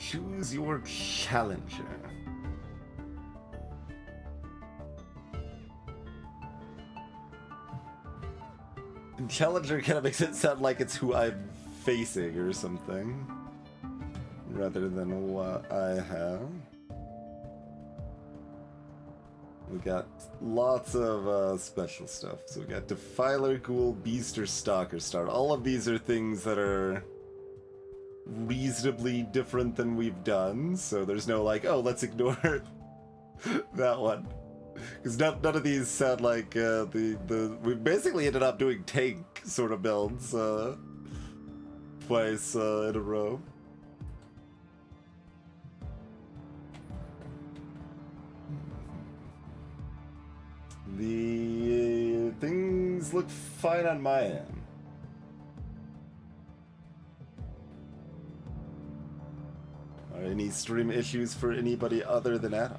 Choose your challenger. And challenger kind of makes it sound like it's who I'm facing or something, rather than what I have. We got lots of special stuff. So we got Defiler, Ghoul, Beast, or Stalker Star. All of these are things that are reasonably different than we've done. So there's no like, oh, let's ignore that one. Because none of these sound like we basically ended up doing tank sort of builds twice in a row. The things look fine on my end. Are any stream issues for anybody other than Adam?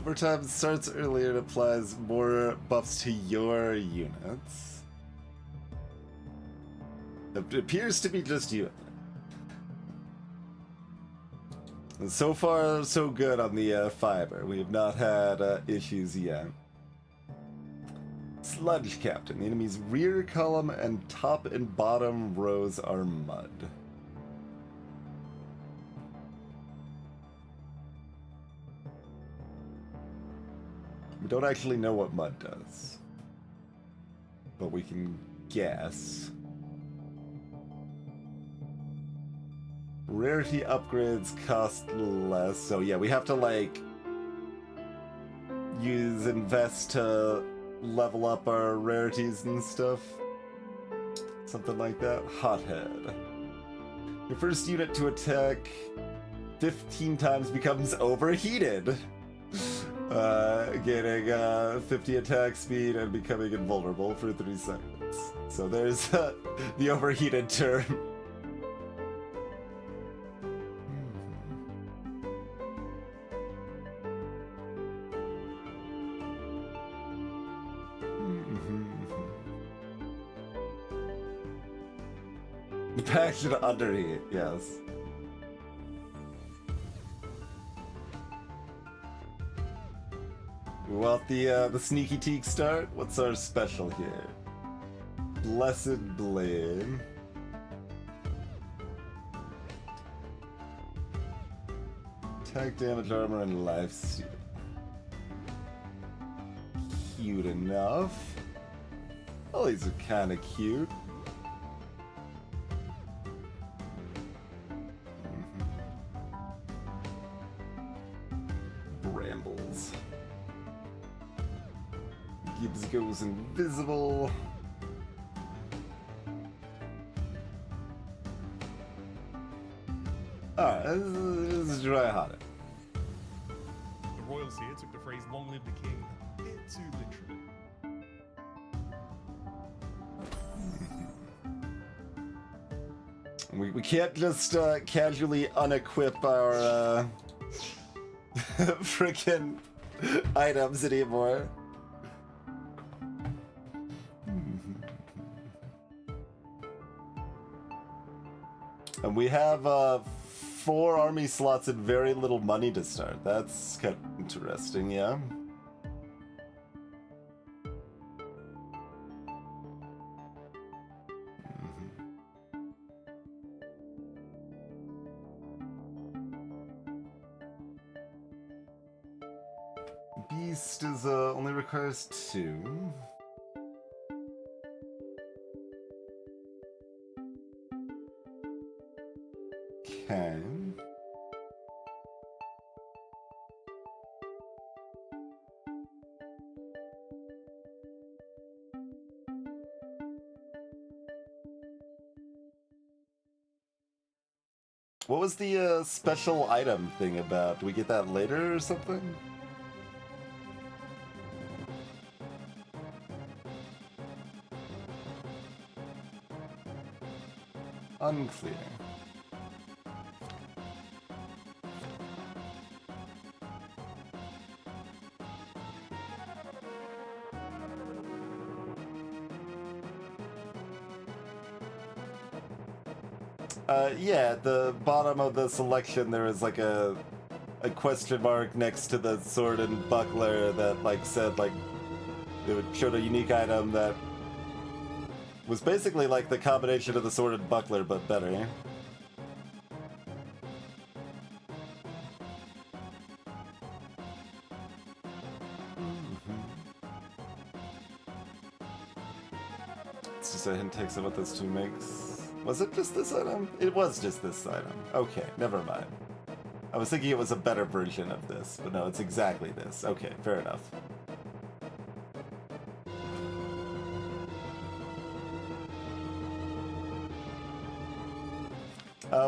Overtime starts earlier and applies more buffs to your units. It appears to be just you. And so far, so good on the fiber. We have not had issues yet. Sludge Captain. The enemy's rear column and top and bottom rows are mud. We don't actually know what mud does, but we can guess. Rarity upgrades cost less, so yeah, we have to like invest to level up our rarities and stuff. Something like that. Hothead. Your first unit to attack 15 times becomes overheated. Getting 50 attack speed and becoming invulnerable for 3 seconds. So there's the overheated term. Passion underheat, yes. We want the sneaky teak start. What's our special here? Blessed Blade. Attack damage, armor, and life steal. Cute enough. Well, these are kind of cute. Brambles. Gibbs goes invisible. Alright, this is dry hot. The royals here took the phrase "long live the king" a bit too literally. We can't just casually unequip our frickin' items anymore. And we have 4 army slots and very little money to start. That's kind of interesting, yeah. Beast is only requires 2. Okay. What was the special item thing about? Do we get that later or something? Unclear. Yeah, at the bottom of the selection there is like a question mark next to the sword and buckler that like said like it would show a unique item that was basically like the combination of the sword and buckler but better. It's just a hint text of what this two makes. Was it just this item? It was just this item. Okay, never mind. I was thinking it was a better version of this, but no, it's exactly this. Okay, fair enough.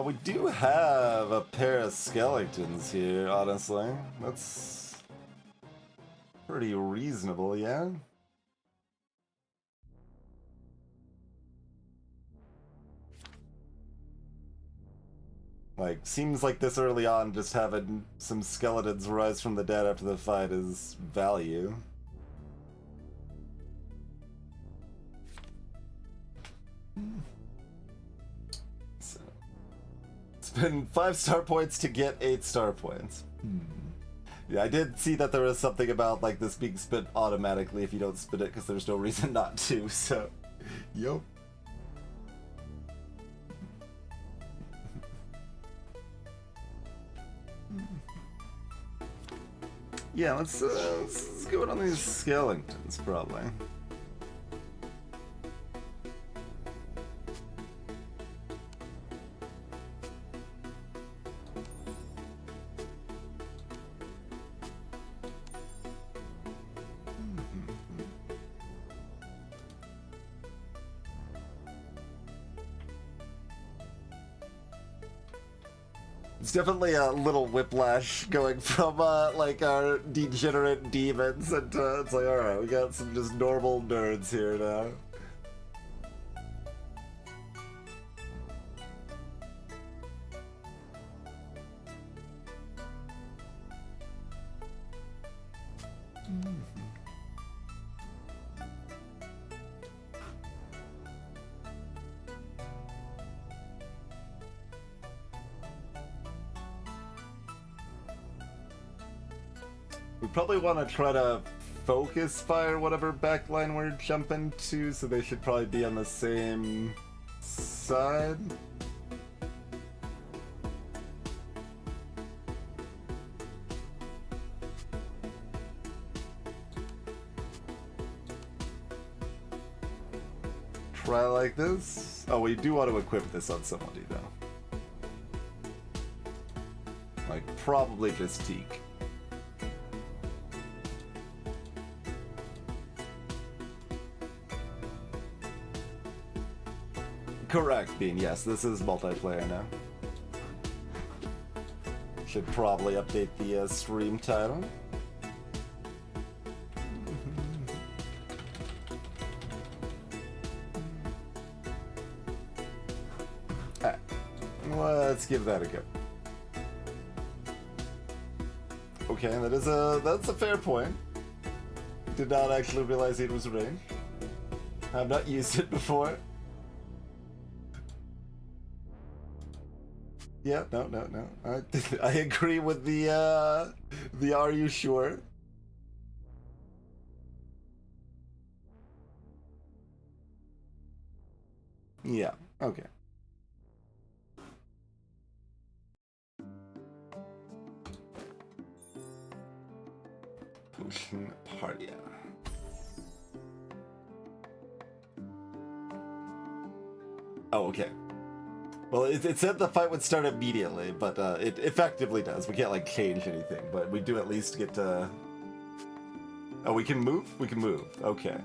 We do have a pair of skeletons here, honestly. That's pretty reasonable, yeah? Like, seems like this early on, just having some skeletons rise from the dead after the fight is value. So, spend 5 star points to get 8 star points. Yeah, I did see that there was something about, like, this being spent automatically if you don't spin it, because there's no reason not to, so... Yup. Yeah, let's go on these skeletons, probably. It's definitely a little whiplash going from, like, our degenerate demons into, it's like, alright, we got some just normal nerds here now. We probably want to try to focus fire whatever backline we're jumping to, so they should probably be on the same side. Try like this. Oh, we do want to equip this on somebody though. Like, probably just Teak. Correct, Bean. Yes, this is multiplayer now. Should probably update the stream title. Alright, let's give that a go. Okay, that's a fair point. Did not actually realize it was range. I've not used it before. Yeah, no. I agree with the are you sure? Yeah, okay. Potion Party. Oh, okay. Well, it said the fight would start immediately, but it effectively does. We can't, like, change anything, but we do at least get to... Oh, we can move? We can move. Okay.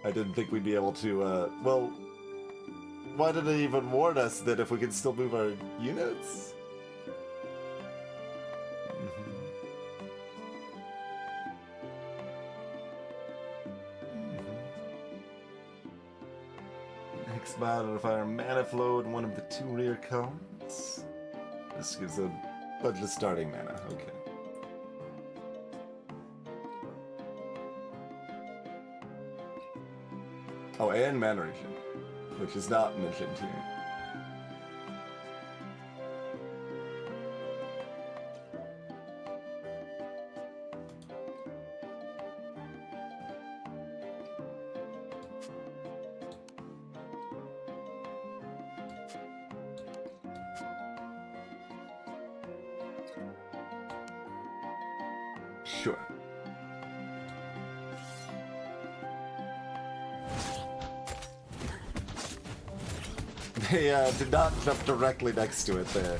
I didn't think we'd be able to, well... Why did it even warn us that if we could still move our units? Modify our mana flow in one of the 2 rear columns. This gives a bunch of starting mana. Okay. Oh, and mana regen. which is not mentioned here. Sure. They did not jump directly next to it there.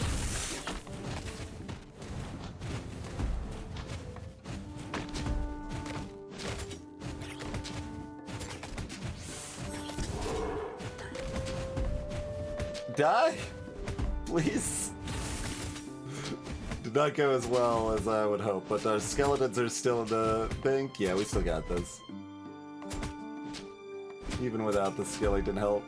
Die? Please? Did not go as well as I would hope, but our skeletons are still in the bank. Yeah, we still got this. Even without the skeleton help.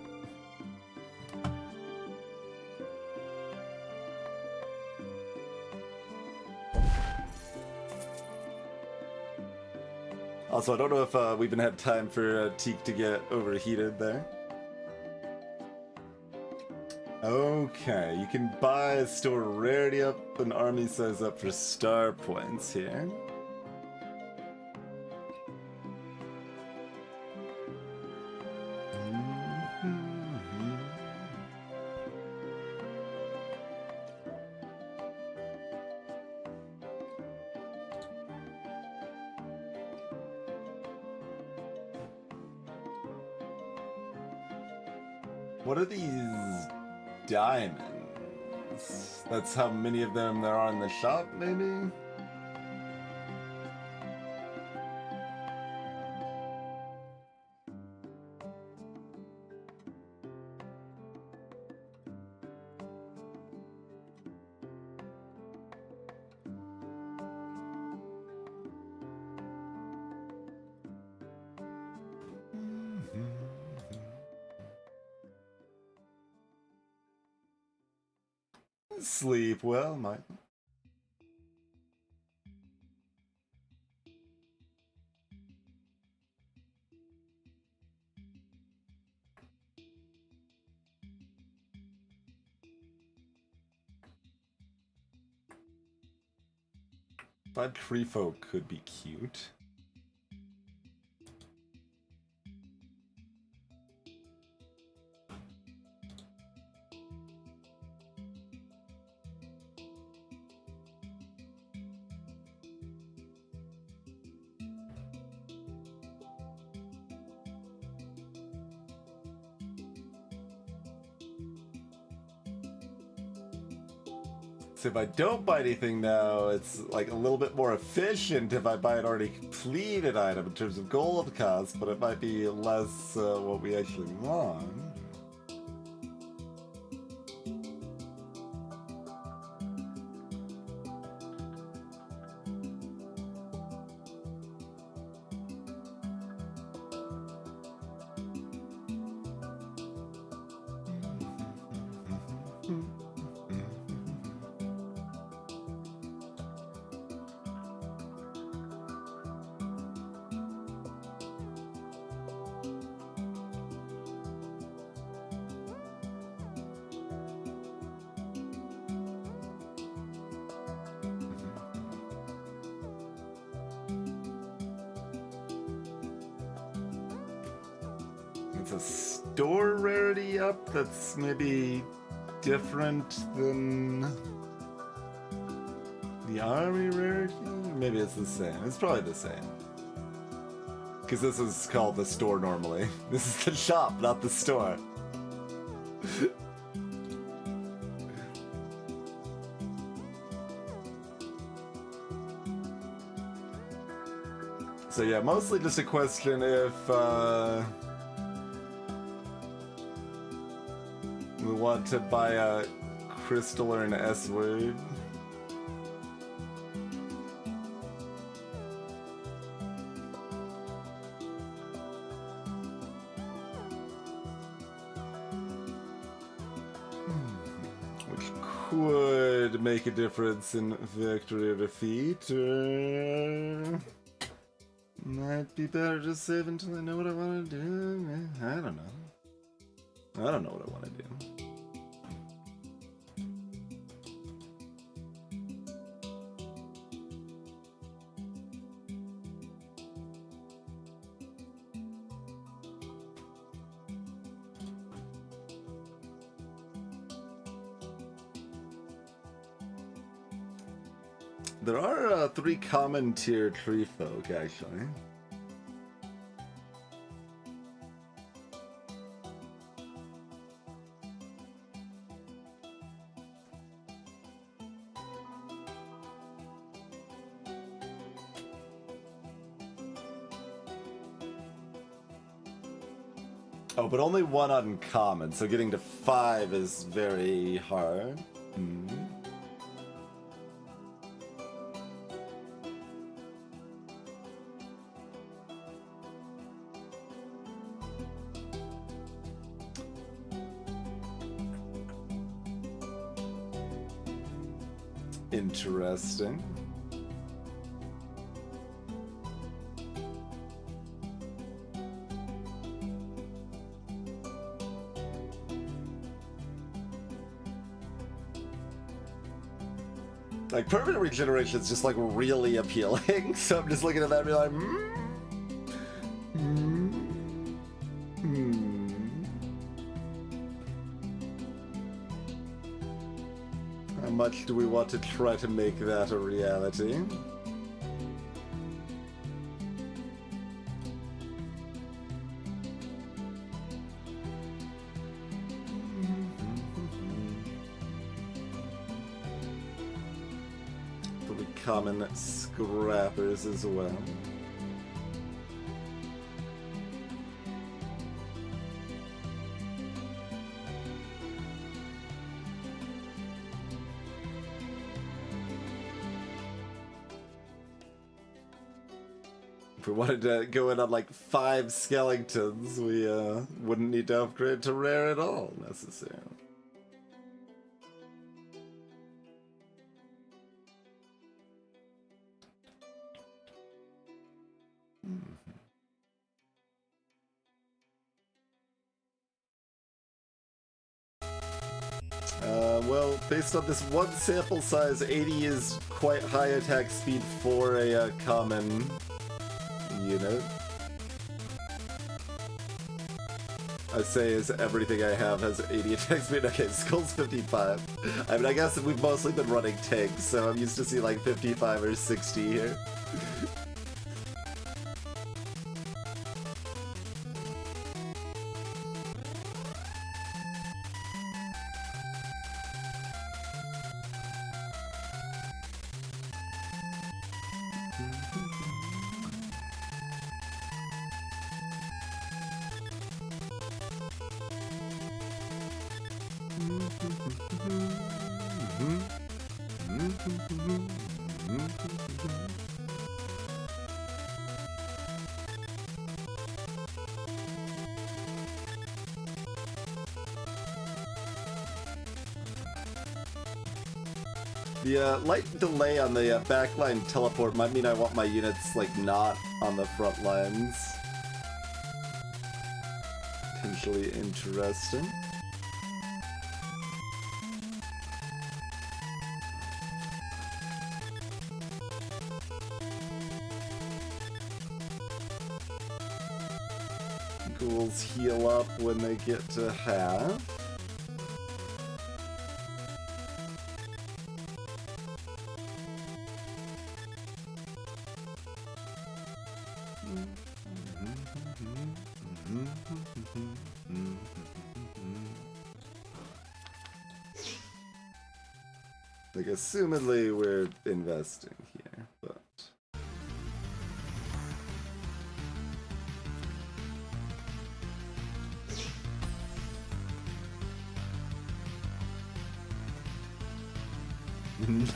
Also, I don't know if we even had time for Teak to get overheated there. Okay, you can buy store rarity up and army size up for star points here. What are these diamonds? That's how many of them there are in the shop, maybe? Sleep well, Mike. But Creefo could be cute. So if I don't buy anything now, it's like a little bit more efficient if I buy an already completed item in terms of gold cost, but it might be less what we actually want. It's a store rarity up that's maybe different than the army rarity? Maybe it's the same. It's probably the same. Because this is called the store normally. This is the shop, not the store. So yeah, mostly just a question if we want to buy a crystal or an S-word. Which could make a difference in victory or defeat. Might be better to save until I know what I want to do. I don't know. I don't know what I want to do. There are 3 common tier tree folk, actually. Oh, but only 1 uncommon, so getting to 5 is very hard. Hmm. Interesting. Like, permanent regeneration is just, like, really appealing, so I'm just looking at that and be like, How much do we want to try to make that a reality? Probably common scrappers as well. If we wanted to go in on like 5 skeletons, we wouldn't need to upgrade to rare at all, necessarily. Well, based on this one sample size, 80 is quite high attack speed for a common unit. I say is everything I have has 80 attack speed. Okay, Skull's 55. I mean, I guess we've mostly been running tanks, so I'm used to see like 55 or 60 here. The light delay on the backline teleport might mean I want my units, like, not on the front lines. Potentially interesting. Ghouls heal up when they get to half. Like, assumedly we're investing here, but...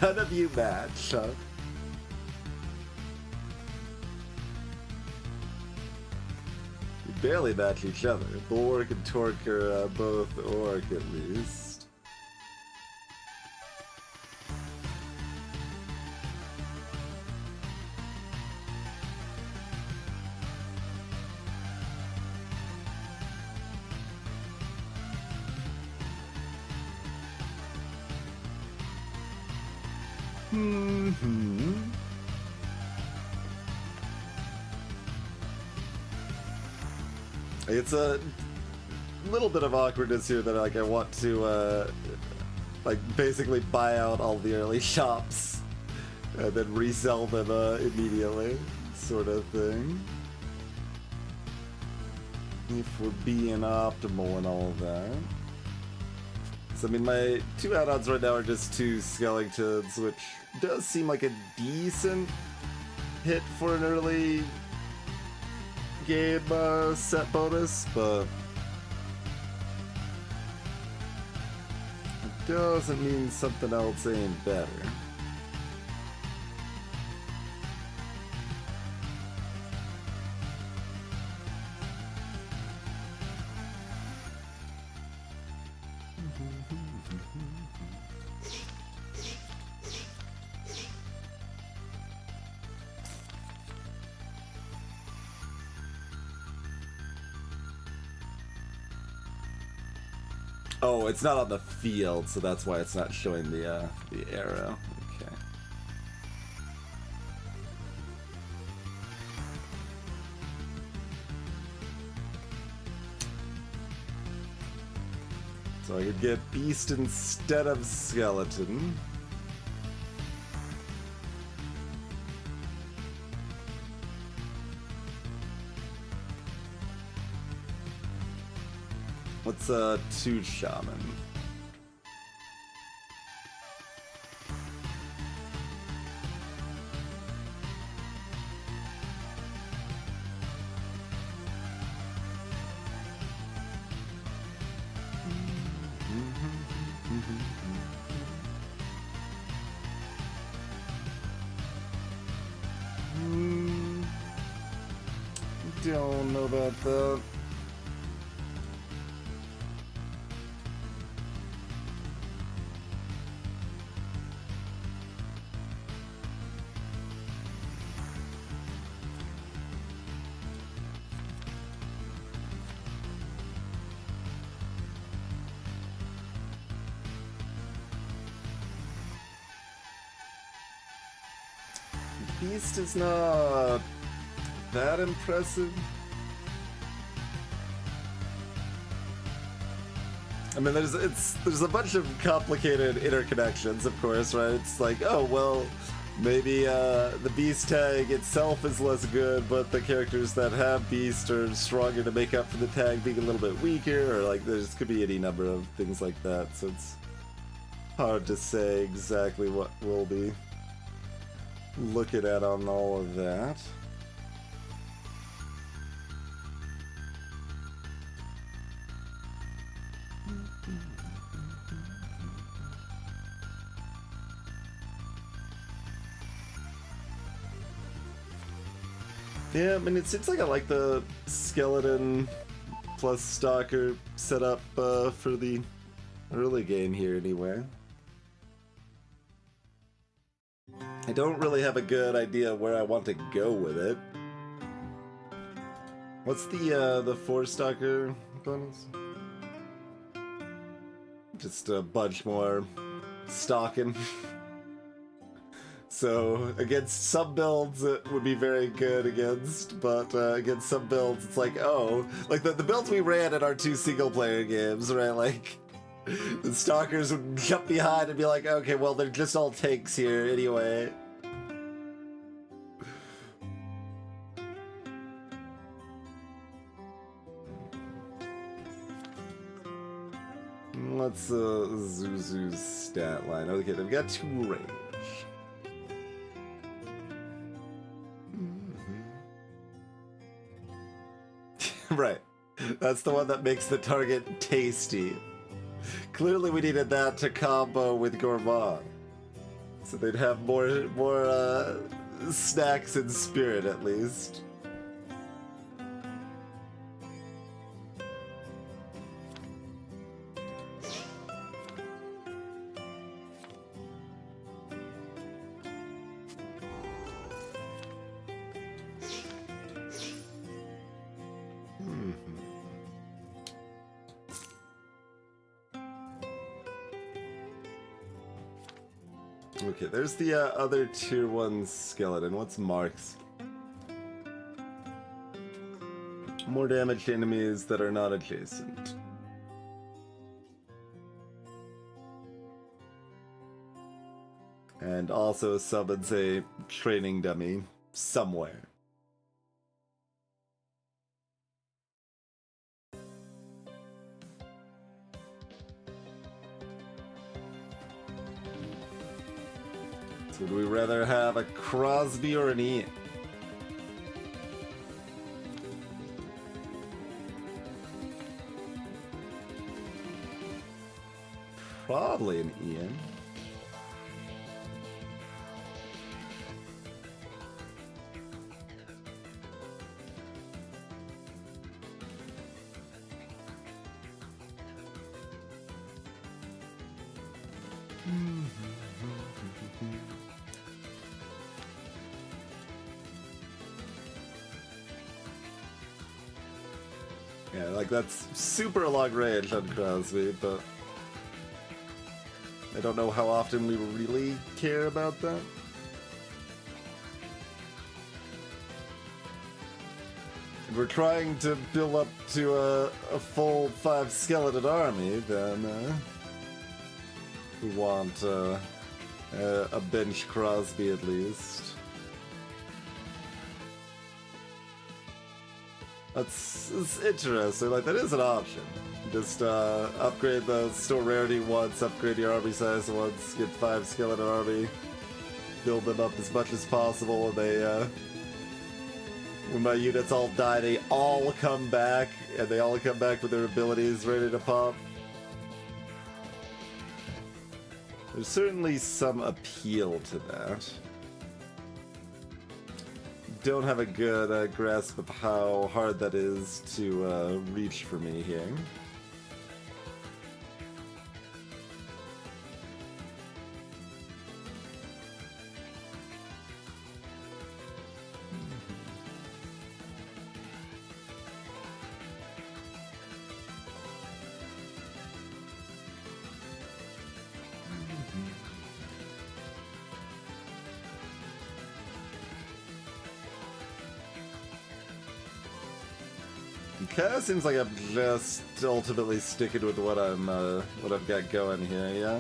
None of you match, huh? You barely match each other. Bulwark and Torque are both Orc at least. It's a little bit of awkwardness here that like I want to like basically buy out all the early shops and then resell them immediately, sort of thing. If we're being optimal and all of that. So I mean my 2 add-ons right now are just 2 skeletons, which does seem like a decent hit for an early game set bonus, but it doesn't mean something else ain't better. Oh, it's not on the field, so that's why it's not showing the arrow. Okay. So I could get beast instead of skeleton. What's 2 shaman? Don't know about that. Beast is not that impressive. I mean, there's a bunch of complicated interconnections, of course, right? It's like, oh well, maybe the beast tag itself is less good, but the characters that have beast are stronger to make up for the tag being a little bit weaker, or like there's could be any number of things like that. So it's hard to say exactly what we'll be looking at on all of that. Yeah, I mean, it seems like I like the skeleton plus stalker setup for the early game here anyway. I don't really have a good idea where I want to go with it. What's the 4 stalker bonus? Just a bunch more stalking. So against some builds it would be very good against, but against some builds it's like, oh, like the builds we ran in our 2 single player games, right? Like the stalkers would jump behind and be like, okay, well they're just all tanks here anyway. What's Zuzu's stat line? Okay, they've got 2 range. Right. That's the one that makes the target tasty. Clearly we needed that to combo with Gourmand. So they'd have more snacks in spirit at least. Okay, there's the other tier 1 skeleton. What's Mark's? More damage to enemies that are not adjacent. And also summons a training dummy somewhere. So would we rather have a Crosby or an Ian? Probably an Ian. Yeah, like that's super long range on Crosby, but I don't know how often we really care about that. If we're trying to build up to a full 5 skeleton army, then we want a bench Crosby at least. That's interesting, like that is an option. Just upgrade the store rarity once, upgrade your army size once, get 5 skeleton army, build them up as much as possible, and they, when my units all die, they all come back, and they all come back with their abilities ready to pop. There's certainly some appeal to that. Don't have a good grasp of how hard that is to reach for me here. Kinda seems like I'm just ultimately sticking with what I've got going here, yeah?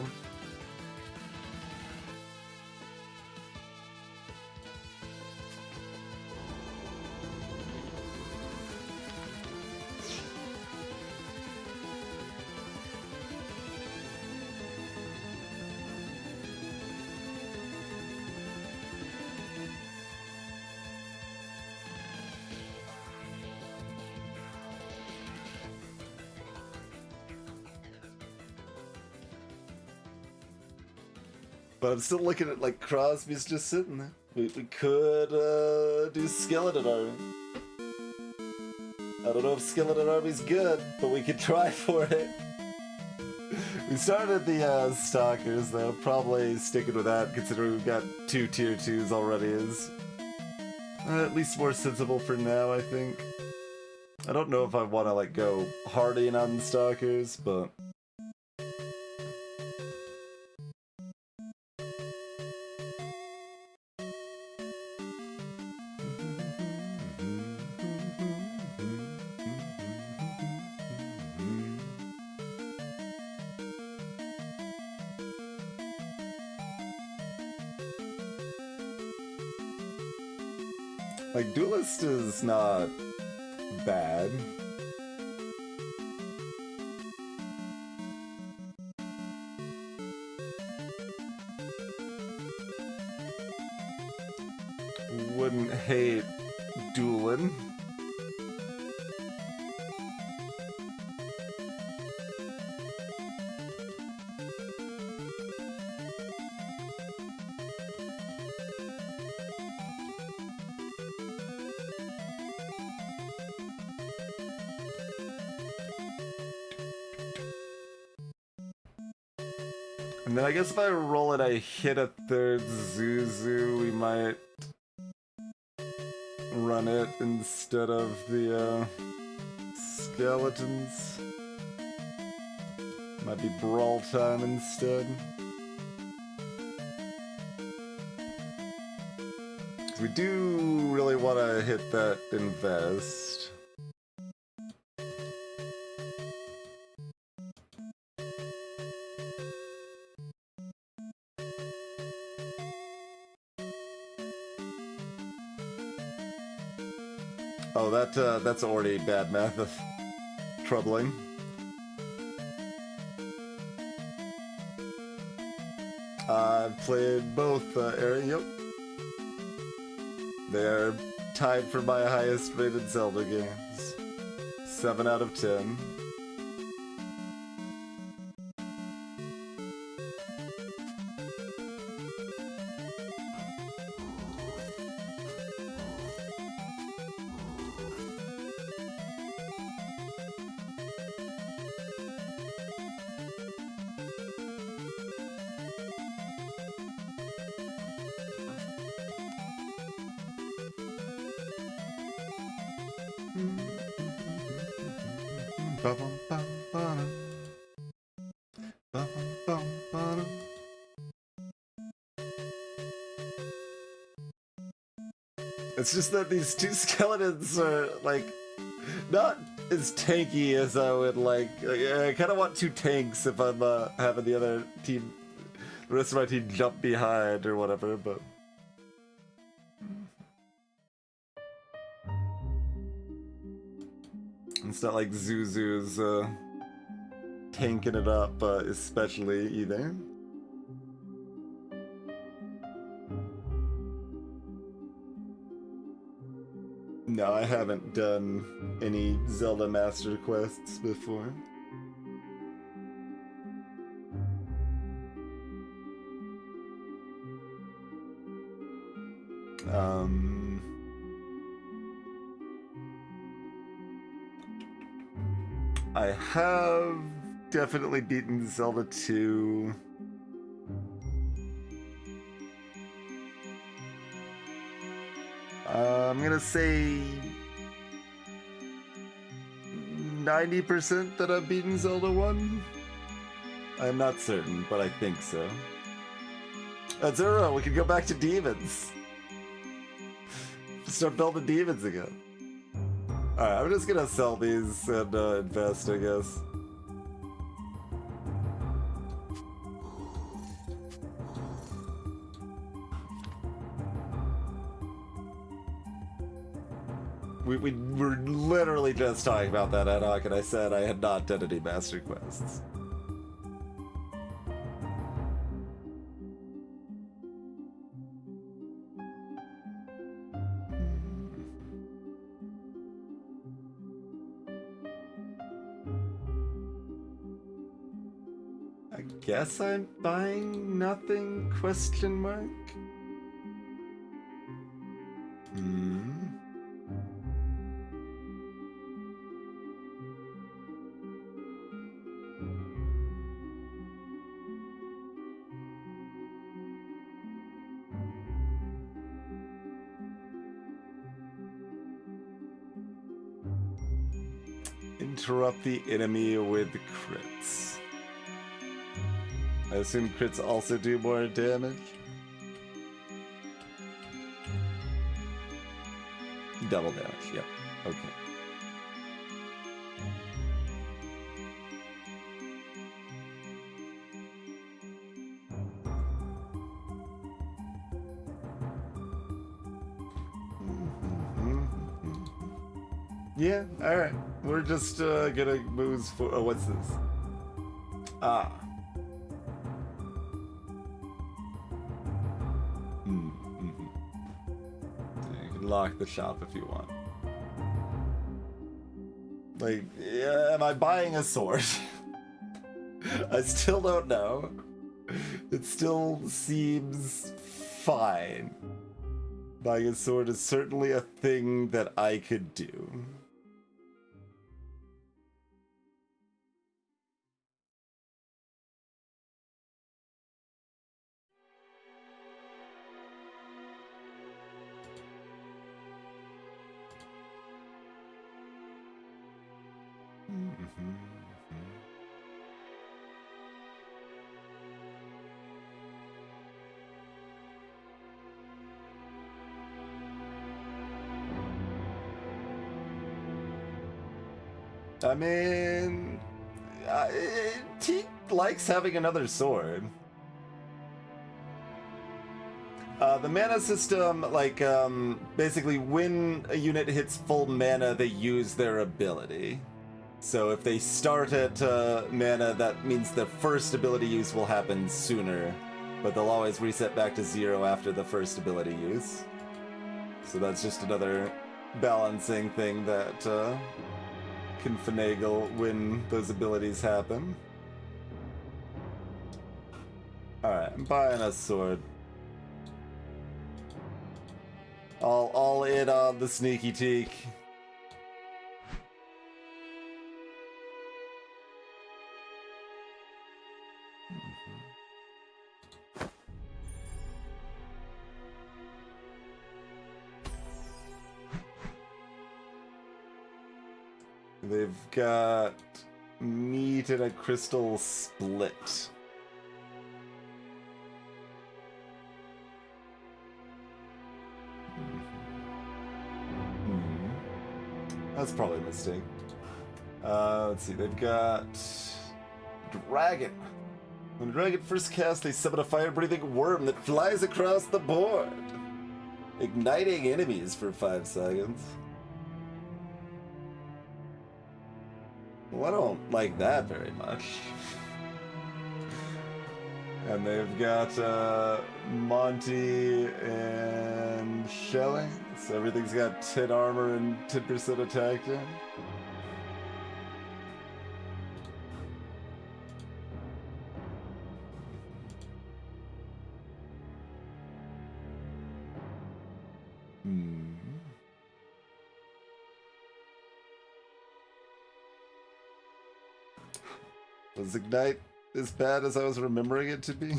But I'm still looking at, like, Crosby's just sitting there. We could, do Skeleton Army. I don't know if Skeleton Army's good, but we could try for it. We started the, Stalkers, though. Probably sticking with that, considering we've got 2 tier 2s already is at least more sensible for now, I think. I don't know if I want to, like, go hard in on Stalkers, but... Like, Duelist is not bad. Wouldn't hate Duelin'. And then I guess if I roll it, I hit a 3rd Zuzu, we might run it instead of the skeletons. Might be brawl time instead. We do really want to hit that invest. Oh, that's already bad math. Troubling. I've played both area. Yep. They're tied for my highest rated Zelda games. 7 out of 10. It's just that these two skeletons are, like, not as tanky as I would like. I kind of want two tanks if I'm having the other team, the rest of my team jump behind or whatever, but... It's not like Zuzu's tanking it up, especially either. No, I haven't done any Zelda Master Quests before. I have definitely beaten Zelda 2. I'm gonna say 90% that I've beaten Zelda 1. I'm not certain, but I think so. Azura, we can go back to demons. Start building demons again. Alright, I'm just gonna sell these and invest, I guess. We were literally just talking about that ad hoc, and I said I had not done any Master Quests. I guess I'm buying nothing, question mark? Interrupt the enemy with crits. I assume crits also do more damage? Double damage, yep. Okay. Yeah, alright. We're just gonna move for. Oh, what's this? Ah. You can lock the shop if you want. Like, yeah, am I buying a sword? I still don't know. It still seems fine. Buying a sword is certainly a thing that I could do. I mean, Teak likes having another sword. The mana system, like, basically when a unit hits full mana, they use their ability. So if they start at mana, that means the first ability use will happen sooner, but they'll always reset back to 0 after the first ability use. So that's just another balancing thing that can finagle when those abilities happen. Alright, I'm buying a sword. All in on the Sneaky Teak. They've got meat and a crystal split. That's probably a mistake. Let's see, they've got Dragon. When Dragon first cast, they summon a fire-breathing worm that flies across the board, igniting enemies for 5 seconds. Well, I don't like that very much. And they've got Monty and Shelling, so everything's got 10 armor and 10% attack damage. Was Ignite as bad as I was remembering it to be?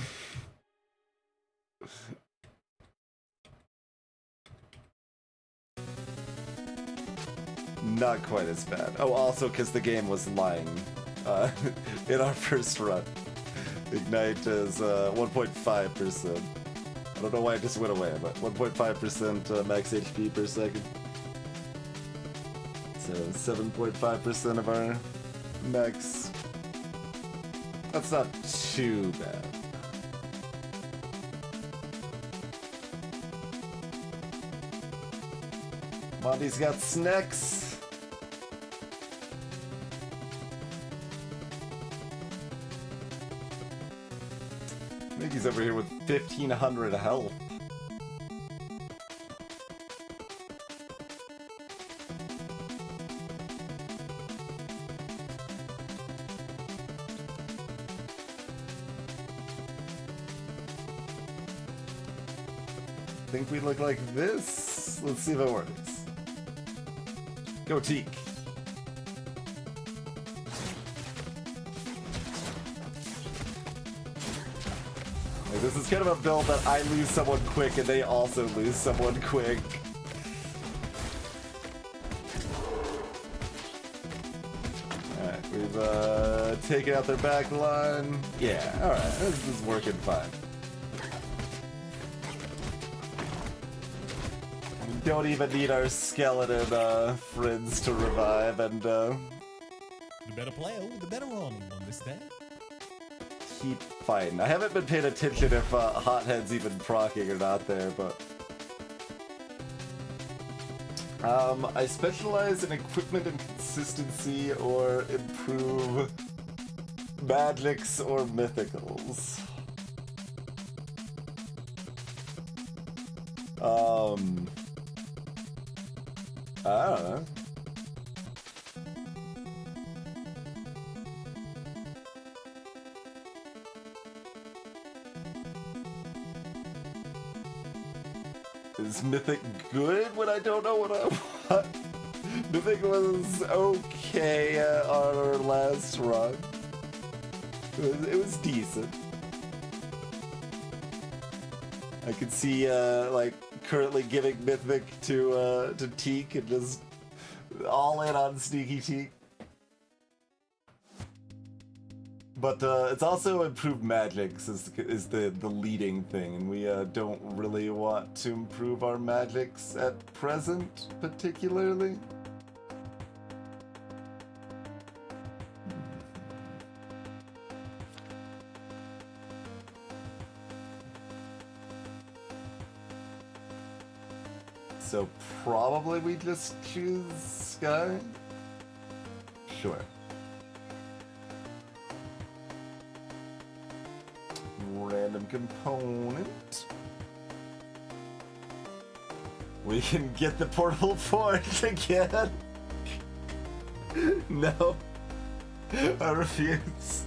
Not quite as bad. Oh, also because the game was lying in our first run. Ignite is 1.5%. I don't know why it just went away, but 1.5% max HP per second. So 7.5% of our max. That's not too bad. Monty's got snacks. Mickey's over here with 1,500 health. Think we look like this? Let's see if it works. Go Teak. Like, this is kind of a build that I lose someone quick and they also lose someone quick. Alright, we've taken out their back line. Yeah, alright, this is working fine. Don't even need our skeleton friends to revive, and The better player, the better run, understand? keep fighting. I haven't been paying attention if Hothead's even proccing or not there, but I specialize in equipment and consistency or improve magics or mythicals. I don't know. Is Mythic good when I don't know what I want? Mythic was okay on our last run. It was decent. I could see, like, currently giving Mythic to Teak and just all in on Sneaky Teak. But it's also improved magics is the leading thing, and we don't really want to improve our magics at present, particularly. So probably we just choose Sky? Sure. Random component. We can get the portable forge again. No. I refuse.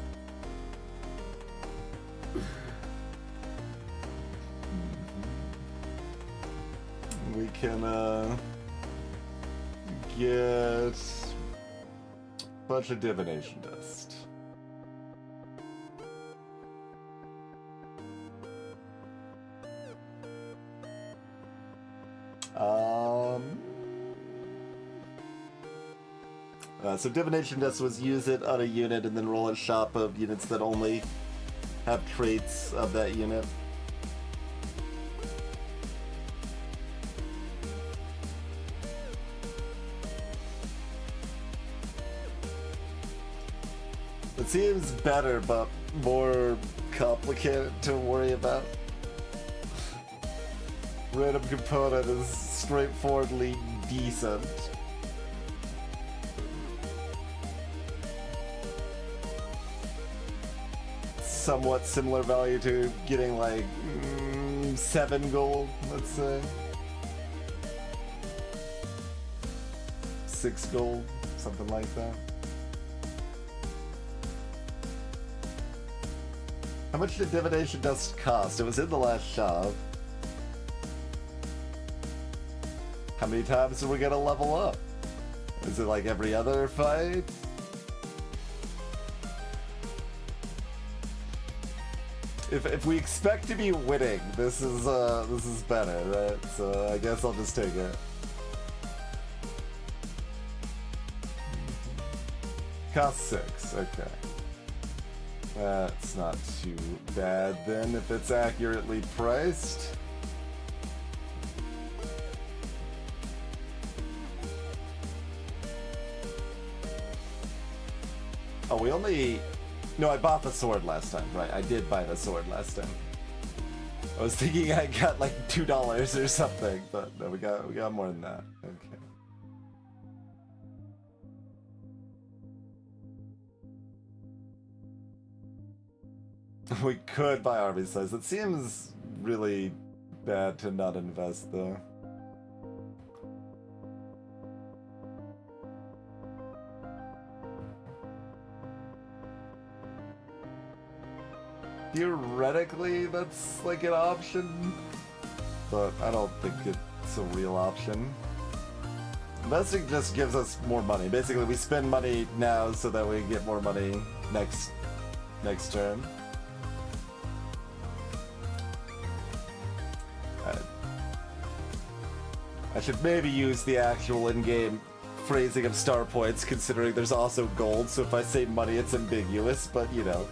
We can get a bunch of divination dust. So divination dust was use it on a unit and then roll a shop of units that only have traits of that unit. It seems better, but more complicated to worry about. Random component is straightforwardly decent. Somewhat similar value to getting like 7 gold, let's say. 6 gold, something like that. How much did divination dust cost? It was in the last shop. How many times are we gonna level up? Is it like every other fight? If we expect to be winning, this is better, right? So I guess I'll just take it. Cost 6, okay. That's not too bad then if it's accurately priced. Oh, we only... No, I bought the sword last time, right? I did buy the sword last time. I was thinking I got like $2 or something, but no, we got more than that. Okay. We could buy army size. It seems really bad to not invest though. Theoretically, that's like an option, but I don't think it's a real option. Investing just gives us more money. Basically, we spend money now so that we get more money next turn. I should maybe use the actual in-game phrasing of star points, considering there's also gold, so if I say money, it's ambiguous, but you know.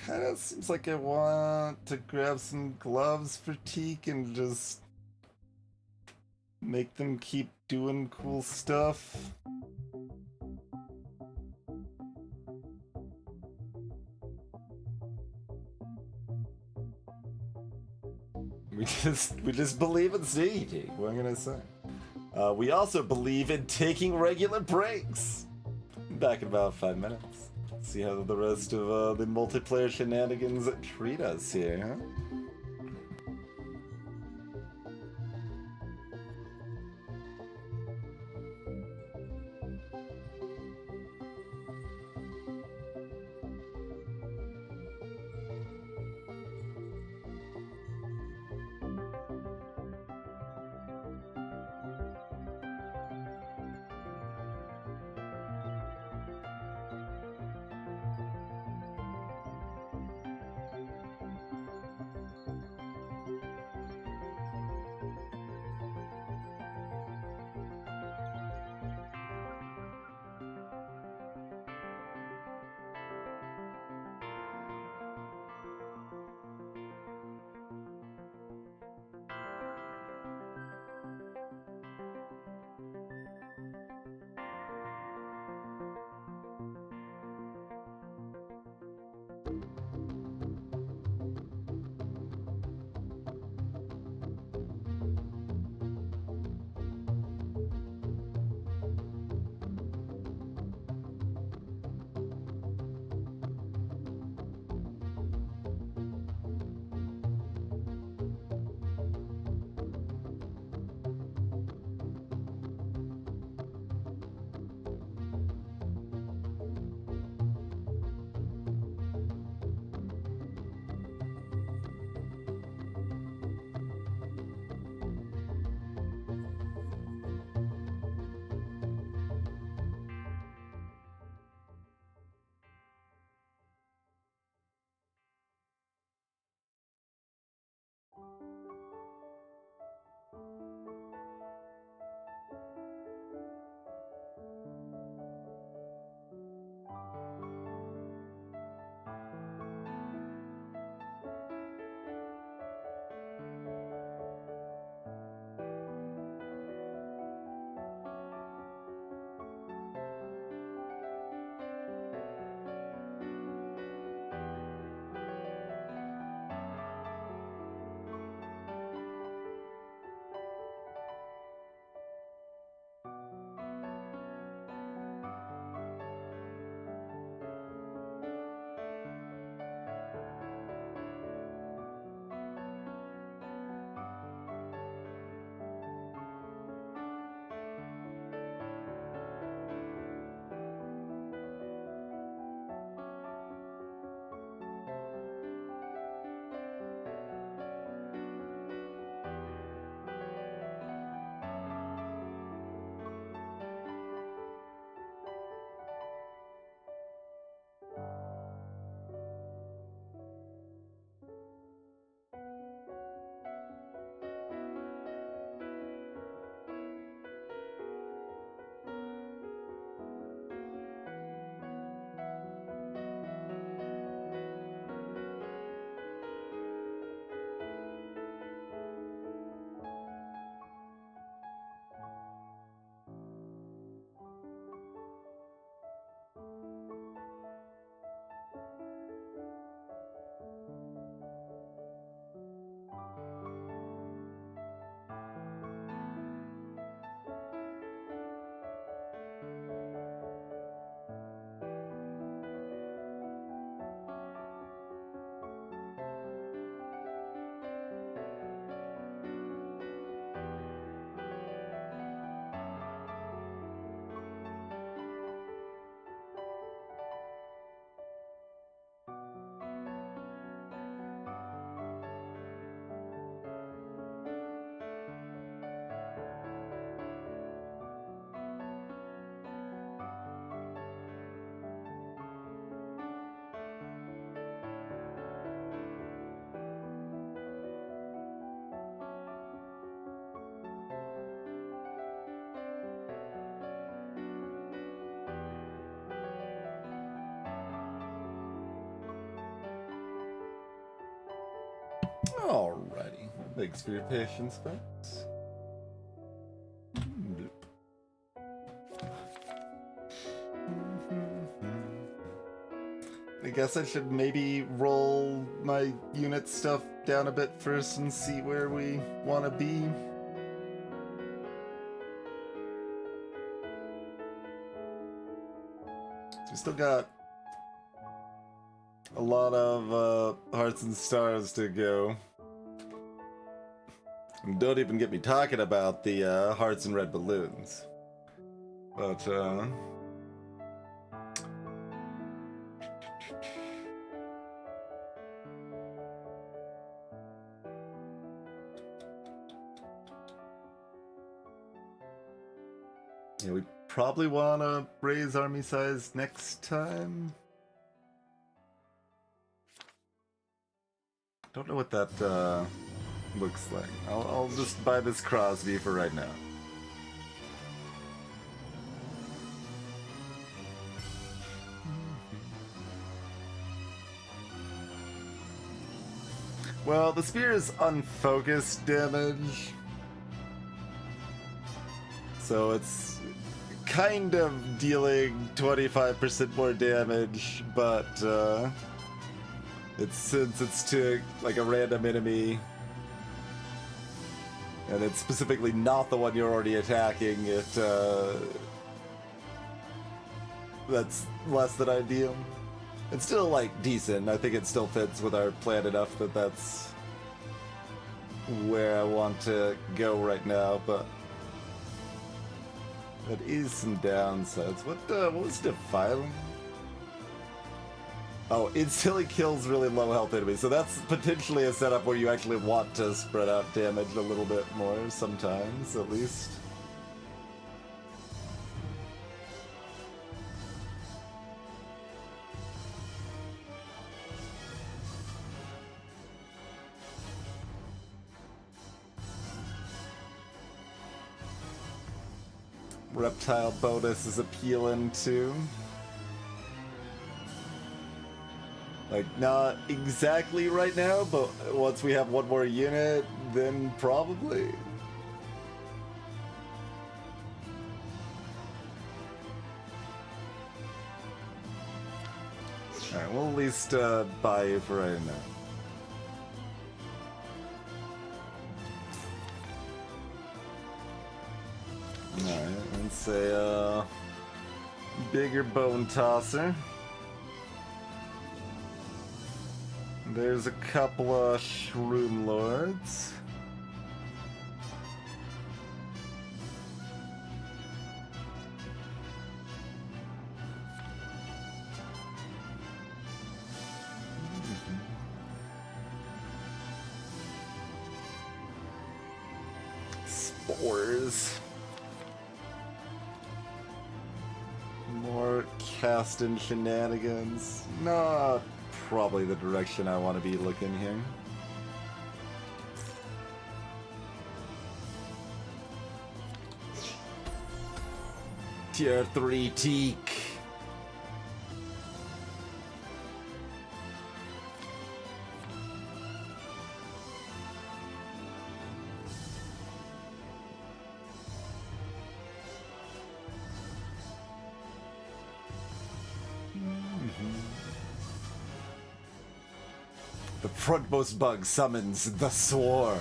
Kinda seems like I want to grab some gloves for Teak and just make them keep doing cool stuff. We just believe in sneaky Teak, what am I gonna say? We also believe in taking regular breaks. Back in about 5 minutes. See how the rest of the multiplayer shenanigans treat us here, huh? Alrighty. Thanks for your patience, folks. Bloop. I guess I should maybe roll my unit stuff down a bit first and see where we want to be. We still got a lot of hearts and stars to go. And don't even get me talking about the hearts and red balloons. But, yeah, we probably want to raise army size next time. Don't know what that looks like. I'll just buy this Crosby for right now. Well, the spear is unfocused damage, so it's kind of dealing 25% more damage, but since it's to like a random enemy, and it's specifically not the one you're already attacking, that's less than ideal. It's still like decent. I think it still fits with our plan enough that that's where I want to go right now, but that is some downsides. What was Defiling? Oh, instantly kills really low health enemies, so that's potentially a setup where you actually want to spread out damage a little bit more, sometimes, at least. Reptile bonus is appealing too. Like, not exactly right now, but once we have one more unit, then probably. Alright, we'll at least buy you for right now. Alright, let's say bigger bone tosser. There's a couple of Shroom Lords. Spores. More casting shenanigans. Not probably the direction I want to be looking here. Tier 3 Teak. The frontmost bug summons the swarm.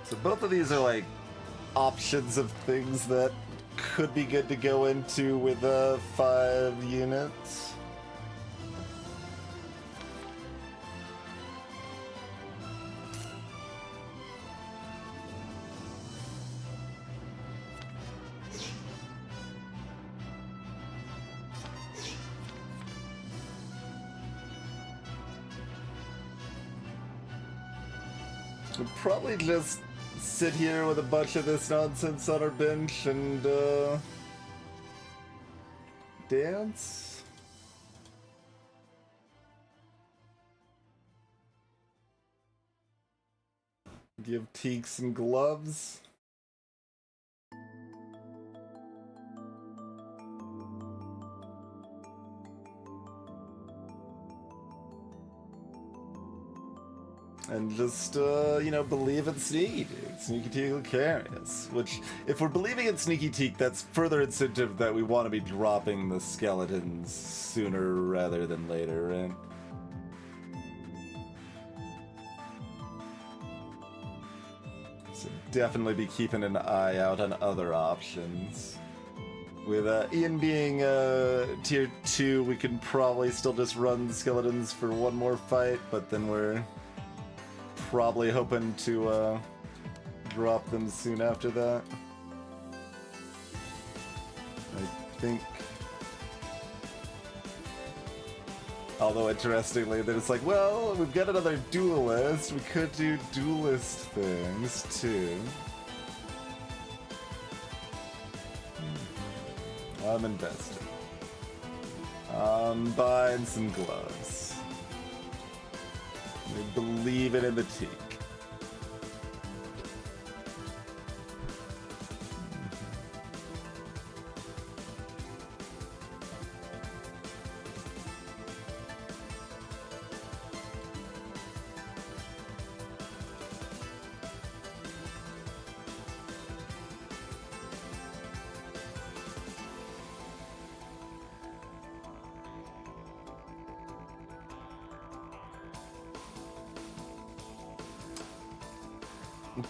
So both of these are like options of things that could be good to go into with 5 units. We'll probably just sit here with a bunch of this nonsense on our bench and dance. Give Teak some gloves. And just, you know, believe in Sneaky Teak. Sneaky Teak will carry us. Which, if we're believing in Sneaky Teak, that's further incentive that we want to be dropping the skeletons sooner rather than later, right? So definitely be keeping an eye out on other options. With Ian being tier 2, we can probably still just run skeletons for one more fight, but then we're probably hoping to drop them soon after that. I think. Although interestingly, then it's like, well, we've got another duelist. We could do duelist things too. I'm investing. I'm buying some gloves. I believe it in the Teak.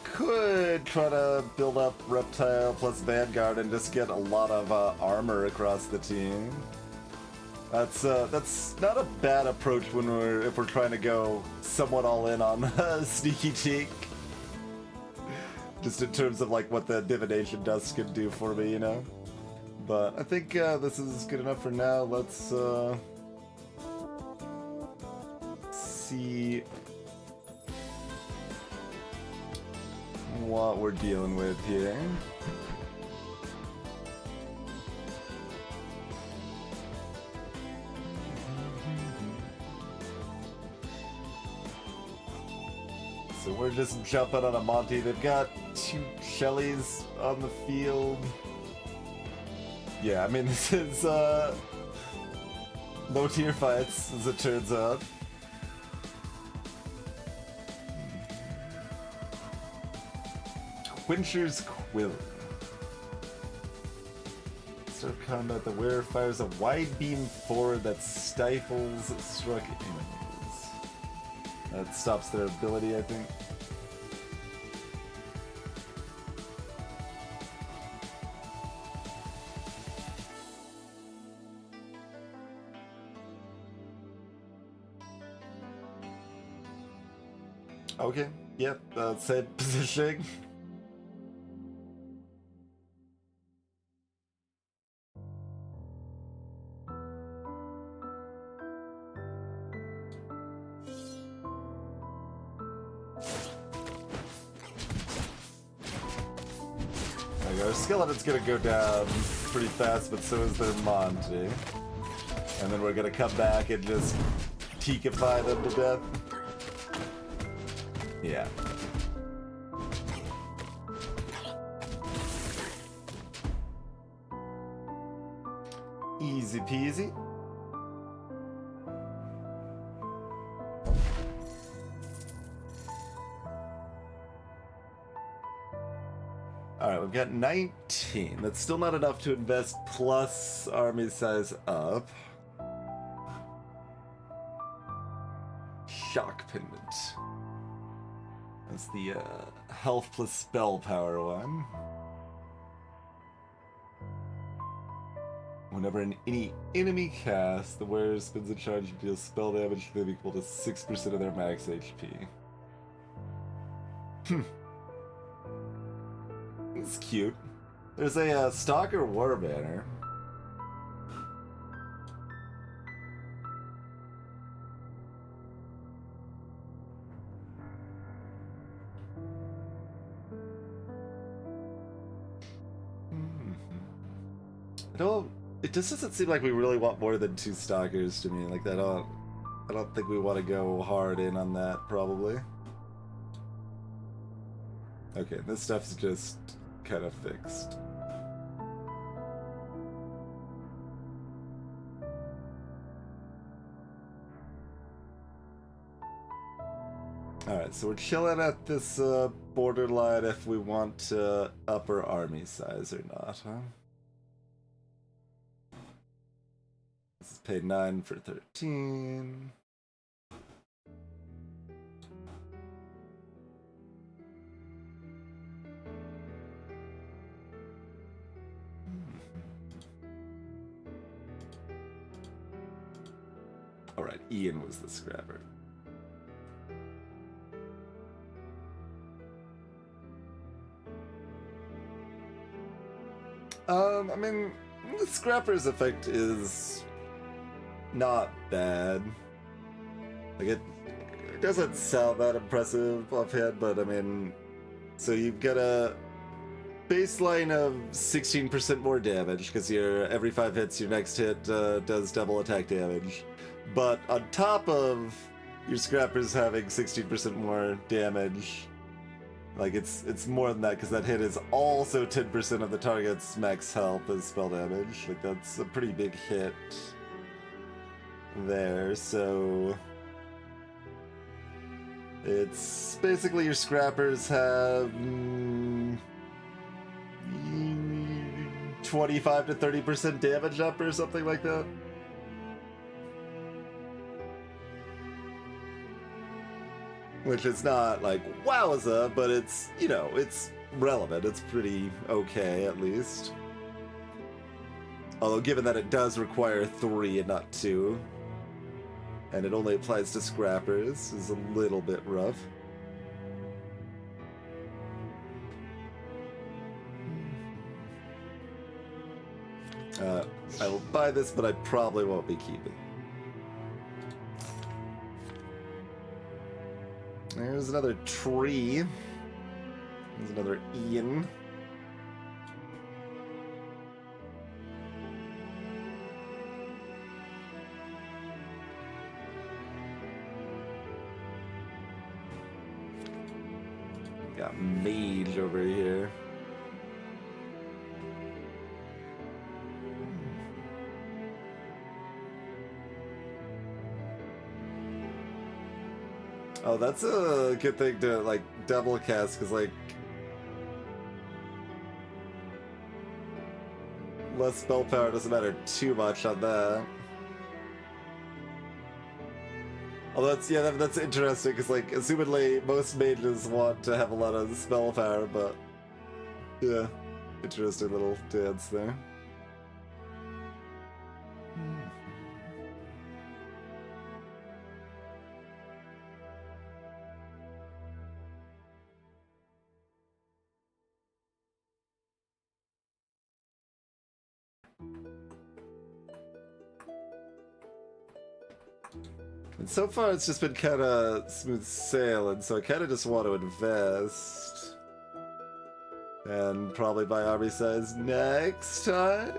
Could try to build up Reptile plus Vanguard and just get a lot of armor across the team. That's not a bad approach when if we're trying to go somewhat all in on Sneaky Teak. Just in terms of like what the Divination Dust can do for me, you know. But I think this is good enough for now. Let's see what we're dealing with here. So we're just jumping on a Monty. They've got 2 Shellys on the field. Yeah, I mean, this is low tier fights, as it turns out. Quencher's Quill. Start combat, the wearer fires a wide beam forward that stifles struck enemies. That stops their ability, I think. Okay, yep, same positioning. Our skeleton's gonna go down pretty fast, but so is their Monty. And then we're gonna come back and just Teakify them to death. Yeah. Easy peasy. Alright, we've got 19. That's still not enough to invest plus army size up. Shock Pendant. That's the health plus spell power one. Whenever any enemy casts, the wearer spends a charge and deals spell damage to them equal to 6% of their max HP. It's cute. There's a Stalker War Banner. It just doesn't seem like we really want more than 2 stalkers to me. Like, I don't think we want to go hard in on that, probably. Okay, this stuff's just kind of fixed. Alright, so we're chilling at this borderline if we want to up our army size or not, huh? This is paid 9 for 13. Alright, Ian was the scrapper. I mean, the scrapper's effect is not bad. Like, it doesn't sound that impressive offhand, but I mean, so you've got a baseline of 16% more damage, because every 5 hits, your next hit does double attack damage. But on top of your scrappers having 16% more damage, like, it's more than that, because that hit is also 10% of the target's max health as spell damage. Like, that's a pretty big hit there, so... It's basically your scrappers have 25 to 30% damage up or something like that. Which is not like wowza, but it's, you know, it's relevant. It's pretty okay, at least. Although, given that it does require 3 and not 2, and it only applies to scrappers, is a little bit rough. I will buy this, but I probably won't be keeping. There's another tree. There's another Ian. Got mage over here. Oh, that's a good thing to, like, double cast, because, like, less spell power doesn't matter too much on that. Although that's interesting, because, like, assumedly most mages want to have a lot of spell power, but yeah, interesting little dance there. And so far it's just been kind of smooth sailing, so I kind of just want to invest. And probably buy army size next time?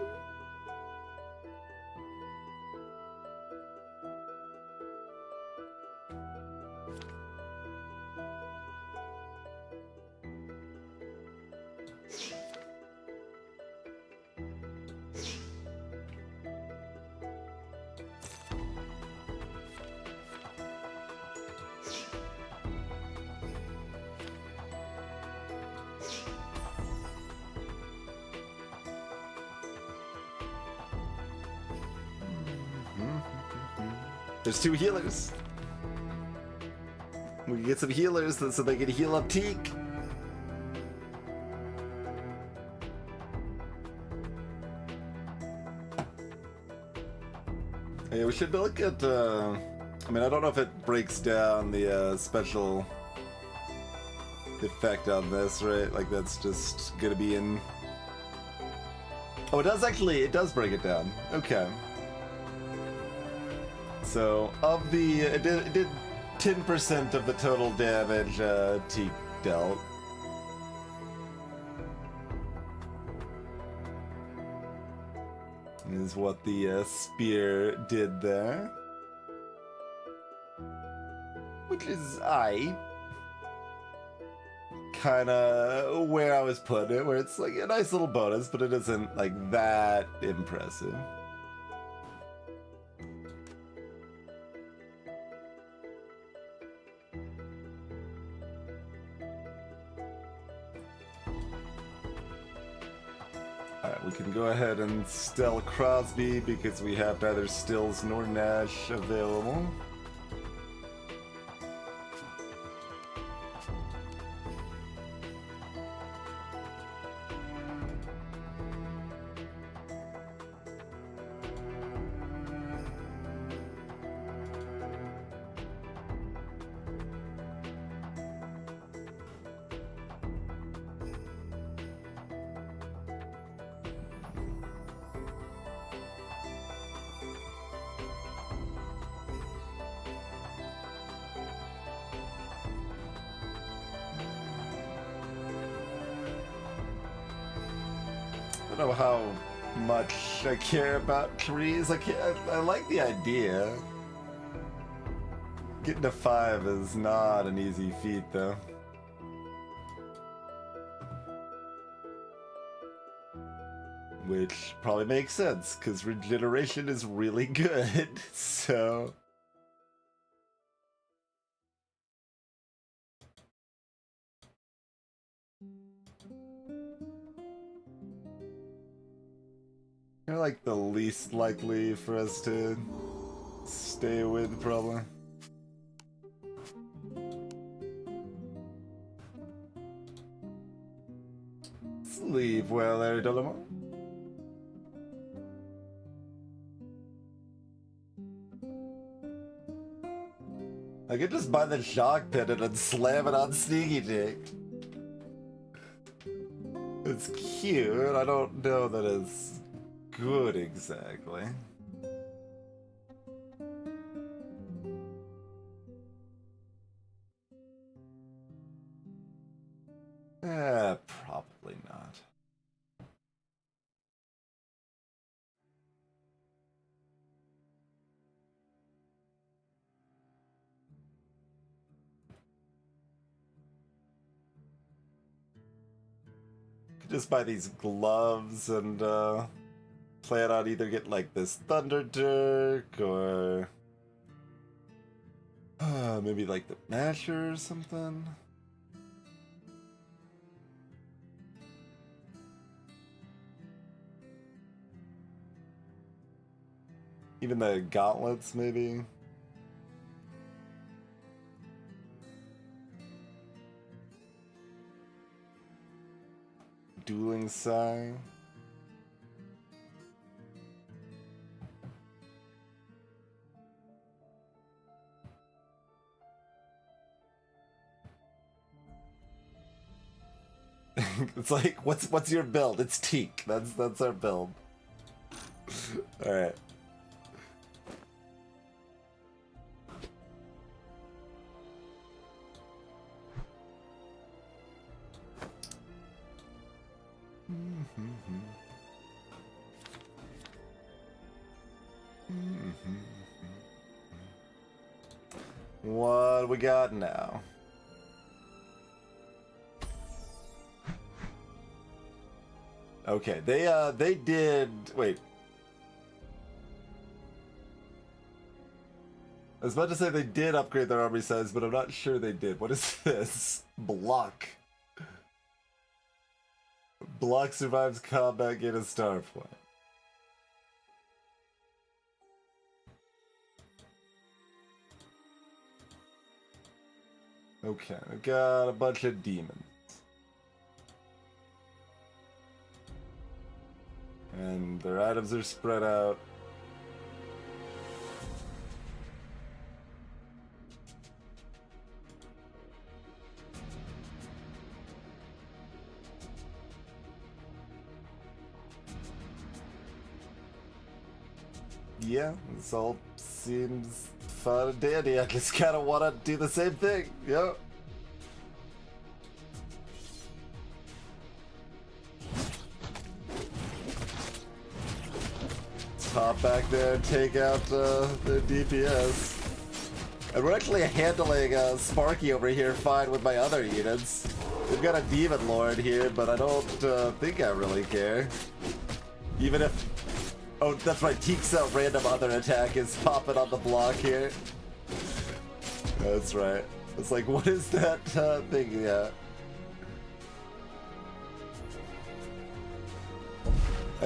There's 2 healers. We can get some healers so they can heal up Teak. Yeah, we should look at, I mean, I don't know if it breaks down the special effect on this, right? Like, that's just gonna be in... Oh, it does break it down. Okay. So, of the... It did 10% of the total damage Teak dealt. is what the spear did there. Which is kinda where I was putting it, where it's like a nice little bonus, but it isn't like that impressive. Alright, we can go ahead and Stell Crosby because we have neither Stills nor Nash available. I don't know how much I care about trees. I like the idea. Getting to 5 is not an easy feat, though. Which probably makes sense, because regeneration is really good, so... You're like the least likely for us to stay with, probably. Sleep well, Larry Dolomar. I could just buy the shock pendant and slam it on Sneaky Dick. It's cute, I don't know that it's good exactly. Probably not. Could just buy these gloves and plan on either getting like this Thunder Dirk or maybe like the Masher or something. Even the gauntlets, maybe. Dueling Sai. It's like, what's your build? It's Teak. That's our build. All right. What do we got now? Okay, they did. Wait. I was about to say they did upgrade their army size, but I'm not sure they did. What is this? Block. Block survives combat, get a star point. Okay, we got a bunch of demons. And their items are spread out. Yeah, this all seems fun and dandy. I just kind of want to do the same thing. Yep. hop back there and take out their DPS. And we're actually handling Sparky over here fine with my other units. We've got a Demon Lord here, but I don't think I really care. Even if... Oh, that's right, Teek's random other attack is popping on the block here. That's right. It's like, what is that thing? Yeah.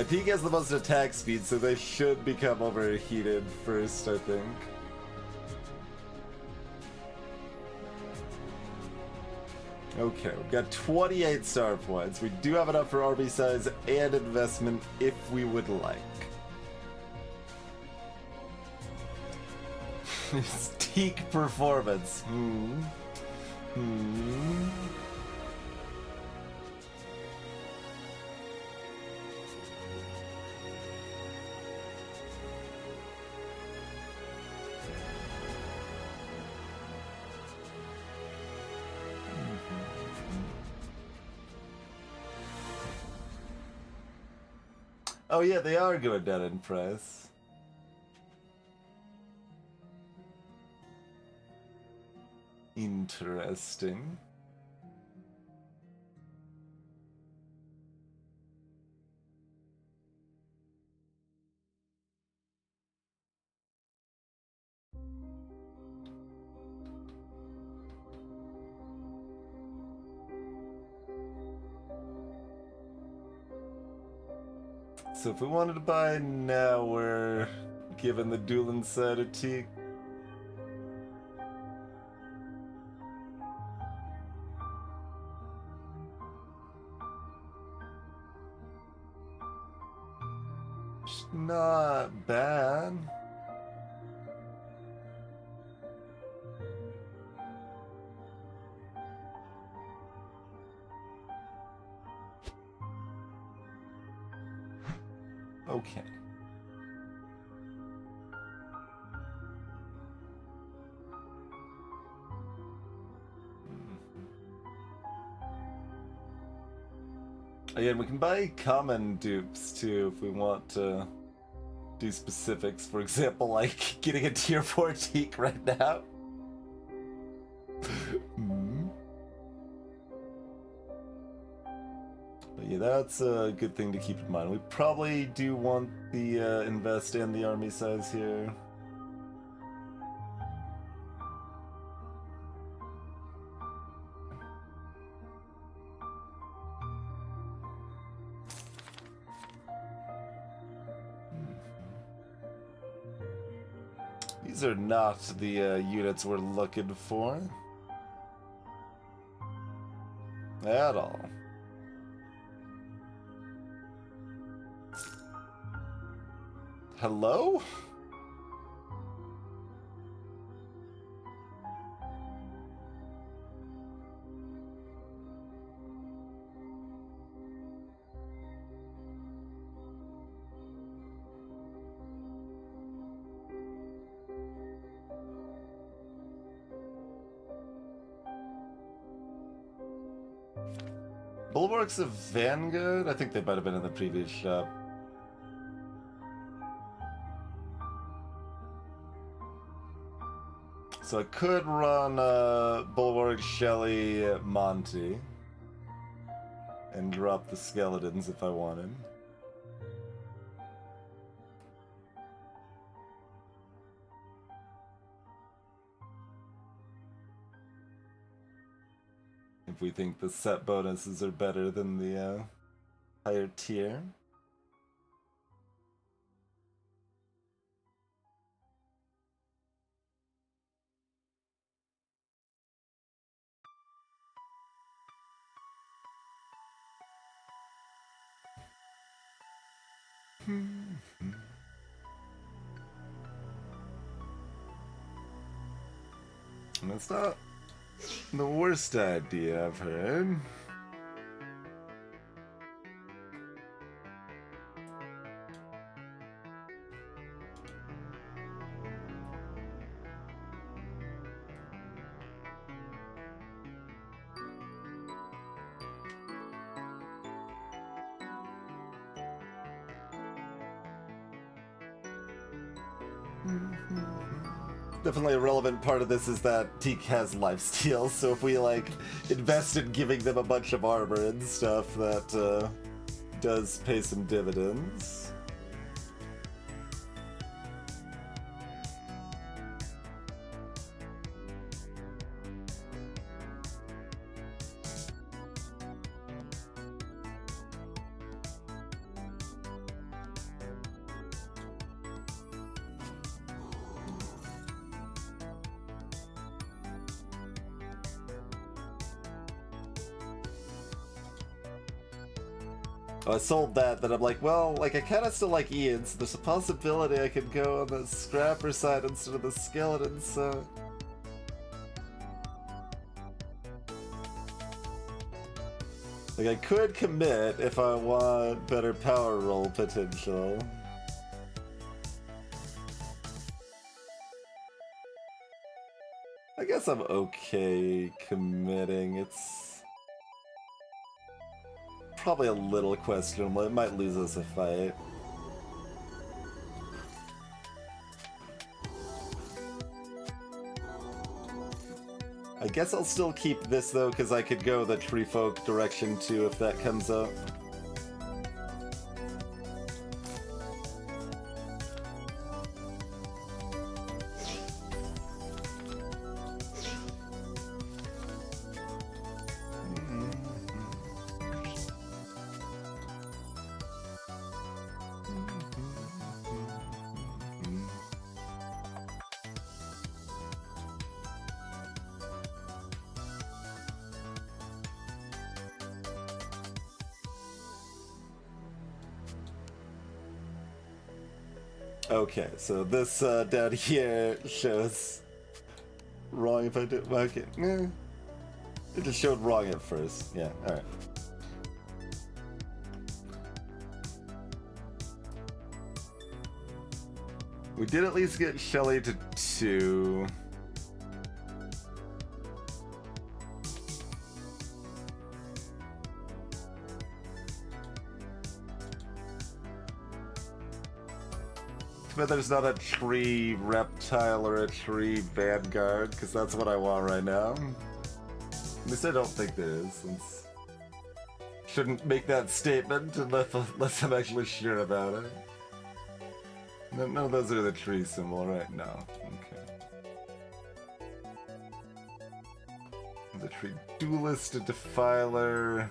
Teek has the most attack speed, so they should become overheated first, I think. Okay, we've got 28 star points. We do have enough for army size and investment if we would like. Teak performance. Oh yeah, they are going down in price. Interesting. So if we wanted to buy now, we're given the Dueling side of Teak. Not bad. Okay. Again, we can buy common dupes too if we want to do specifics. For example, like getting a tier 4 Teak right now. But yeah, that's a good thing to keep in mind. We probably do want the invest and the army size here. These are not the units we're looking for. At all. Hello? Bulwarks of Vanguard? I think they might have been in the previous shop. So I could run Bulwark, Shelly, Monty, and drop the skeletons if I wanted. If we think the set bonuses are better than the higher tier. That's not the worst idea I've heard. Definitely a relevant part of this is that Teak has lifesteal, so if we like invest in giving them a bunch of armor and stuff, that does pay some dividends. I sold that I'm like, well, like, I kind of still like Ian, so there's a possibility I could go on the scrapper side instead of the skeleton, so... Like, I could commit if I want better power roll potential. I guess I'm okay committing. It's probably a little questionable. It might lose us a fight. I guess I'll still keep this though, because I could go the tree folk direction too if that comes up. Okay, so this down here shows wrong if I do. Okay, it just showed wrong at first. Yeah, alright. We did at least get Shelly to 2. But there's not a tree reptile or a tree vanguard, because that's what I want right now. At least I don't think there is, since... Shouldn't make that statement unless I'm actually sure about it. No, those are the tree symbol, right? No. Okay. The tree duelist, a defiler...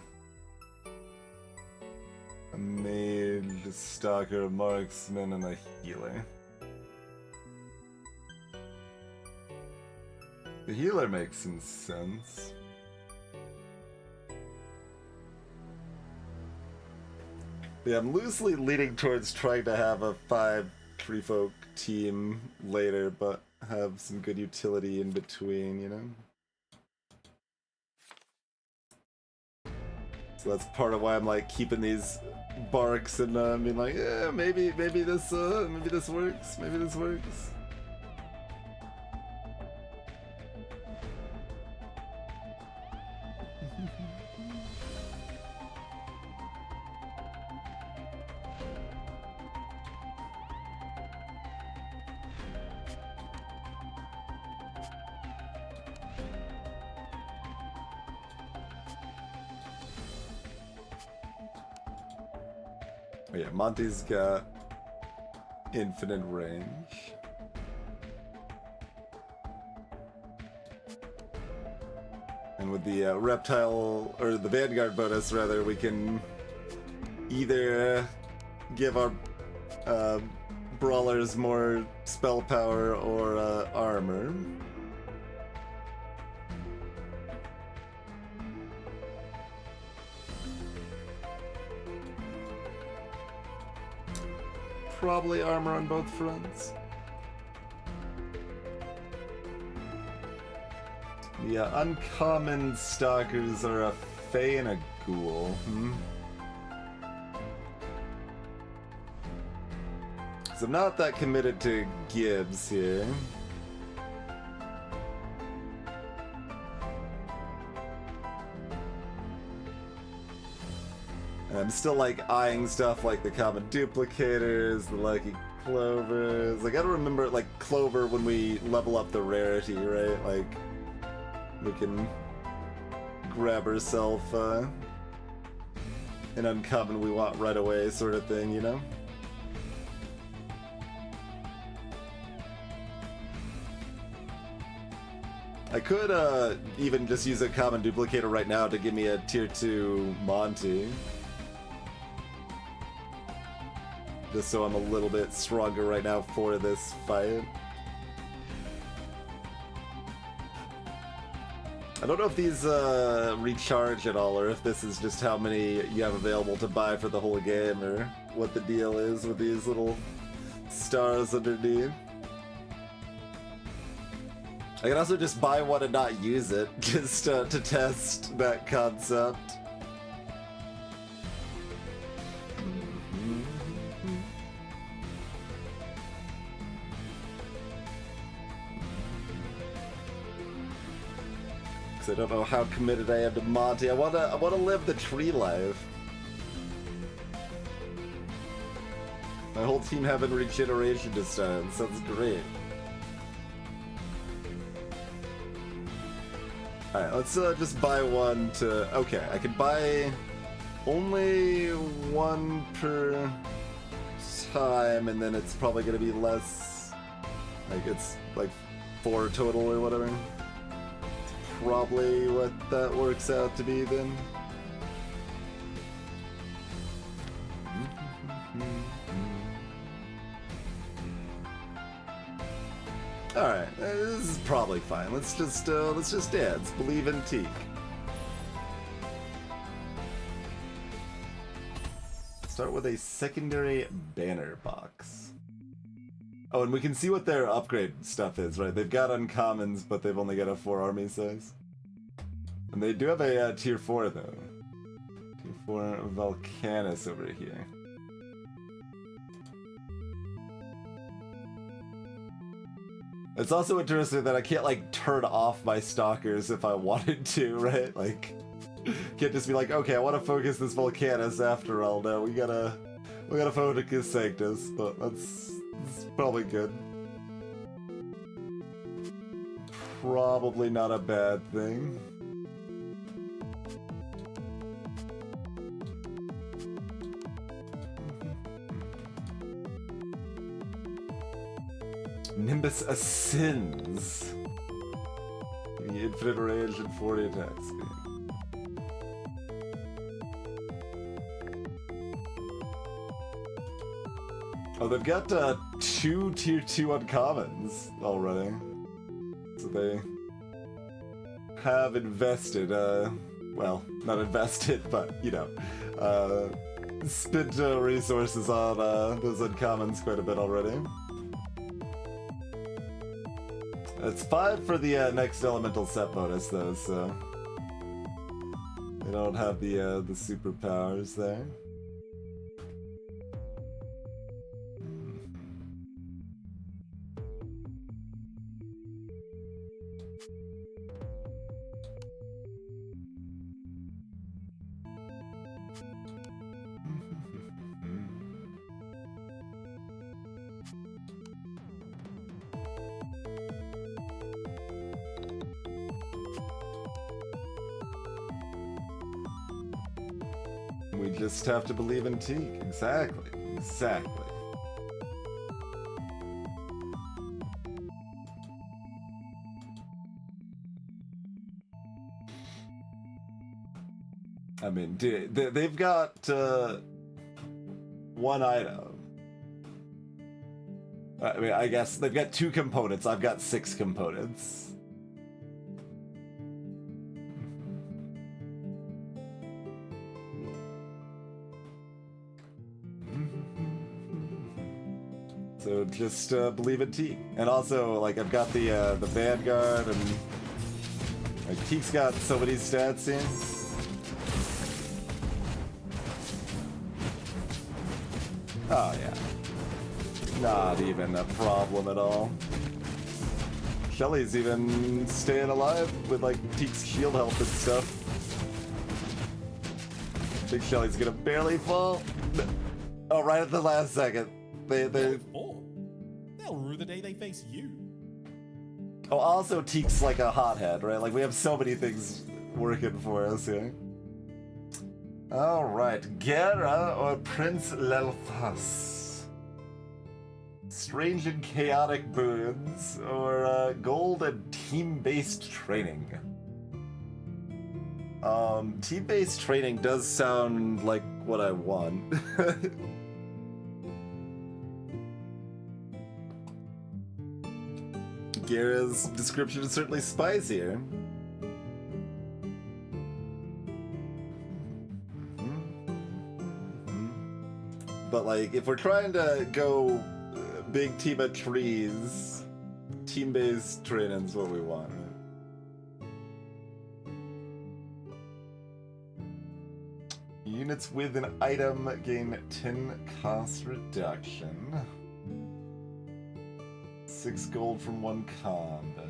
A mage, a stalker, a marksman, and a healer. The healer makes some sense. Yeah, I'm loosely leaning towards trying to have a 5 tree folk team later, but have some good utility in between, you know? So that's part of why I'm like keeping these barks and being like, yeah, maybe this works, maybe this works. Yeah, Monty's got infinite range. And with the reptile, or the vanguard bonus rather, we can either give our brawlers more spell power or armor. Probably armor on both fronts. The uncommon stalkers are a Fae and a Ghoul. So I'm not that committed to Gibbs here. I'm still like eyeing stuff like the common duplicators, the lucky Clovers. I gotta remember, like, Clover when we level up the rarity, right? Like, we can grab ourselves an uncommon we want right away, sort of thing, you know? I could even just use a common duplicator right now to give me a tier 2 Monty. Just so I'm a little bit stronger right now for this fight. I don't know if these recharge at all, or if this is just how many you have available to buy for the whole game, or what the deal is with these little stars underneath. I can also just buy one and not use it, just to test that concept. I don't know how committed I am to Monty. I wanna live the tree life. My whole team having regeneration this time. Sounds great. Alright, let's just buy one to... Okay, I can buy only one per time, and then it's probably gonna be less... Like, it's like 4 total or whatever. Probably what that works out to be then. Alright, this is probably fine. Let's just dance. Believe in Teak. Start with a secondary banner box. Oh, and we can see what their upgrade stuff is, right? They've got uncommons, but they've only got a 4 army size. And they do have a tier 4, though. Tier 4 Volcanus over here. It's also interesting that I can't, like, turn off my stalkers if I wanted to, right? Like, can't just be like, okay, I want to focus this Volcanus after all. No, we gotta focus Sanctus, but that's probably good. Probably not a bad thing. Nimbus Ascends. Giving you infinite range and 40 attack speed. Oh, they've got 2 tier 2 uncommons already. So they have invested, well, not invested, but, you know, spent resources on those uncommons quite a bit already. It's 5 for the next elemental set bonus, though, so they don't have the superpowers there. We just have to believe in Teak. Exactly. Exactly. I mean, dude, they've got one item. I mean, I guess they've got 2 components. I've got 6 components. So just believe in Teak. And also, like, I've got the Vanguard, and like Teak's got so many stats here. Oh yeah. Not even a problem at all. Shelly's even staying alive with like Teak's shield health and stuff. I think Shelly's gonna barely fall. Oh, right at the last second. They they'll rue the day they face you. Oh, also Teek's like a hothead, right? Like, we have so many things working for us here. Alright, Gera or Prince Lel'thas? Strange and chaotic boons, or gold and team-based training? Team-based training does sound like what I want. Gera's description is certainly spicier. But like, if we're trying to go big team of trees, team-based training's what we want, right? Units with an item gain 10 cost reduction. 6 gold from 1 combat.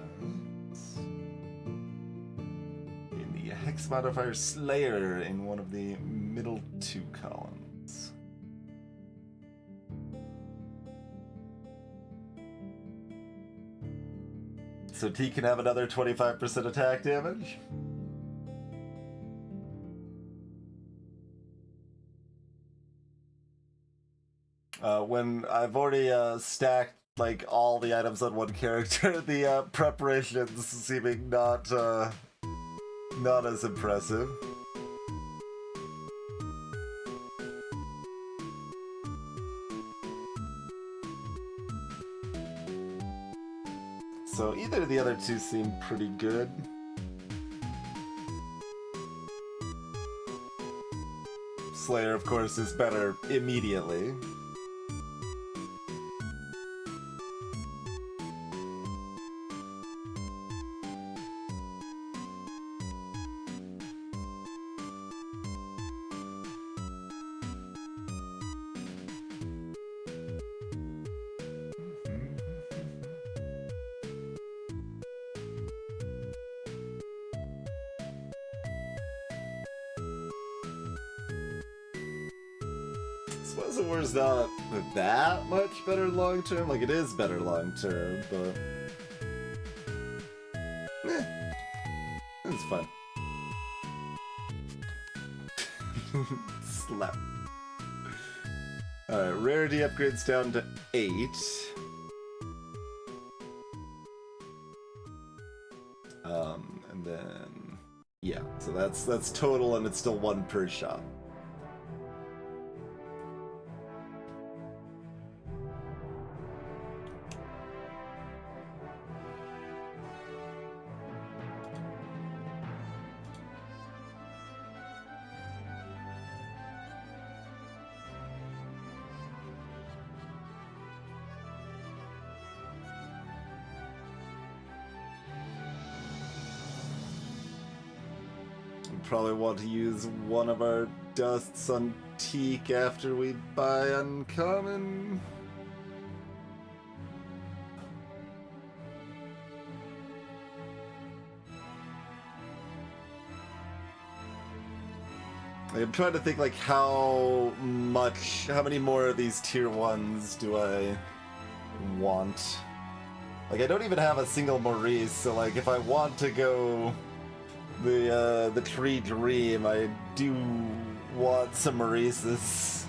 In the Hex modifier Slayer in one of the middle 2 columns. So T can have another 25% attack damage? When I've already stacked like all the items on one character, the preparations seeming not as impressive. So either of the other two seem pretty good. Slayer, of course, is better immediately. Suppose the war's not that much better long term. Like, it is better long term, but it's fun. Slap. Alright, rarity upgrades down to 8. And then yeah, so that's total, and it's still 1 per shop. Probably want to use one of our dusts on Teak after we buy Uncommon. I'm trying to think like how many more of these tier 1s do I want? Like, I don't even have a single Maurice, so like if I want to go the Tree Dream, I do want some Maurices.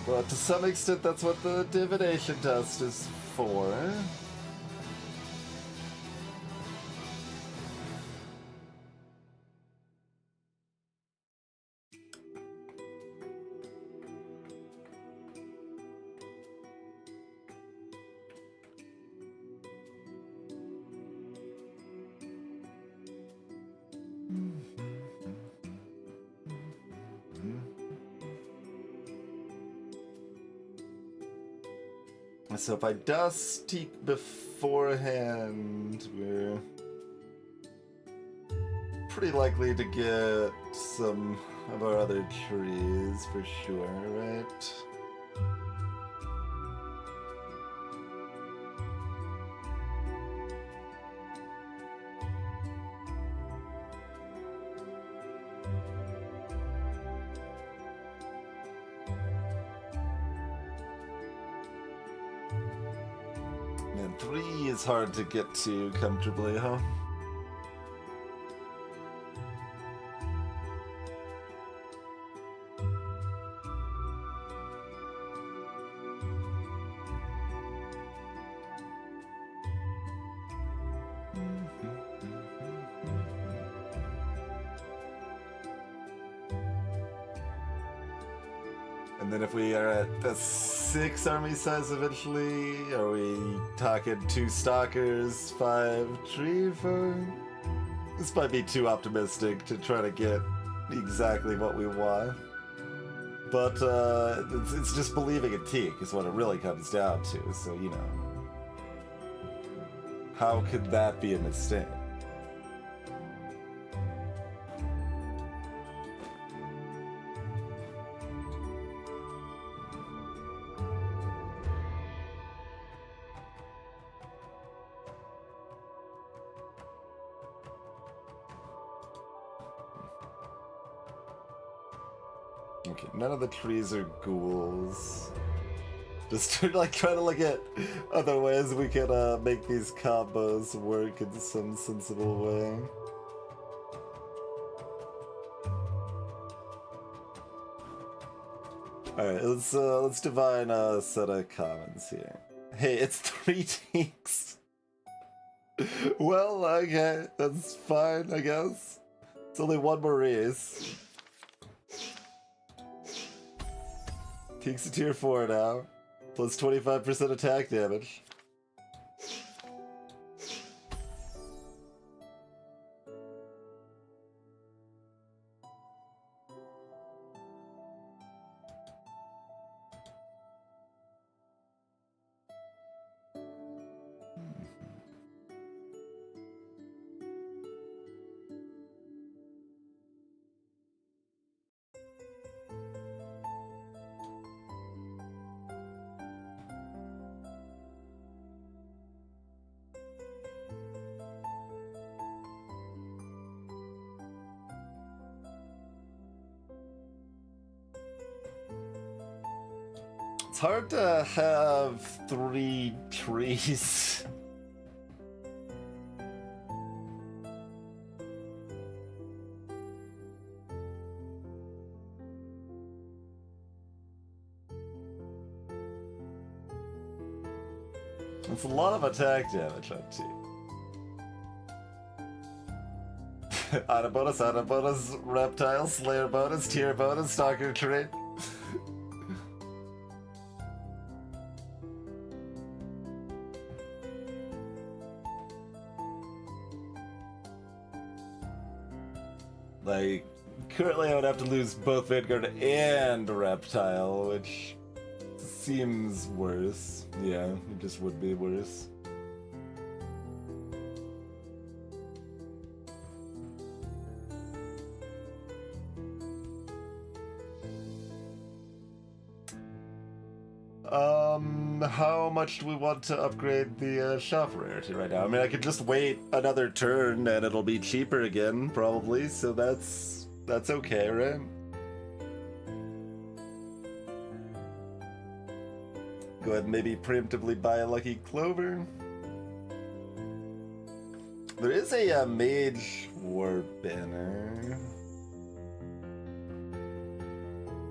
But to some extent, that's what the divination test is for. So if I dust Teak beforehand, we're pretty likely to get some of our other trees for sure, right? 3 is hard to get to comfortably, huh? And then if we are at the 6 army size eventually, are we talking 2 stalkers, 5 tree folk? This might be too optimistic to try to get exactly what we want. But it's just believing in Teak is what it really comes down to, so you know. How could that be a mistake? Okay, none of the trees are ghouls. Just like trying to look at other ways we can make these combos work in some sensible way. Alright, let's divine a set of commons here. Hey, it's 3 Teaks. Well, okay, that's fine, I guess. It's only 1 Maurice. Teak's a tier 4 now. Plus 25% attack damage. It's hard to have 3 trees. It's a lot of attack damage on Teak. Auto bonus, reptile, slayer bonus, tier bonus, stalker trait. Like, currently I would have to lose both Vanguard and Reptile, which seems worse. Yeah, it just would be worse. How much do we want to upgrade the shop rarity right now? I mean, I could just wait another turn and it'll be cheaper again, probably, so that's okay, right? Go ahead and maybe preemptively buy a Lucky Clover. There is a Mage War banner.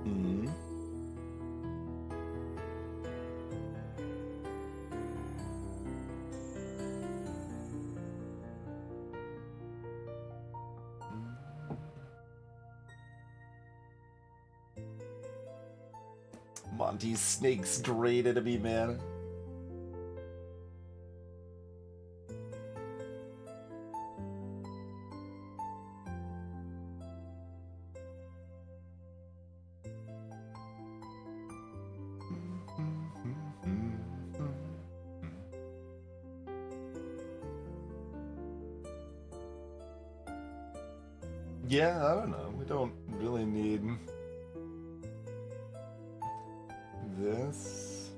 Hmm. Monty Snake's great enemy, man. Yeah, I don't know. We don't really need this.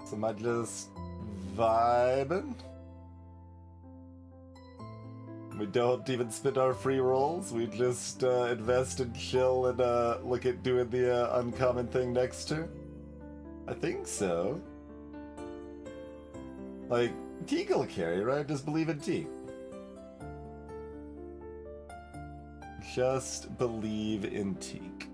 So am I just vibing? We don't even spend our free rolls. We just invest and chill and look at doing the uncommon thing next turn. I think so. Like, Teak will carry, right? Just believe in Teak. Just believe in Teak.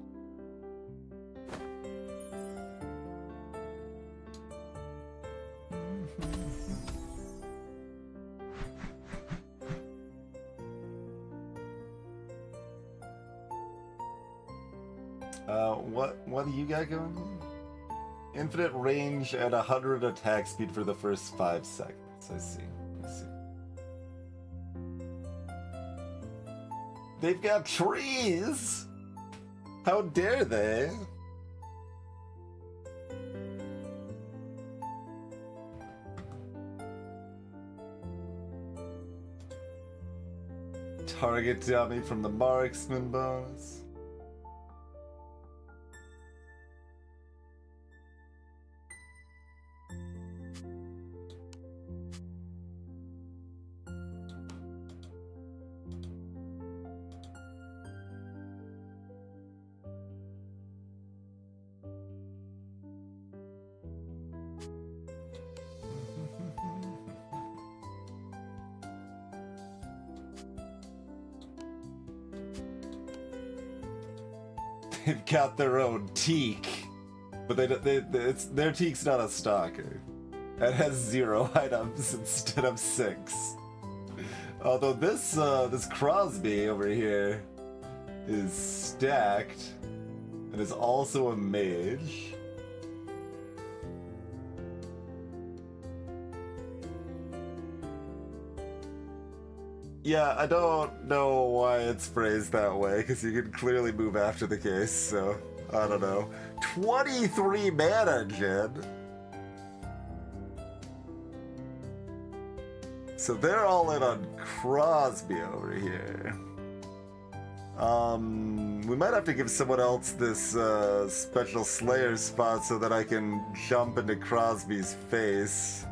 What do you got going? Infinite range at 100 attack speed for the first 5 seconds. I see. They've got trees! How dare they? Target dummy from the marksman bonus. They've got their own Teak, but their Teak's not a stalker. It has 0 items instead of 6. Although this Crosby over here is stacked and is also a mage. Yeah, I don't know why it's phrased that way, because you can clearly move after the case, so I don't know. 23 mana, Jen! So they're all in on Crosby over here. We might have to give someone else this special Slayer spot so that I can jump into Crosby's face.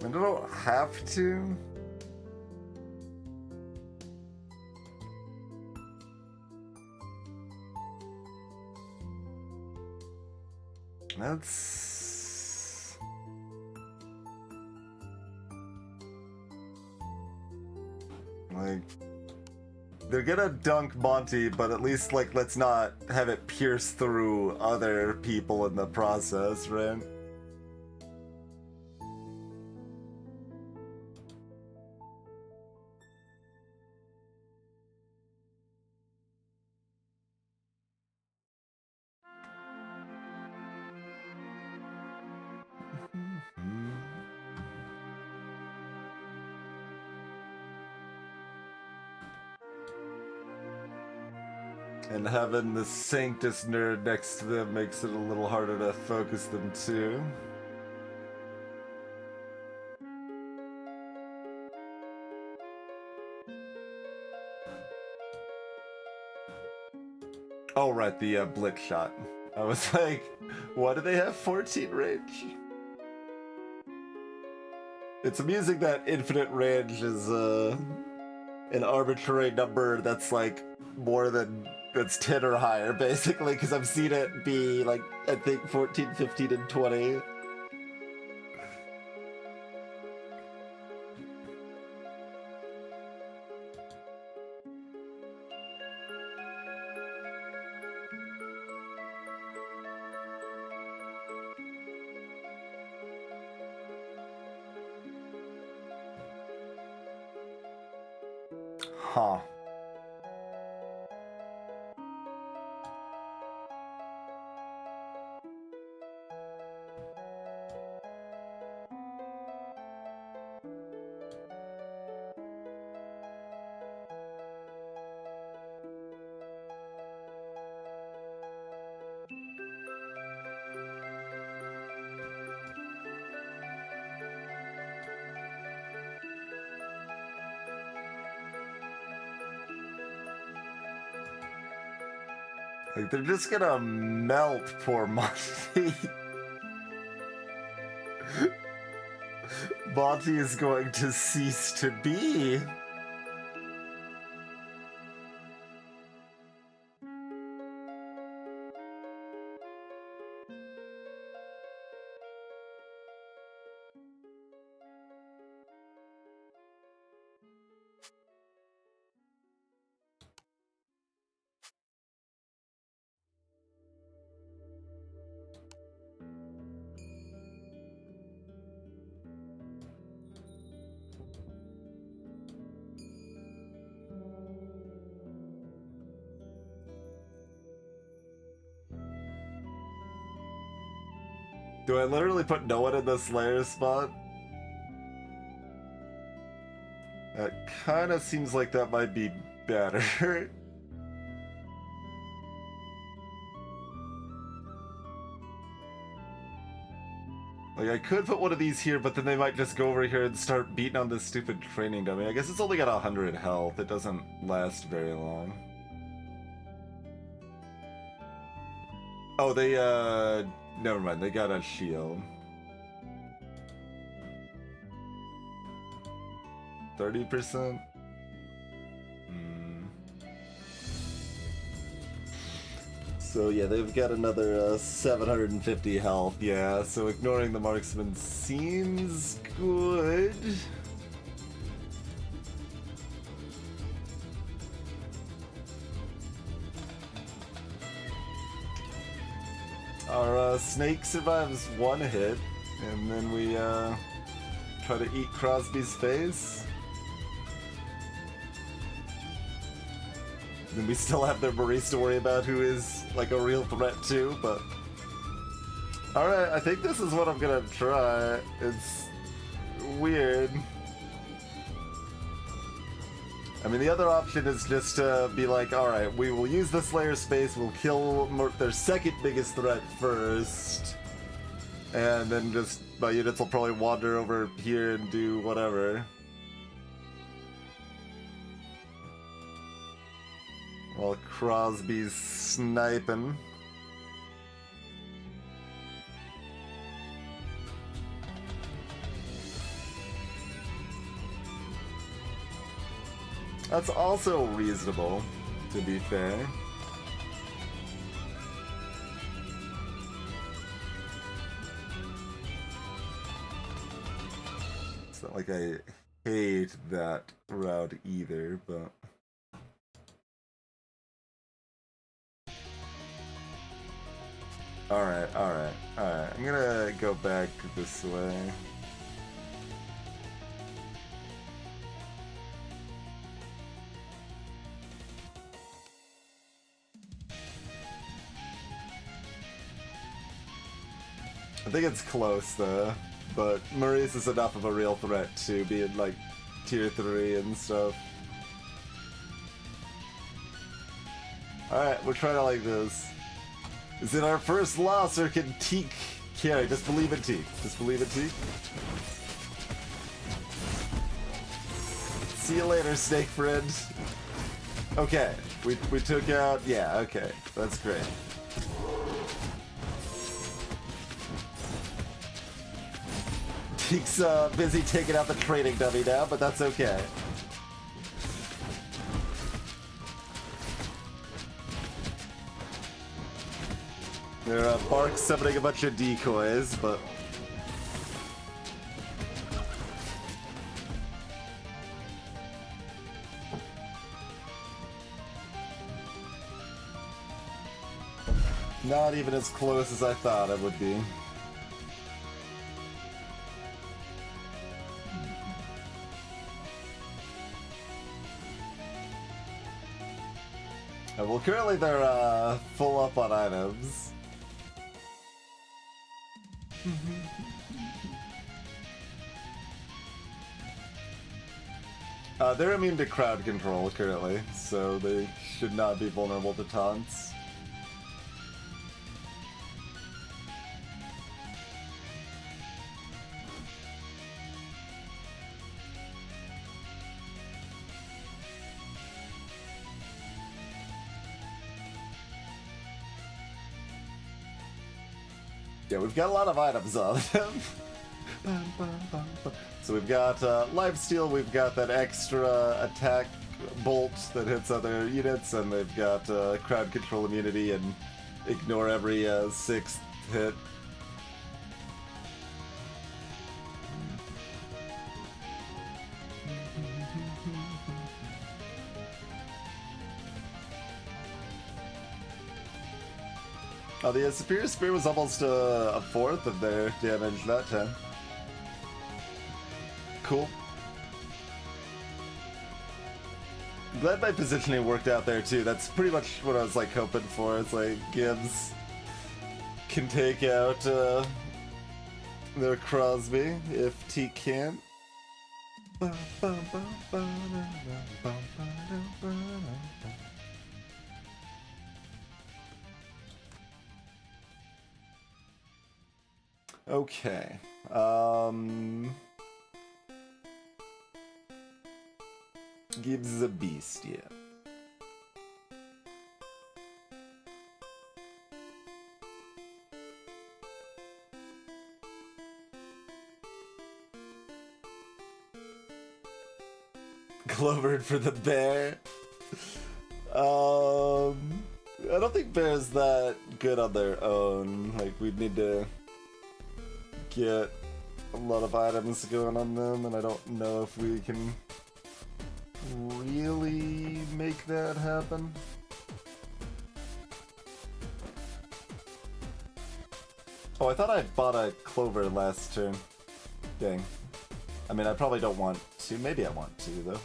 I don't have to. That's... like... they're gonna dunk Monty, but at least, like, let's not have it pierce through other people in the process, right? And having the Sanctus nerd next to them makes it a little harder to focus them too. Oh right, the Blitz shot. I was like, why do they have 14 range? It's amusing that infinite range is an arbitrary number that's like more than... that's 10 or higher, basically, because I've seen it be, like, I think 14, 15, and 20. Huh. Like, they're just gonna melt poor Monty. Monty is going to cease to be. Do I literally put no one in the Slayer spot? That kind of seems like that might be better. Like, I could put one of these here, but then they might just go over here and start beating on this stupid training dummy. I guess it's only got 100 health. It doesn't last very long. Oh, they, never mind. They got a shield. 30%? So yeah, they've got another 750 health, yeah, so ignoring the marksman seems good. Our snake survives one hit, and then we try to eat Crosby's face. Then we still have their Maurice to worry about, who is like a real threat too, but... Alright, I think this is what I'm gonna try. It's weird. I mean, the other option is just to be like, alright, we will use the Slayer space, we'll kill their second biggest threat first, and then just my units will probably wander over here and do whatever. While Crosby's sniping. That's also reasonable, to be fair. It's not like I hate that route either, but... Alright. I'm gonna go back this way. I think it's close though, but Maurice is enough of a real threat to be in like tier 3 and stuff. Alright, we're trying to like this. Is it our first loss, or can Teak carry? Just believe in Teak. Just believe in Teak. See you later, snake friend. Okay, we took out... Yeah, okay. That's great. Teak's busy taking out the training dummy now, but that's okay. They're Bark summoning a bunch of decoys, but... Not even as close as I thought it would be. Well, currently they're full up on items. They're immune to crowd control currently, so they should not be vulnerable to taunts. Yeah, we've got a lot of items on them. So we've got lifesteal, we've got that extra attack bolt that hits other units, and they've got crowd control immunity and ignore every sixth hit. Oh, the Superior Spear was almost a fourth of their damage that time. Cool. Glad my positioning worked out there too. That's pretty much what I was like hoping for. It's like Gibbs can take out their Crosby if T can't. Okay. Gibbs is a beast, yeah. Clovered for the bear. I don't think bear's that good on their own. Like, we'd need to get a lot of items going on them, and I don't know if we can really make that happen. Oh, I thought I bought a clover last turn. Dang. I mean, I probably don't want to. Maybe I want to, though.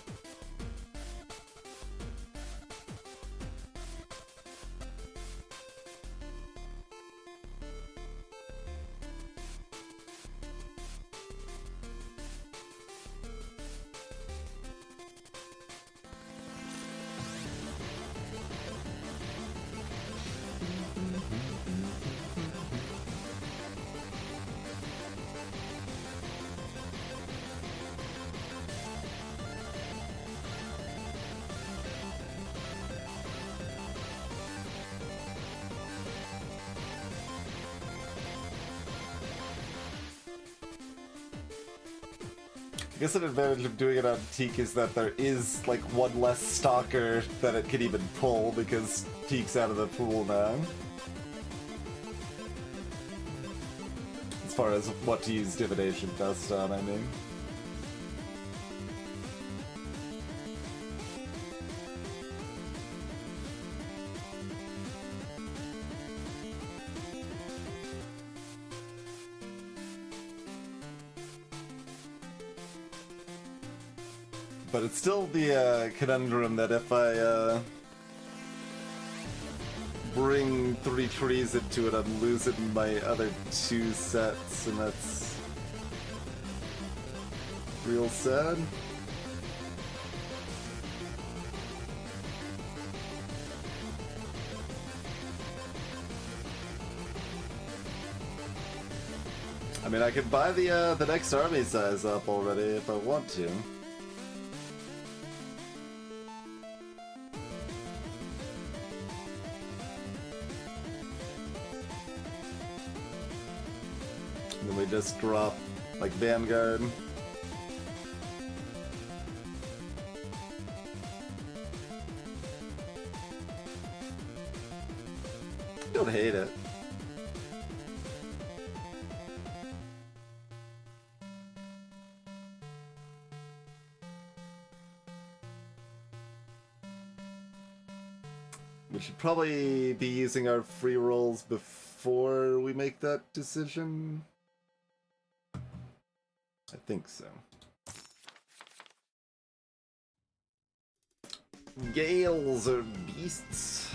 I guess an advantage of doing it on Teak is that there is, like, one less stalker that it can even pull, because Teak's out of the pool now. As far as what to use Divination Dust on, I mean. But it's still the conundrum that if I bring 3 trees into it, I'm losing my other 2 sets, and that's real sad. I mean, I could buy the next army size up already if I want to. Then we just drop, like, Vanguard. Don't hate it. We should probably be using our free rolls before we make that decision. I think so. Gales are beasts.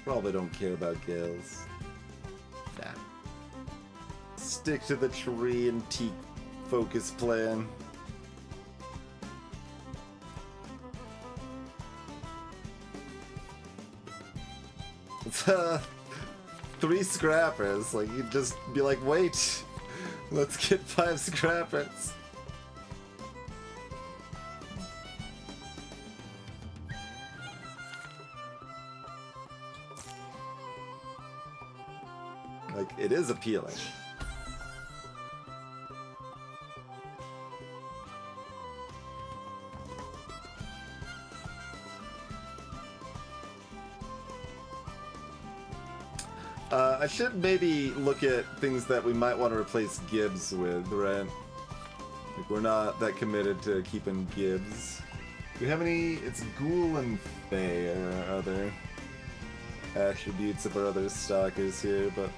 Probably don't care about Gales. Nah. Stick to the tree and Teak focus plan. It's 3 scrappers. Like, you'd just be like, wait. Let's get 5 scrappers. Like, it is appealing. I should maybe look at things that we might want to replace Gibbs with, right? Like, we're not that committed to keeping Gibbs. Do we have any? It's Ghoul and Fey are other attributes of our other stalkers here, but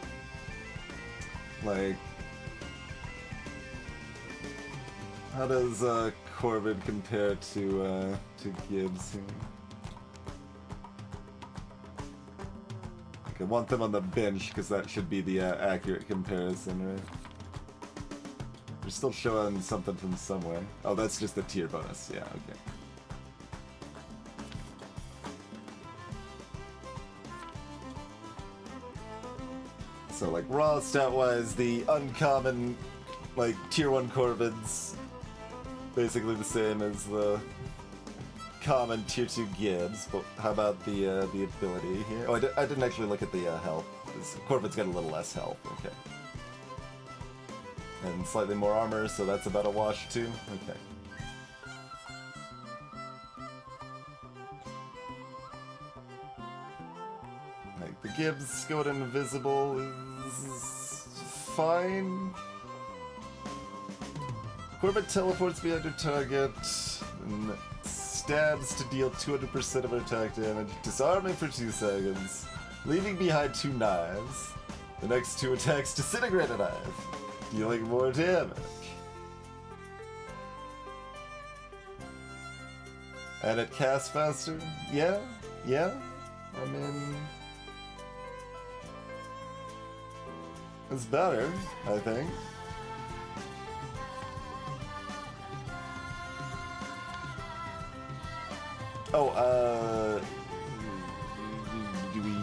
like, how does Corvid compare to Gibbs here? I want them on the bench because that should be the accurate comparison, right? They're still showing something from somewhere. Oh, that's just the tier bonus. Yeah, okay. So, like, raw stat-wise, the uncommon, like, tier 1 Corvids, basically the same as the common tier 2 Gibbs, but how about the ability here? Oh, I didn't actually look at the health. Corvid's got a little less health, okay. And slightly more armor, so that's about a wash too, okay. Like, the Gibbs going invisible is fine. Corvid teleports behind your target, and stabs to deal 200% of attack damage, disarming for 2 seconds, leaving behind 2 knives. The next 2 attacks disintegrate a knife, dealing more damage. And it casts faster? Yeah? I mean, it's better, I think. Oh, do we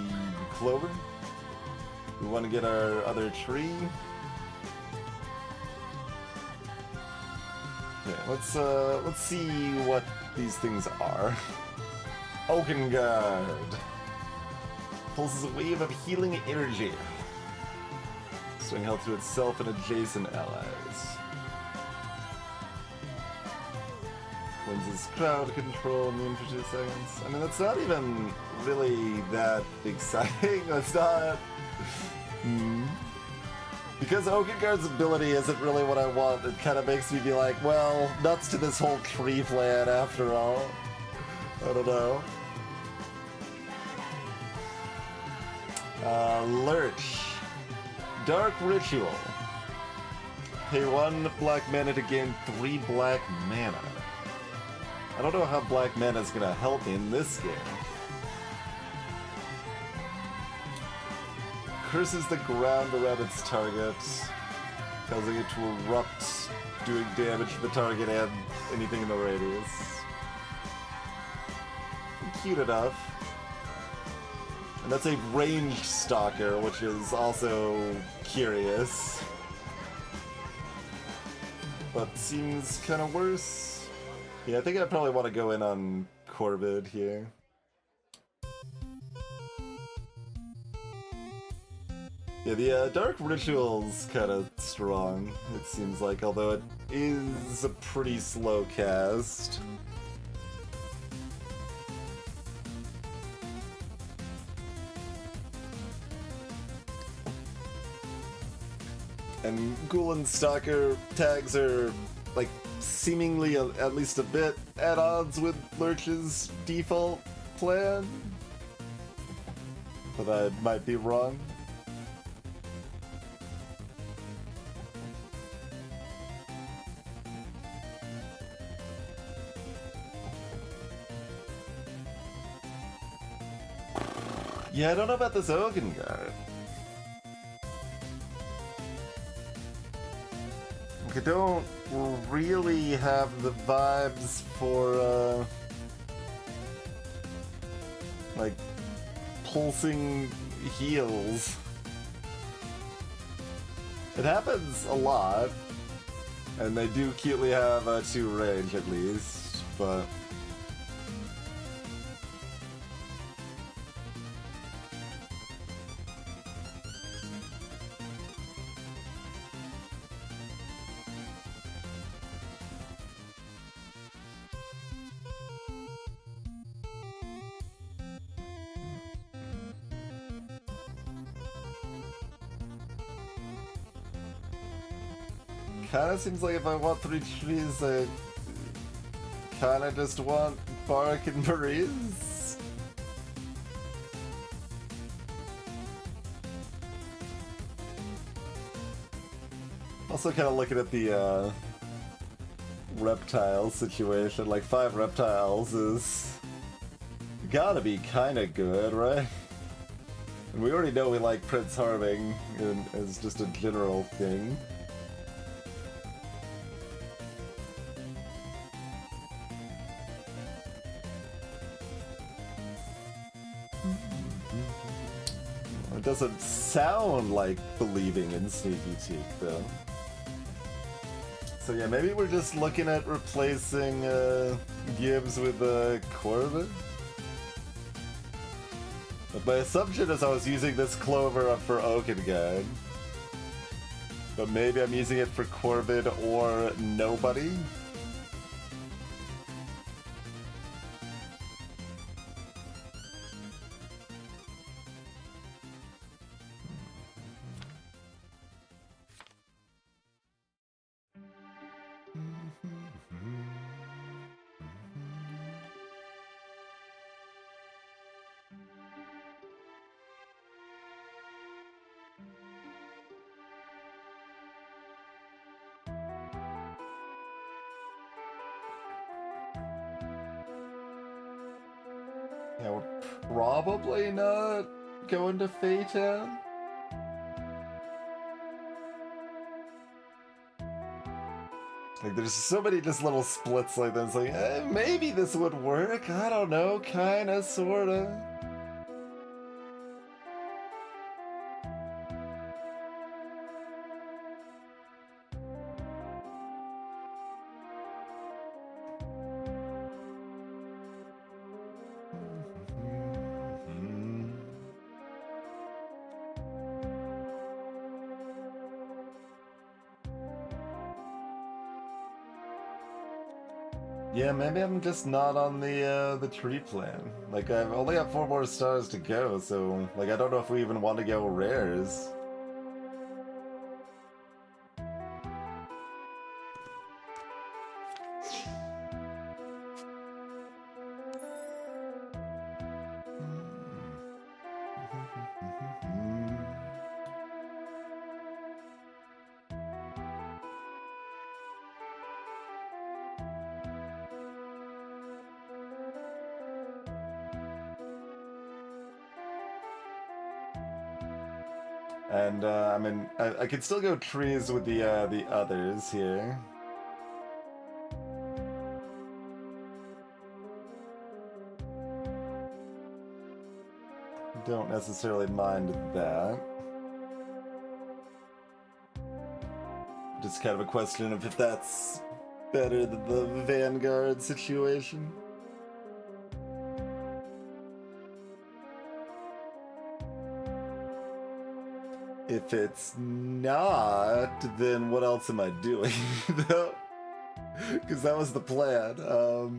Clover? We want to get our other tree? Yeah, let's see what these things are. Oakengard pulses a wave of healing energy, restoring health to itself and adjacent allies. Cleanses crowd control, immune for 2 seconds. I mean, that's not even really that exciting. That's not... Because Oakengard's ability isn't really what I want, it kind of makes me be like, well, nuts to this whole tree plan after all. I don't know. Lurch. Dark Ritual. Pay 1 black mana to gain 3 black mana. I don't know how black mana is gonna help me in this game. Curses the ground around its target, causing it to erupt, doing damage to the target and anything in the radius. Cute enough. And that's a ranged stalker, which is also curious. But seems kind of worse. Yeah, I think I probably want to go in on Corvid here. Yeah, the Dark Ritual's kind of strong, it seems like, although it is a pretty slow cast. And Ghoul and Stalker tags are, like, seemingly at least a bit at odds with Lurch's default plan. But I might be wrong. Yeah, I don't know about this Oakengard. I don't really have the vibes for, like, pulsing heals. It happens a lot, and they do cutely have 2 range at least, but... kinda seems like if I want 3 trees, I kinda just want bark and berries. Also kinda looking at the reptile situation, like 5 reptiles is gotta be kinda good, right? And we already know we like Prince Harming as just a general thing. It doesn't sound like believing in Sneaky Teak, though. So yeah, maybe we're just looking at replacing Gibbs with Corbin? But my assumption is I was using this clover up for Oakenguide. But maybe I'm using it for Corbin or nobody? Yeah, we're probably not going to Phaeton. Like, there's so many just little splits like that. It's like, maybe this would work. I don't know, kinda, sorta. Yeah, maybe I'm just not on the tree plan. Like, I've only got 4 more stars to go, so like I don't know if we even want to go rares. And I mean, I could still go trees with the others here. Don't necessarily mind that. Just kind of a question of if that's better than the Vanguard situation. If it's not, then what else am I doing? Because that was the plan. Oh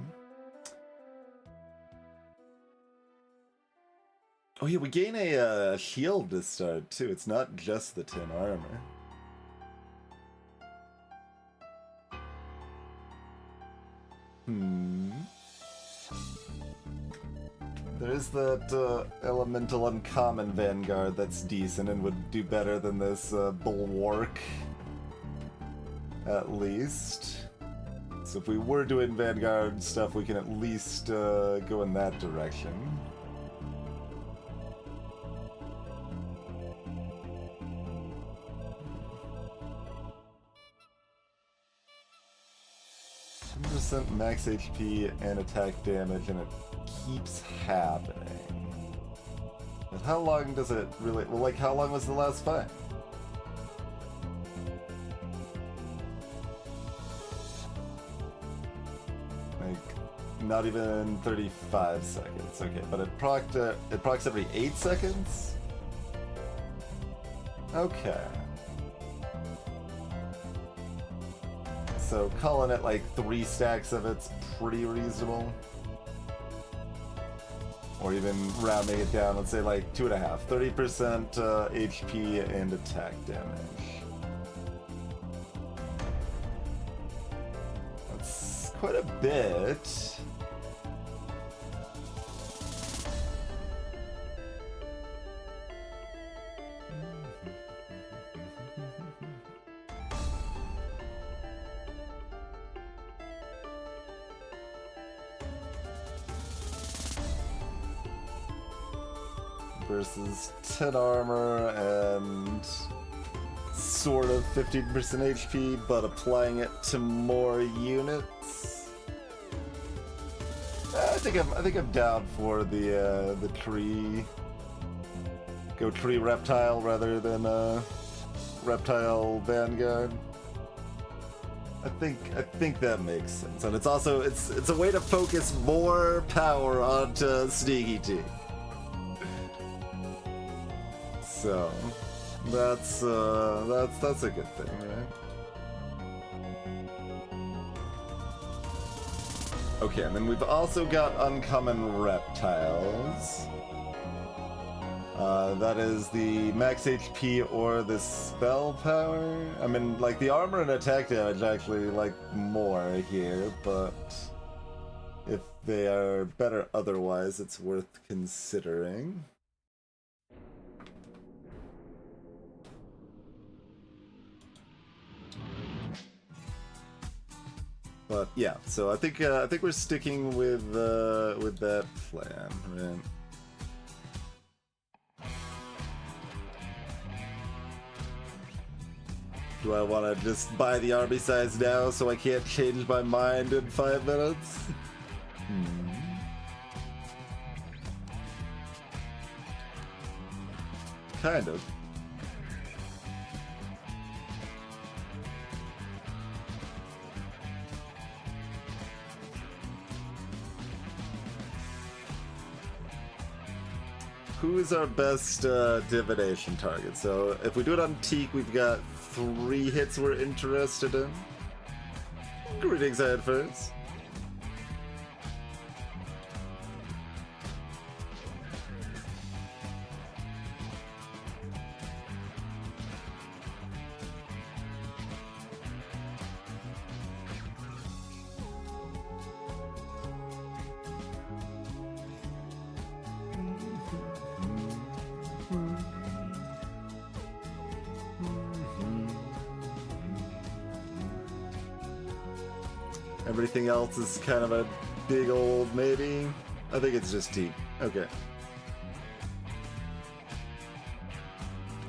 yeah, we gain a shield to start too. It's not just the 10 armor. There is that elemental uncommon Vanguard that's decent and would do better than this Bulwark, at least. So if we were doing Vanguard stuff, we can at least go in that direction. Max HP and attack damage, and it keeps happening. But how long does it really... Well, like, how long was the last fight? Like, not even 35 seconds. Okay, but it procs every 8 seconds? Okay. So calling it like 3 stacks of it's pretty reasonable. Or even rounding it down, let's say like 2.5. 30% HP and attack damage. quite a bit. Versus 10 armor and sort of 15% HP, but applying it to more units. I think I'm down for the tree. Go tree reptile rather than reptile vanguard. I think that makes sense, and it's also it's a way to focus more power onto Sneaky T. So that's a good thing, right? Okay, and then we've also got uncommon reptiles. That is the max HP or the spell power. I mean, like, the armor and attack damage actually like more here, but if they are better otherwise, it's worth considering. But yeah, so I think we're sticking with that plan, right? Do I want to just buy the army size now so I can't change my mind in 5 minutes? Kind of. Who is our best divination target? So if we do it on Teak, we've got 3 hits we're interested in. Greetings, Headfirst. Everything else is kind of a big old maybe. I think it's just Teak. Okay.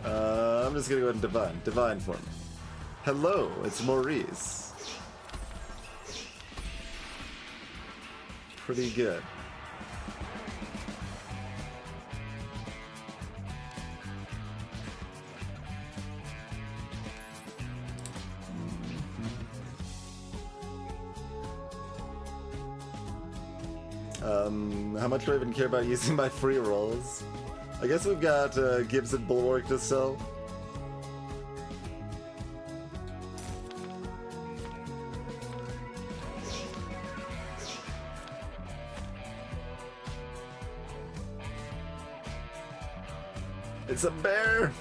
I'm just gonna go ahead and divine. Divine for me. Hello, it's Maurice. Pretty good. How much do I even care about using my free rolls? I guess we've got Gibson Bulwark to sell. It's a bear!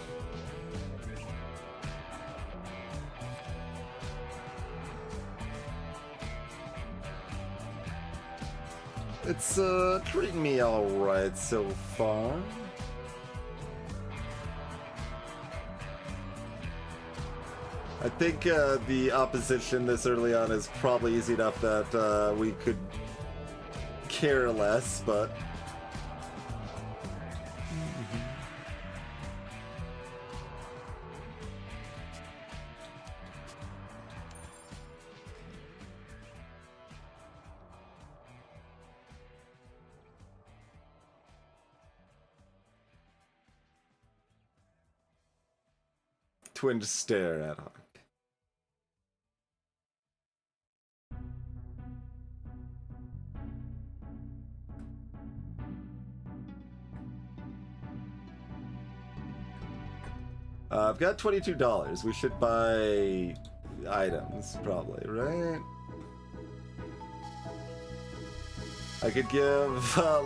It's treating me alright so far. I think the opposition this early on is probably easy enough that we could care less, but... Twin stare at Hawk. I've got $22. We should buy items, probably, right? I could give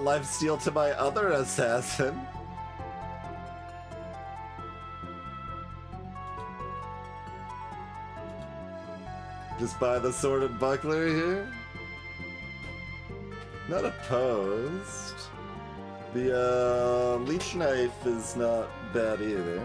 lifesteal to my other assassin. Just buy the sword and buckler here. Not opposed. The leech knife is not bad either.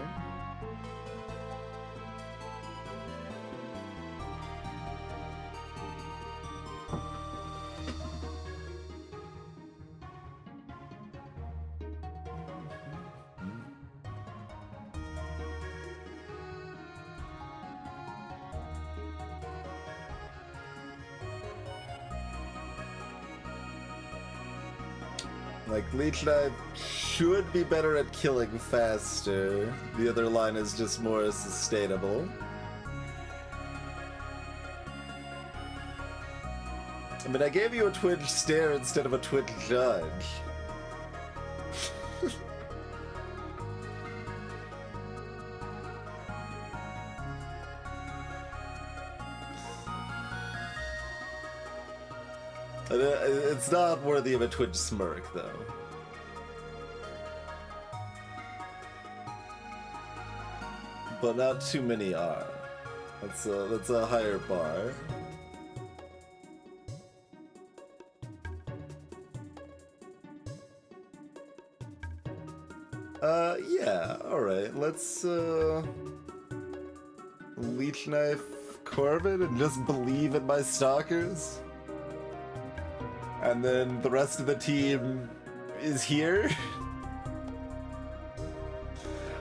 Like, Leech Knife should be better at killing faster. The other line is just more sustainable. I mean, I gave you a twitch stare instead of a twitch judge. It's not worthy of a twitch smirk, though. But not too many are. That's a higher bar. Yeah, alright, let's, Leech Knife Corbin and just believe in my stalkers. And then the rest of the team is here.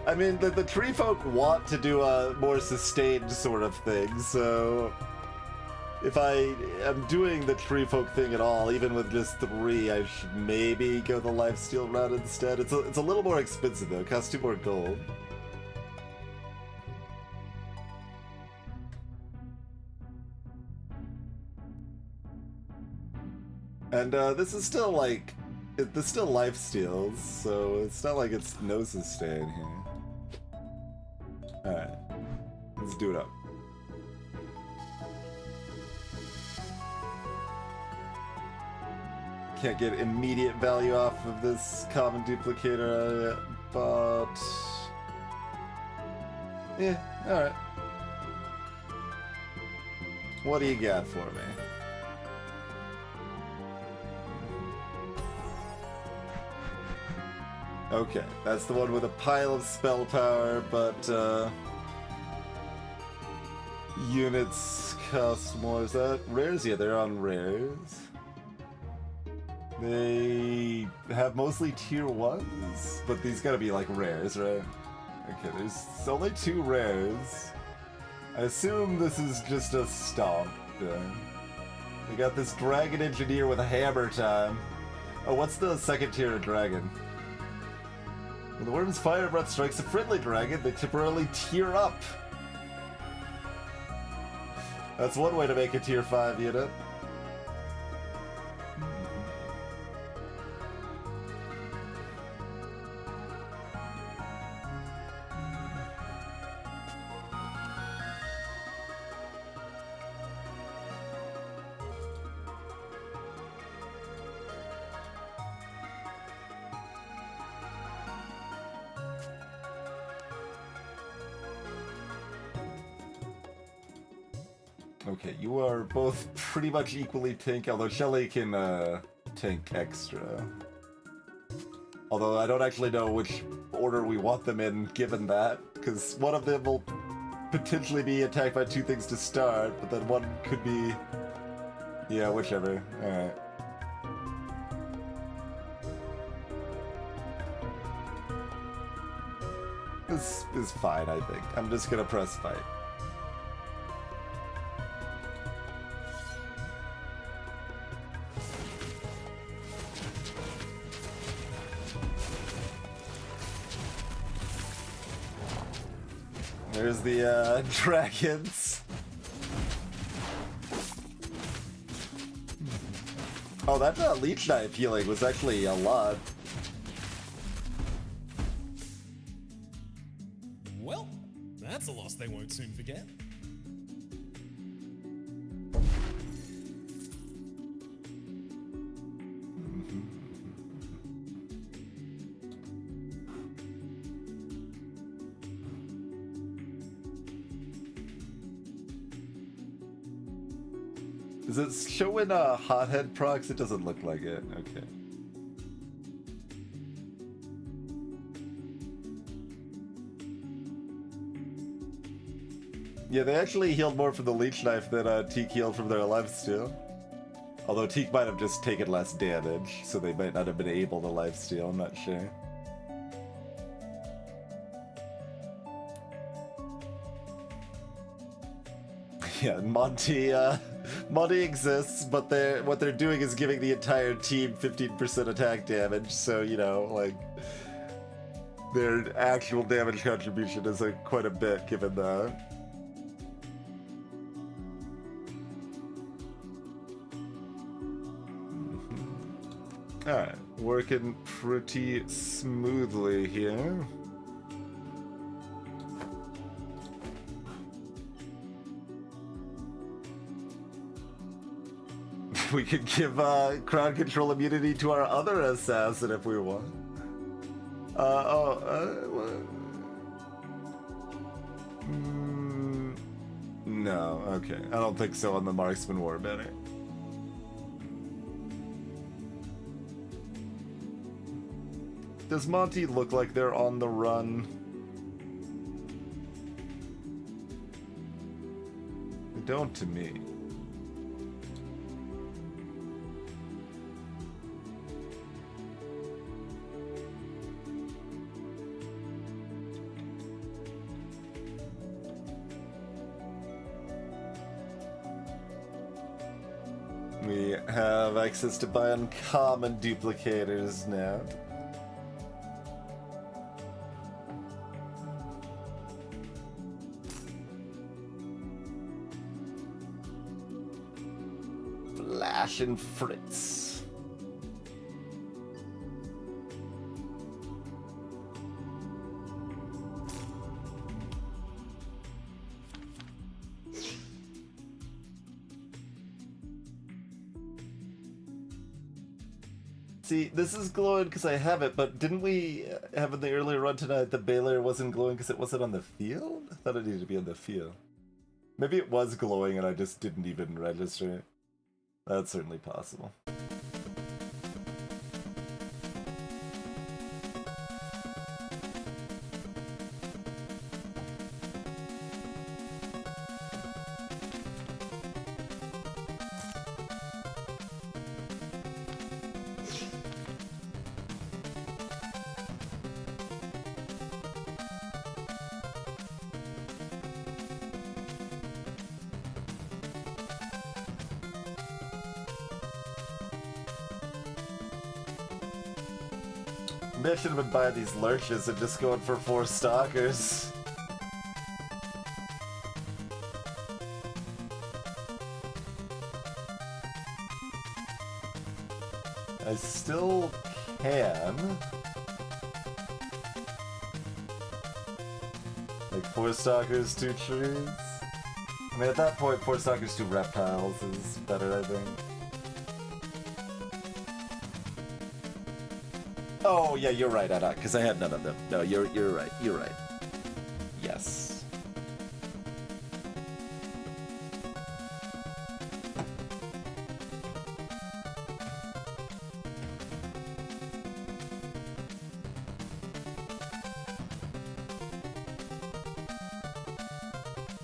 I mean, the tree folk want to do a more sustained sort of thing, so if I am doing the tree folk thing at all, even with just 3, I should maybe go the lifesteal route instead. It's a little more expensive though, it costs 2 more gold. And this is still like, there's still lifesteals, so it's not like it's no sustain here. Alright, let's do it up. Can't get immediate value off of this common duplicator, but yeah, alright. What do you got for me? Okay, that's the one with a pile of spell power, but units cost more. Is that rares? Yeah, they're on rares. They have mostly tier 1s, but these gotta be like rares, right? Okay, there's only 2 rares. I assume this is just a stomp then. We got this dragon engineer with a hammer time. Oh, what's the second tier of dragon? When the worm's fire breath strikes a friendly dragon, they temporarily tier up. That's one way to make a tier 5 unit. Okay, you are both pretty much equally tank, although Shelly can tank extra. Although I don't actually know which order we want them in given that, because one of them will potentially be attacked by 2 things to start, but then one could be... yeah, whichever. Alright. This is fine, I think. I'm just gonna press fight. There's the dragons. Oh, that leech knife healing was actually a lot. Well, that's a loss they won't soon forget. Is it showing hothead procs? It doesn't look like it. Okay. Yeah, they actually healed more from the leech knife than Teak healed from their lifesteal. Although Teak might have just taken less damage, so they might not have been able to lifesteal, I'm not sure. Yeah, Monty exists, but what they're doing is giving the entire team 15% attack damage, so, you know, like, their actual damage contribution is quite a bit, given that. Alright, working pretty smoothly here. We could give crowd control immunity to our other assassin if we want. No, okay. I don't think so on the Marksman Warbender. Does Monty look like they're on the run? They don't to me. We have access to buy uncommon duplicators now. Flash and Fritz. See, this is glowing because I have it, but didn't we have in the earlier run tonight the Baylor wasn't glowing because it wasn't on the field? I thought it needed to be on the field. Maybe it was glowing and I just didn't even register it. That's certainly possible. Maybe I should have been buying these lurches and just going for 4 stalkers. I still can. Like 4 stalkers, 2 trees. I mean, at that point, 4 stalkers, 2 reptiles is better, I think. Oh yeah, you're right, Adak, because I had none of them. No, you're right. You're right. Yes.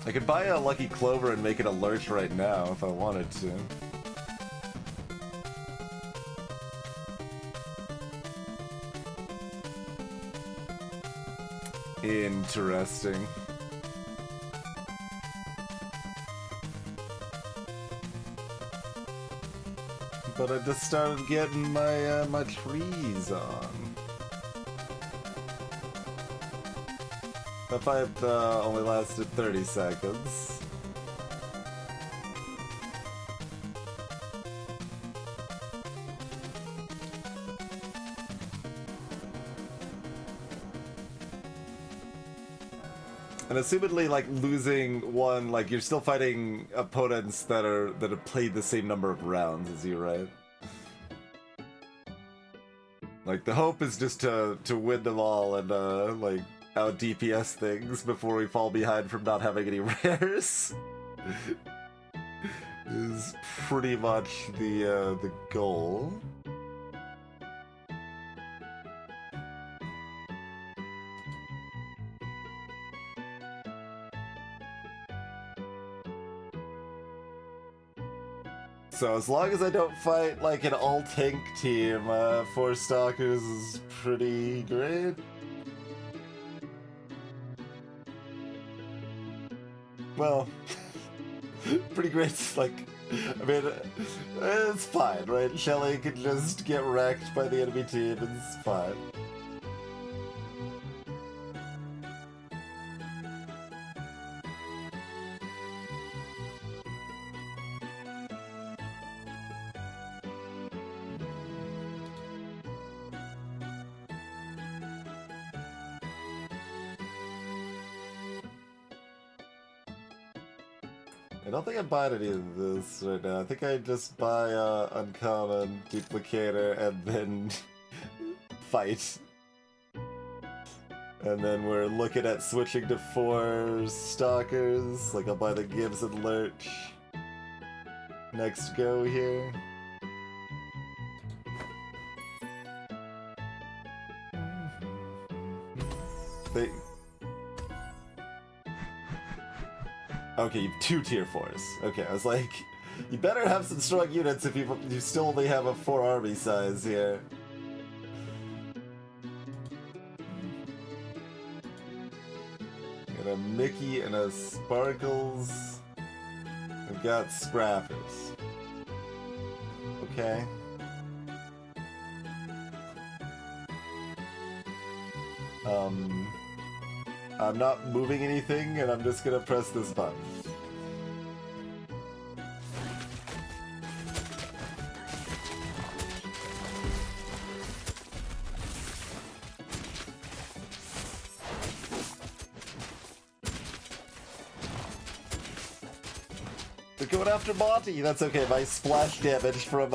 I could buy a Lucky Clover and make it a lurch right now if I wanted to. Interesting. But I just started getting my my trees on. That fight only lasted 30 seconds. And assumedly, like, losing one, like, you're still fighting opponents that have played the same number of rounds as you, right? Like, the hope is just to win them all and, like, out DPS things before we fall behind from not having any rares. is pretty much the goal. So as long as I don't fight like an all-tank team, 4 Stalkers is pretty great. Well, pretty great, like, I mean, it's fine, right? Shelly can just get wrecked by the enemy team, it's fine. I don't think I buy any of this right now. I think I just buy Uncommon, Duplicator, and then fight. And then we're looking at switching to 4 Stalkers. Like, I'll buy the Gibbs and Lurch. Next go here. They... Okay, you have 2 tier 4s. Okay, I was like, you better have some strong units if you still only have a 4 army size here. Got a Mickey and a Sparkles. I've got Scrappers. Okay. I'm not moving anything, and I'm just gonna press this button. They're going after Monty. That's okay. My splash damage from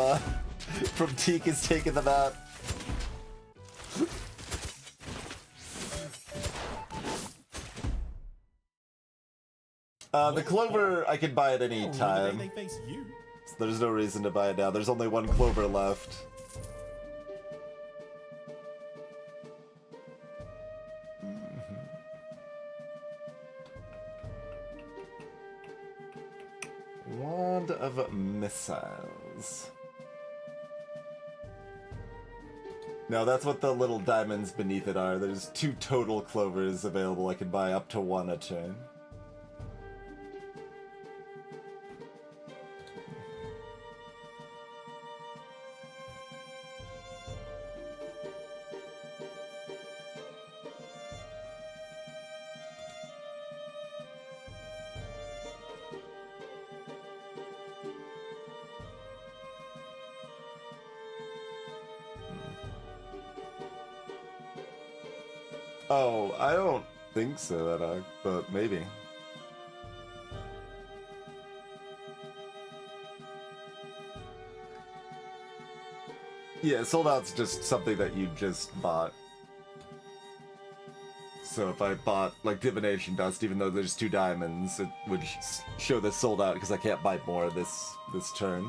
Teak is taking them out. The Clover I can buy at any time. They face you. So there's no reason to buy it now. There's only 1 Clover left. Wand of Missiles. No, that's what the little diamonds beneath it are. There's 2 total Clovers available. I can buy up to 1 a turn. Oh, I don't think so, but maybe. Yeah, sold out's just something that you just bought. So if I bought, like, Divination Dust, even though there's 2 diamonds, it would show this sold out because I can't buy more this turn.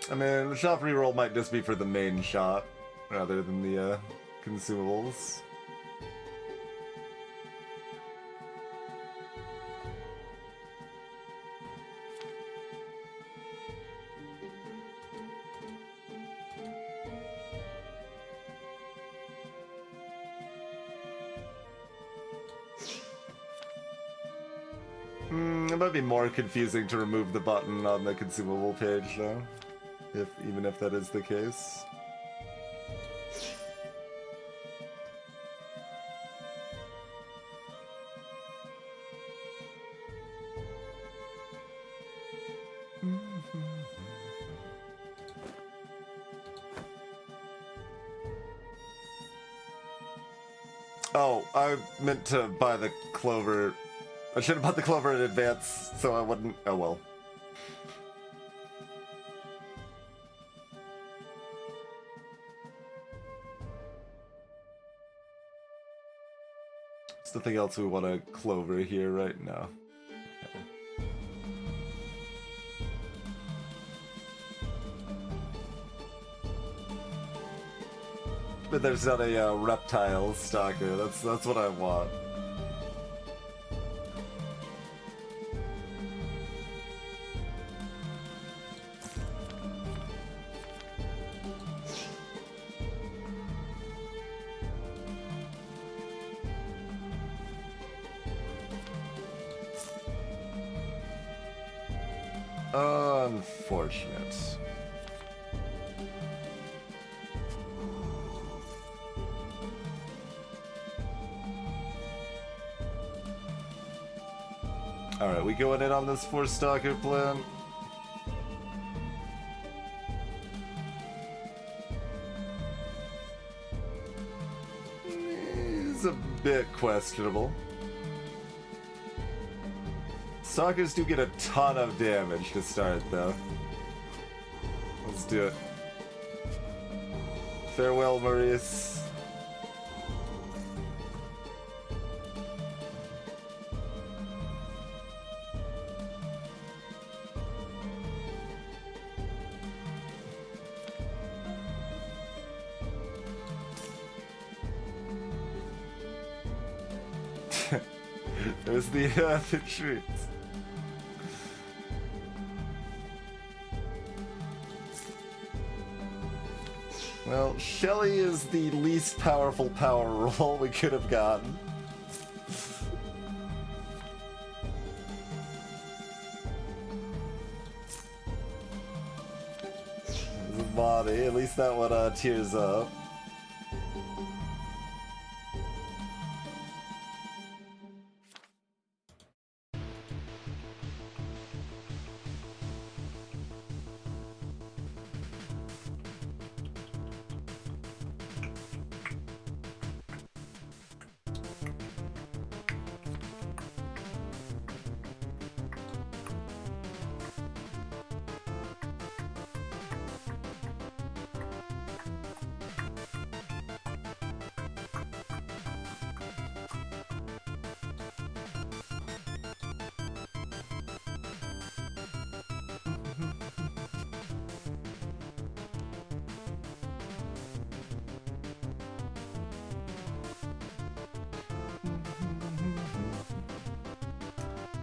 I mean, the shop reroll might just be for the main shop, rather than the, consumables. It might be more confusing to remove the button on the consumable page, though. Even if that is the case. Oh, I meant to buy the clover. I should have bought the clover in advance, so I wouldn't. Oh well. There's nothing else we want to clover here right now. Okay. But there's not a reptile stalker. That's what I want. Unfortunate. Alright, we going in on this 4-stalker plan? It's a bit questionable. Stalkers do get a ton of damage to start, though. Let's do it. Farewell, Maurice. There's the treats. Well, Shelly is the least powerful power roll we could have gotten. The body, at least that one tears up.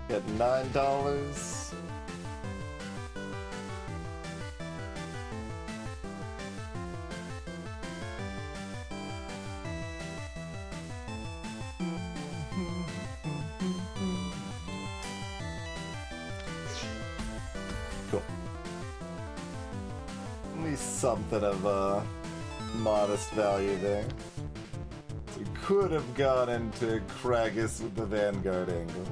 Get $9. Cool. At least something of a modest value there. So we could have gone into Kragus with the Vanguard angle.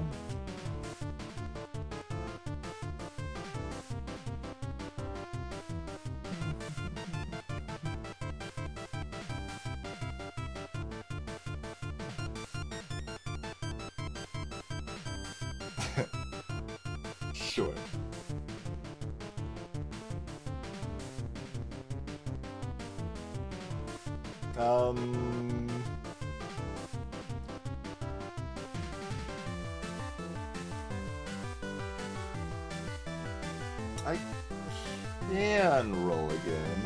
Sure. I can roll again.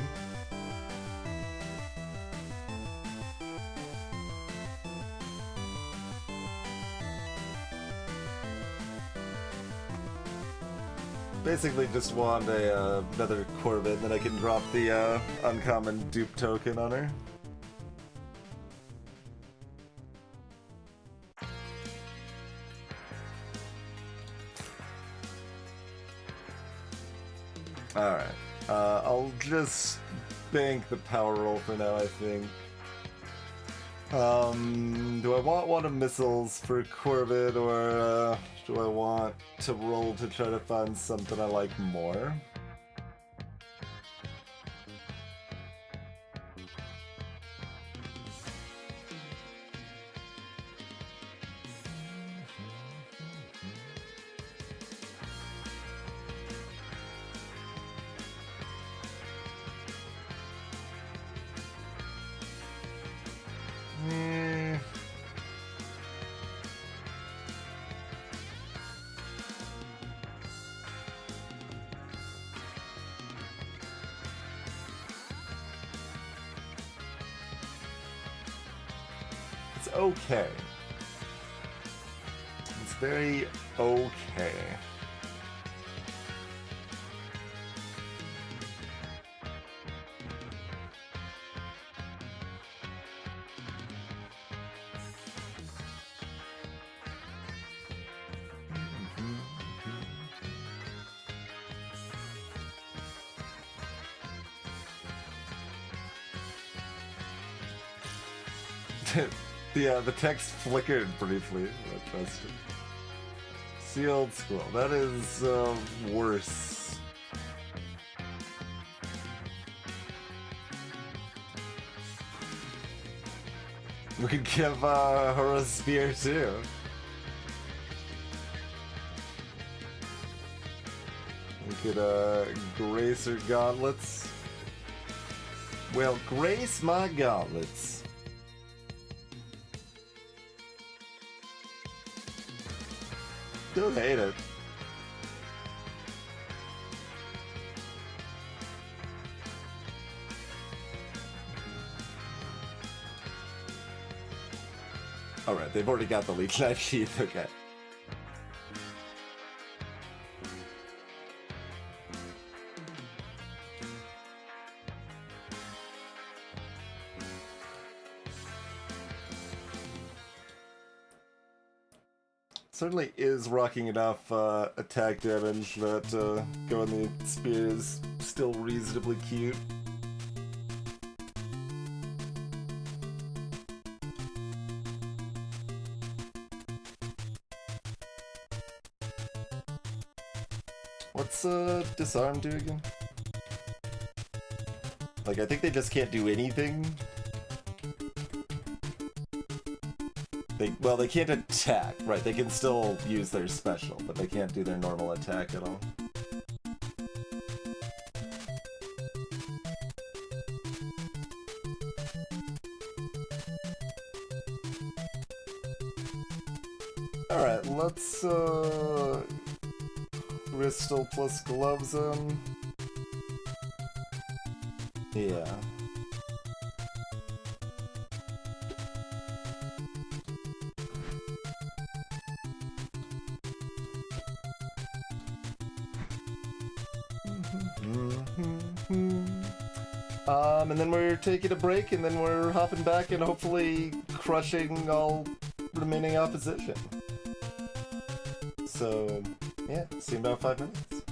Basically just want another Corvin, then I can drop the uncommon dupe token on her. Alright, I'll just bank the power roll for now, I think. Do I want one of missiles for Corvid, or do I want to roll to try to find something I like more? It's okay. It's very okay. The text flickered briefly. I pressed it. Sealed scroll. That is worse. We could give her a spear too. We could grace her gauntlets. Well, grace my gauntlets. Still hate it. Alright, they've already got the Leech Knight Sheath, okay. Certainly is rocking enough attack damage that going the spear is still reasonably cute. What's disarm do again? Like, I think they just can't do anything. Well, they can't attack, right? They can still use their special, but they can't do their normal attack at all. Alright, let's, Crystal plus gloves on. Yeah. And then we're taking a break, and then we're hopping back and hopefully crushing all remaining opposition. So, yeah, see you in about 5 minutes.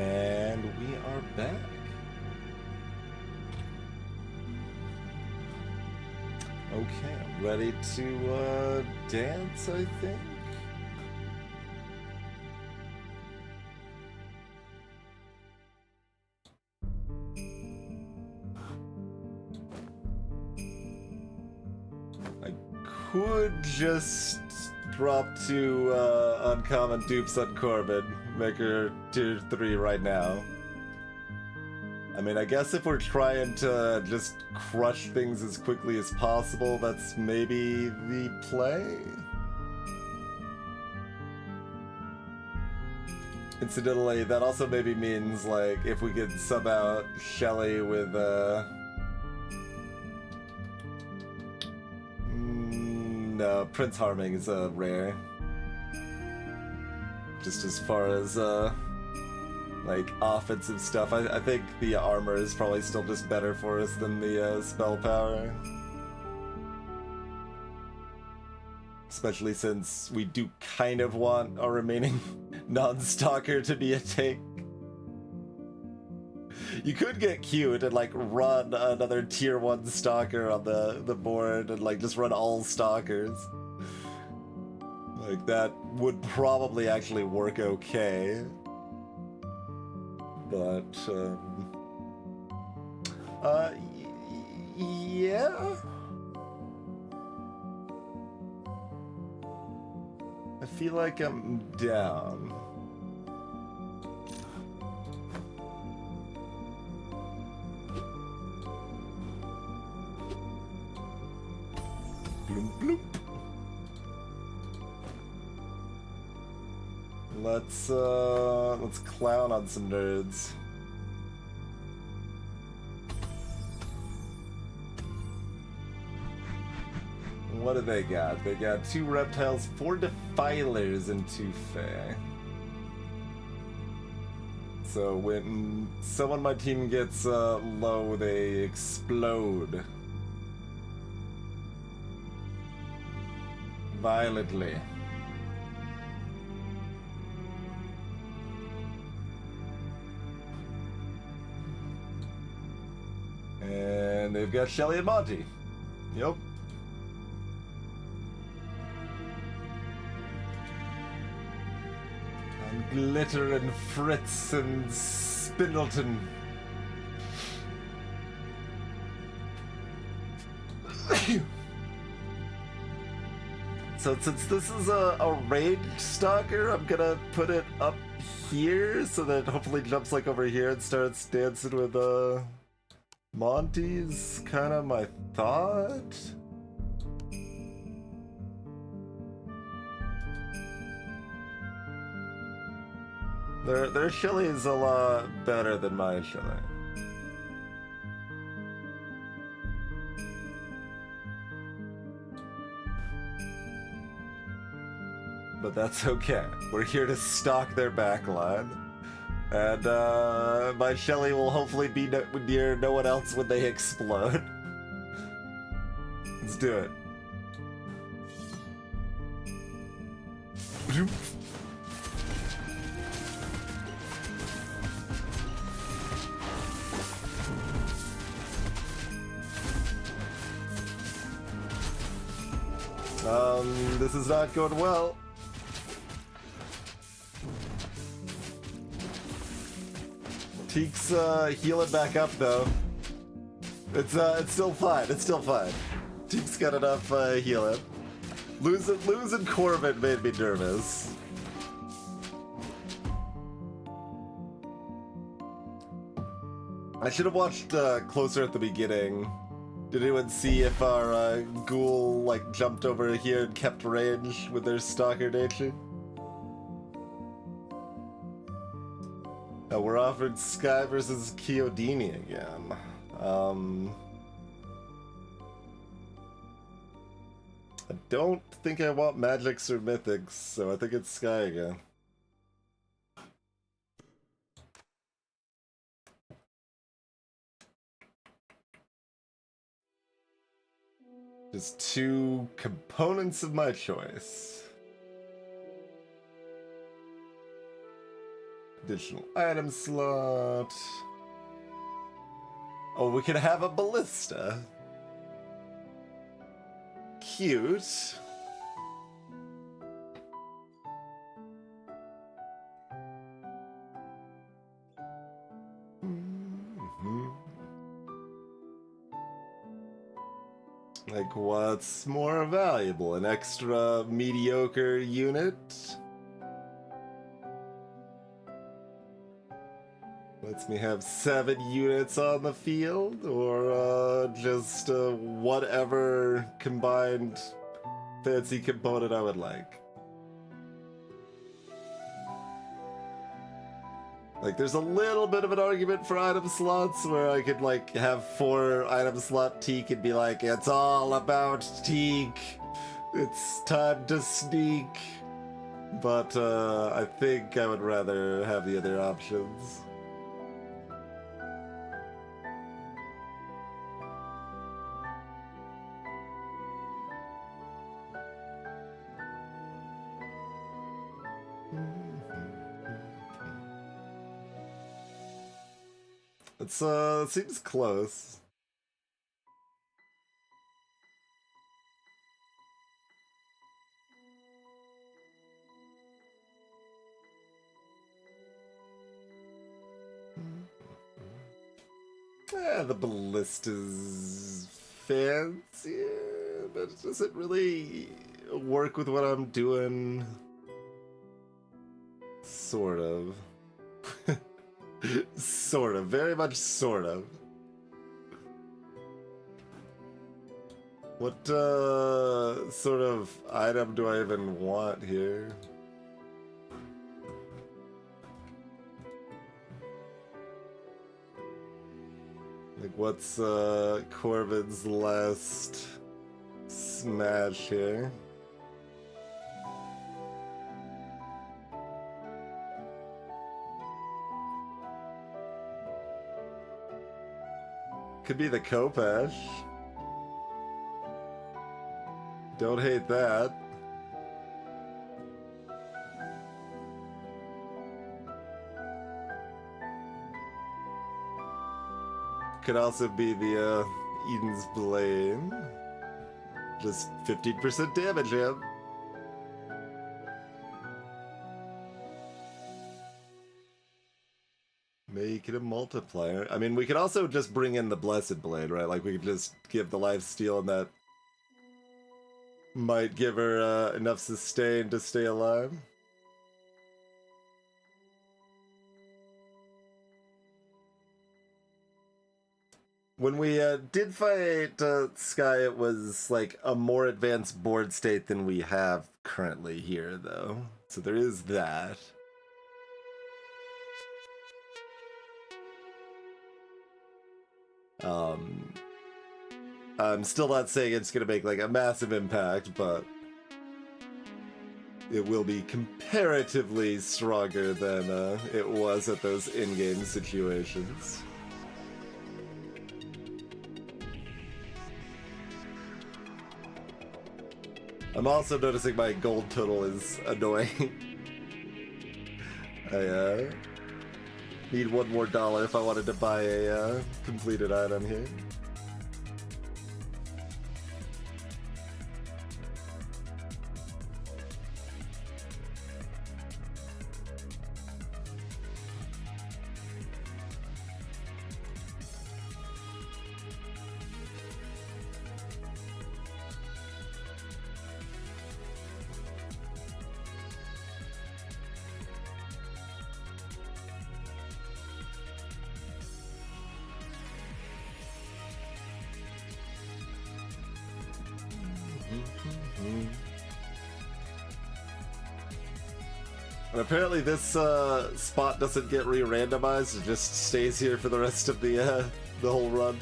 And we are back. Okay, I'm ready to dance, I think. I could just drop to uncommon dupes on Corbin, make her tier 3 right now. I mean, I guess if we're trying to just crush things as quickly as possible, that's maybe the play? Incidentally, that also maybe means, like, if we could sub out Shelly with, no, Prince Harming is rare. Just as far as, like, offensive stuff. I think the armor is probably still just better for us than the spell power. Especially since we do kind of want our remaining non-stalker to be a tank. You could get cute and, like, run another tier 1 stalker on the board and, like, just run all stalkers. Like, that would probably actually work okay. But, yeah? I feel like I'm down. Bloop, bloop. Let's clown on some nerds. What do they got? They got 2 reptiles, 4 defilers, and 2 fae. So when someone on my team gets low, they explode. Violently. And they've got Shelly and Monty. Yep. And Glitter and Fritz and Spindleton. So since this is a ranged stalker, I'm gonna put it up here so that it hopefully jumps like over here and starts dancing with Monty's kind of my thought. Their Shelly is a lot better than my Shelly. But that's okay. We're here to stalk their backline. And my Shelly will hopefully be near no one else when they explode. Let's do it. This is not going well. Teek's healing back up though. It's still fine. It's still fine. Teek's got enough healing. Losing Corbin made me nervous. I should have watched closer at the beginning. Did anyone see if our ghoul like jumped over here and kept range with their stalker nature? We're offered Sky versus Chiodini again. I don't think I want Magics or Mythics, so I think it's Sky again. Just 2 components of my choice. Additional item slot. Oh, we could have a ballista. Cute. Like, what's more valuable? An extra mediocre unit? Lets me have 7 units on the field? Or just whatever combined fancy component I would like? Like, there's a little bit of an argument for item slots where I could, like, have 4 item slot Teak and be like, it's all about Teak. It's time to sneak. But, I think I would rather have the other options. It's, seems close. Yeah, the ballista's fancy, but it doesn't really work with what I'm doing. Sort of. Sort of. Very much sort of. What, sort of item do I even want here? Like, what's, Corbin's last smash here? Could be the Khopesh. Don't hate that. Could also be the Eden's Blade. Just 15% damage, yeah. Make it a multiplier. I mean, we could also just bring in the Blessed Blade, right? Like, we could just give the life steal and that might give her enough sustain to stay alive. When we did fight Sky, it was like a more advanced board state than we have currently here, though. So there is that. I'm still not saying it's gonna make like a massive impact, but it will be comparatively stronger than it was at those in-game situations. I'm also noticing my gold total is annoying. I need $1 more if I wanted to buy a completed item here. And apparently this spot doesn't get re-randomized, it just stays here for the rest of the whole run.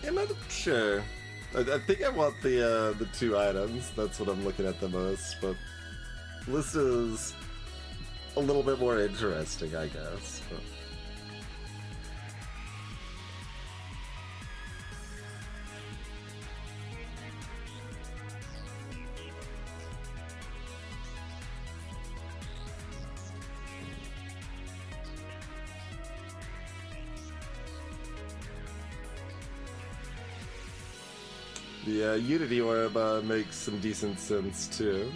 I'm not sure. I think I want the 2 items. That's what I'm looking at the most, but list is a little bit more interesting, I guess. But... The Unity Orb makes some decent sense too.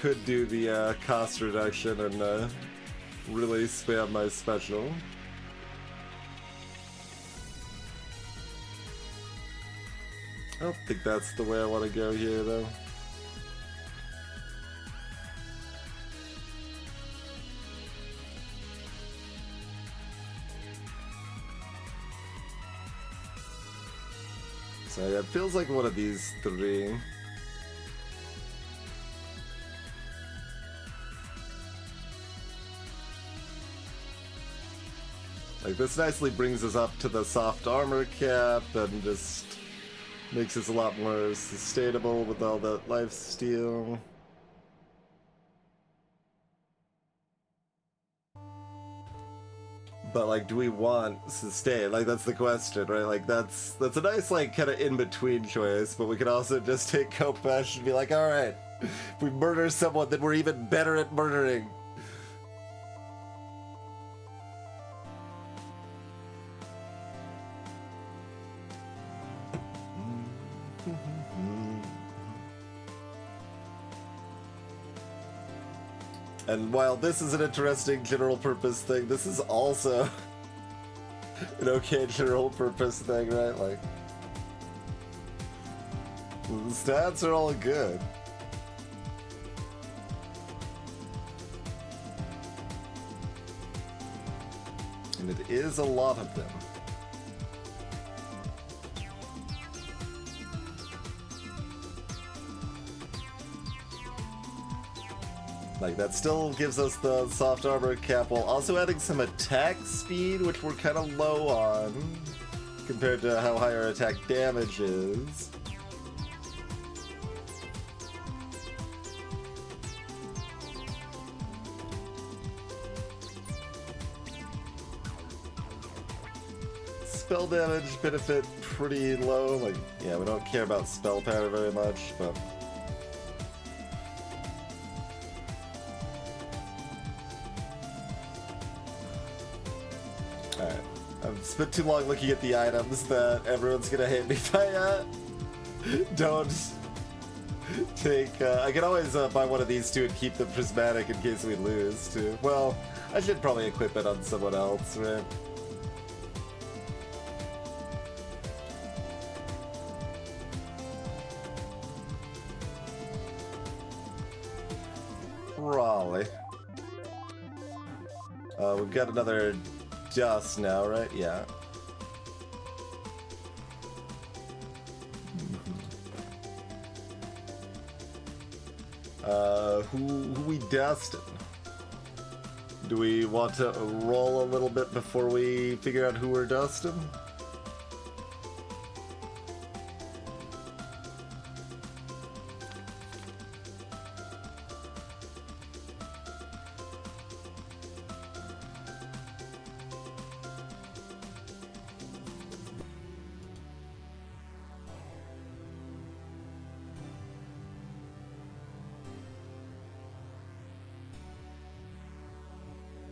Could do the cost reduction and really spam my special. I don't think that's the way I want to go here, though. So yeah, it feels like one of these 3. Like, this nicely brings us up to the soft armor cap and just makes us a lot more sustainable with all that lifesteal. But like, do we want sustain? Like, that's the question, right? Like, that's a nice, like, kind of in-between choice, but we could also just take Khopesh and be like, alright, if we murder someone, then we're even better at murdering. And while this is an interesting general purpose thing, this is also an okay general purpose thing, right? Like, the stats are all good. And it is a lot of them. Like, that still gives us the soft armor cap while also adding some attack speed, which we're kind of low on compared to how high our attack damage is. Spell damage benefit pretty low. Like, yeah, we don't care about spell power very much, but... Alright. I've spent too long looking at the items that everyone's gonna hate me by don't take... I can always buy one of these two and keep the prismatic in case we lose, too. Well, I should probably equip it on someone else, right? Probably. We've got another dust now, right? Yeah. Who we dusting? Do we want to roll a little bit before we figure out who we're dusting?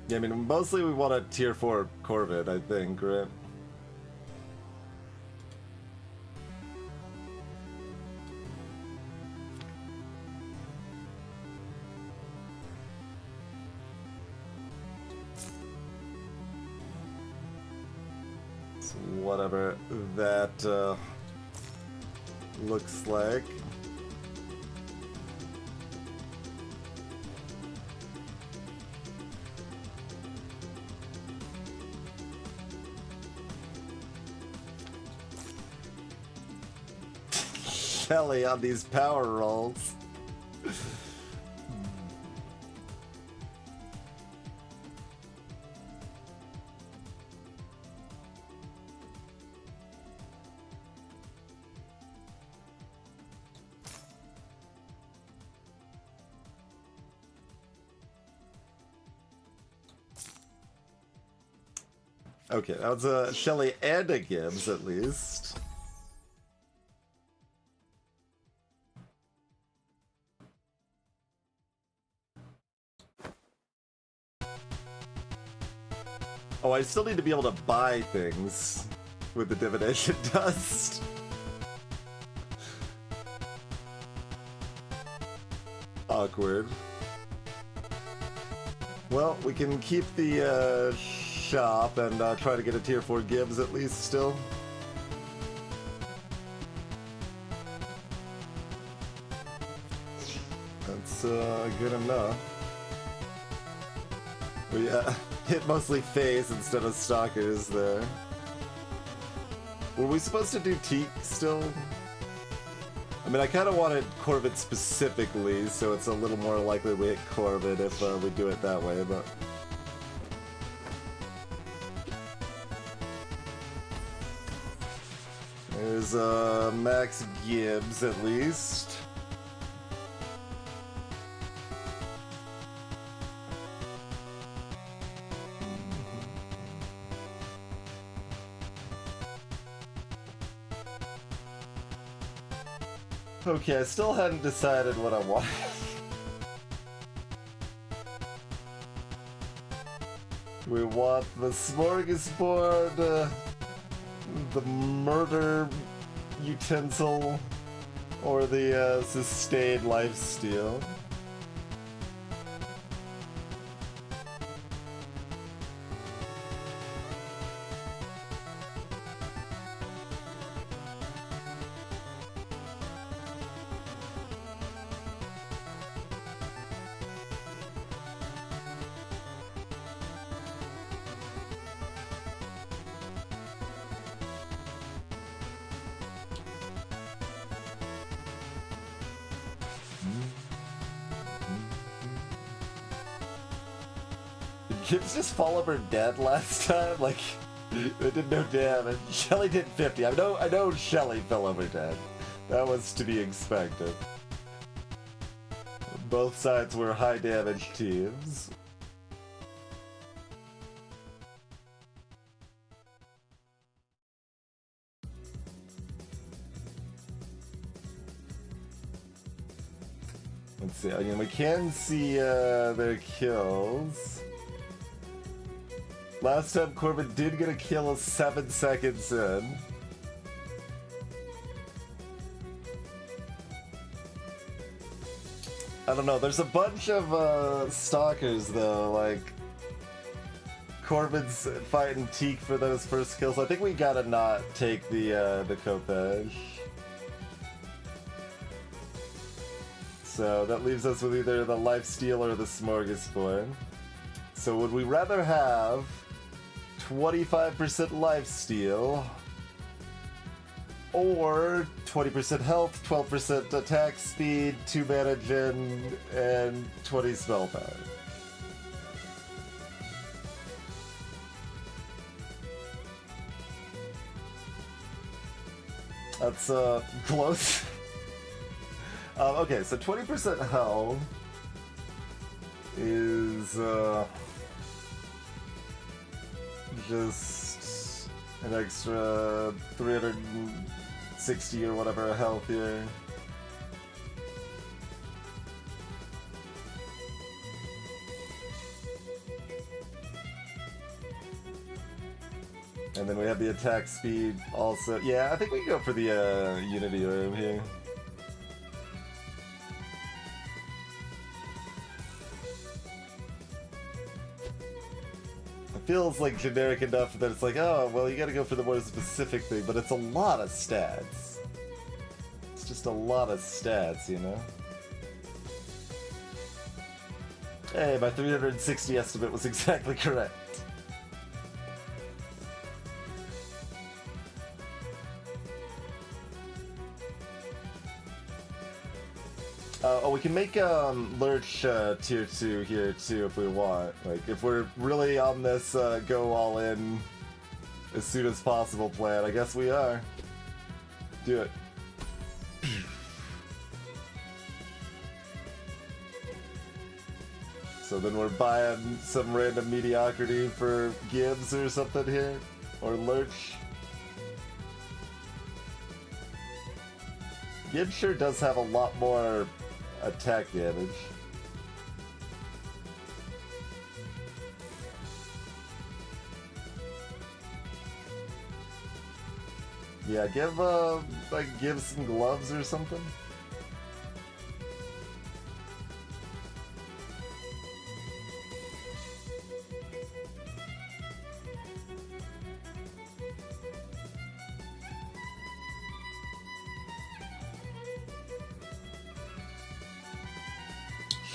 Yeah, I mean, mostly we want a tier 4 Corvid, I think, right? So whatever that looks like. Shelly on these power rolls. Okay, that was a Shelly and a Gibbs at least. Oh, I still need to be able to buy things with the divination dust. Awkward. Well, we can keep the shop and try to get a tier 4 Gibbs at least still. That's good enough. We hit mostly phase instead of stalkers there. Were we supposed to do Teak still? I mean, I kind of wanted Corbett specifically, so it's a little more likely we hit Corbett if we do it that way, but... There's Max Gibbs at least. Okay, I still hadn't decided what I wanted. We want the smorgasbord, the murder utensil, or the sustained lifesteal. Did Gibbs just fall over dead last time? Like, it did no damage. Shelly did 50. I know Shelly fell over dead. That was to be expected. Both sides were high damage teams. Let's see, I mean, we can see their kills. Last time Corbin did get a kill 7 seconds in. I don't know, there's a bunch of stalkers though, like Corbin's fighting Teak for those first kills. I think we gotta not take the Kopej. So that leaves us with either the lifesteal or the smorgasbord. So would we rather have 25% lifesteal or 20% health, 12% attack speed, 2 mana gen, and 20 spell power? That's close. Okay, so 20% health is just an extra 360 or whatever health here. And then we have the attack speed also. Yeah, I think we can go for the Unity room here. Feels like generic enough that it's like, oh, well, you gotta go for the more specific thing, but it's a lot of stats. It's just a lot of stats, you know? Hey, my 360 estimate was exactly correct. can make Lurch tier 2 here too if we want. Like, if we're really on this go all in as soon as possible plan, I guess we are. Do it. So then we're buying some random mediocrity for Gibbs or something here? Or Lurch? Gibbs sure does have a lot more attack damage. Yeah, give some gloves or something.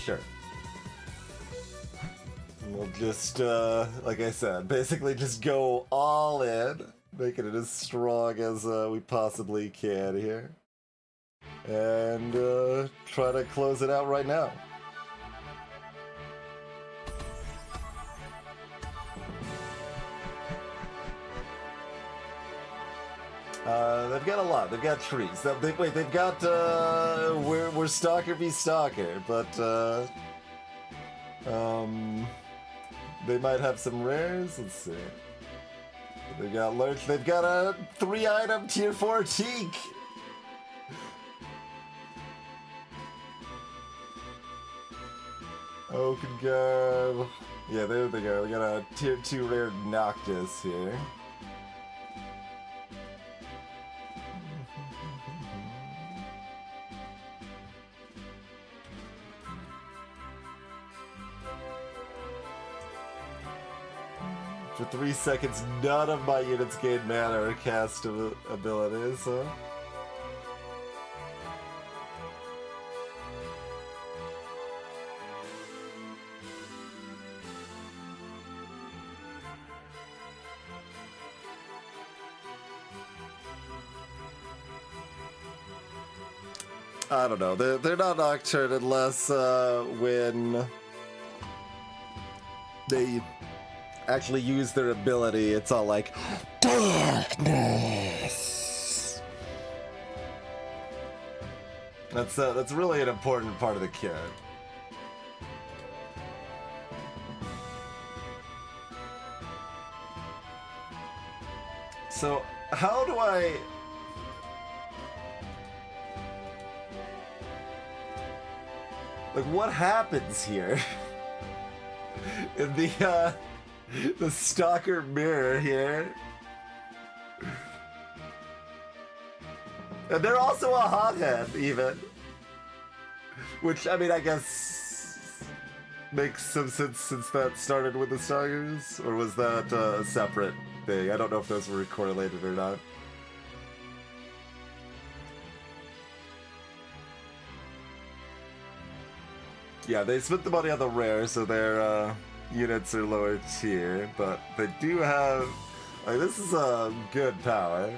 Sure. We'll just, like I said, basically just go all in, making it as strong as we possibly can here. And try to close it out right now. They've got a lot. They've got trees. They've got, we're Stalker v Stalker, but, they might have some rares. Let's see. They've got Lurch. They've got a 3-item tier 4 Teak. Oakenguard. Yeah, there they go. We got a tier 2 rare Noctis here. For 3 seconds, none of my units gain mana or cast abilities, huh? I don't know. They're not Nocturne unless when they actually use their ability, it's all like darkness. That's really an important part of the kit. So how do I? Like, what happens here in the Stalker mirror here? And they're also a hothead, even. Which, I mean, I guess makes some sense since that started with the Stalkers? Or was that a separate thing? I don't know if those were correlated or not. Yeah, they spent the money on the rare, so their units are lower tier, but they do have... Like, this is a good power.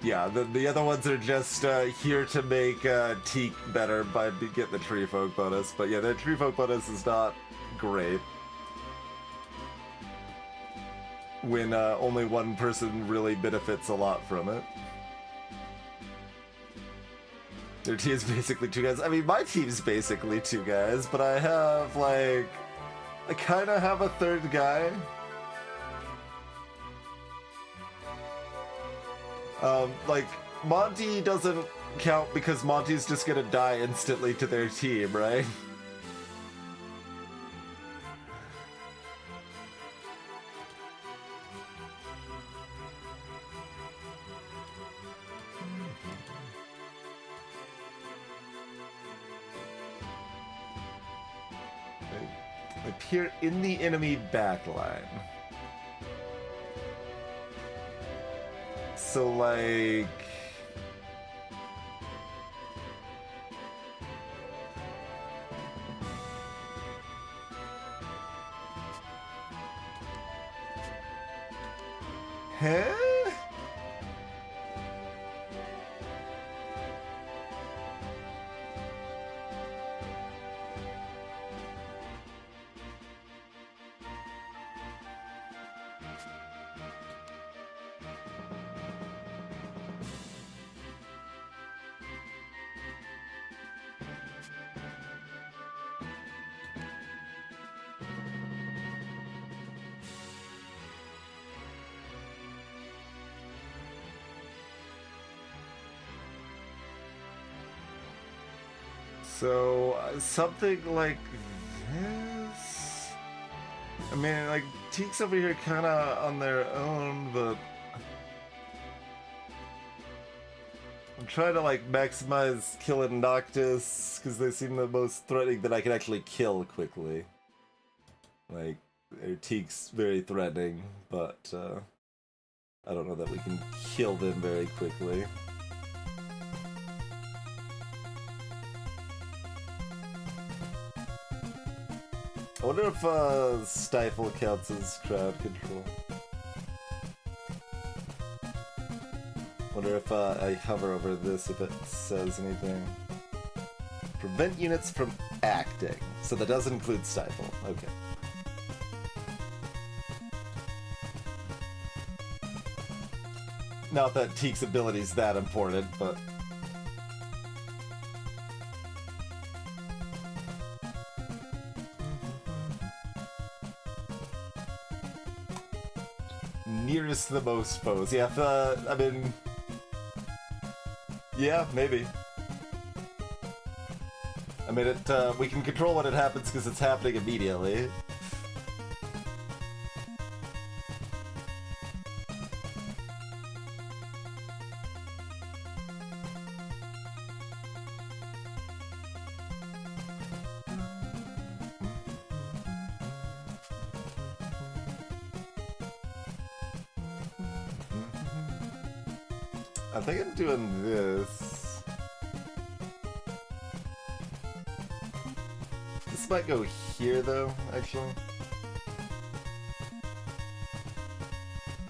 Yeah, the other ones are just here to make Teak better by getting the Tree Folk bonus, but yeah, the Tree Folk bonus is not great when only one person really benefits a lot from it. Their team's basically 2 guys. I mean, my team's basically 2 guys, but I have, like... I kind of have a 3rd guy. Like, Monty doesn't count because Monty's just gonna die instantly to their team, right? Appear in the enemy backline. So, like... Huh? So, something like this? I mean, like, Teaks over here kind of on their own, but I'm trying to, like, maximize killing Noctis, because they seem the most threatening that I can actually kill quickly. Like, Teaks very threatening, but I don't know that we can kill them very quickly. I wonder if Stifle counts as crowd control. Wonder if I hover over this, if it says anything. Prevent units from acting. So that does include Stifle. Okay. Not that Teak's ability is that important, but... Nearest the most foes. Yeah, I mean... Yeah, maybe. I mean, we can control when it happens because it's happening immediately. I think I'm doing this. This might go here, though, actually.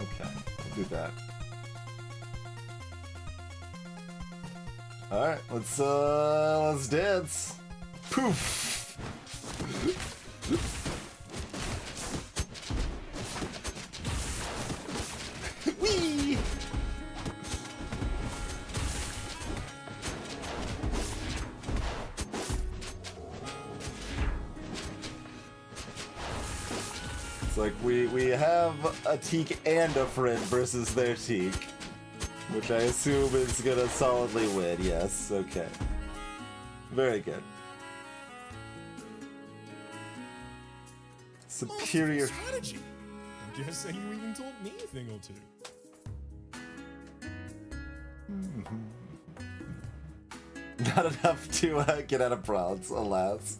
Okay, I'll do that. Alright, let's dance. Poof! Whee! It's like we have a Teak and a friend versus their Teak, which I assume is gonna solidly win. Yes, okay. Very good. Superior strategy. I'm guessing you even taught me a thing or two. Not enough to get out of bronze, alas.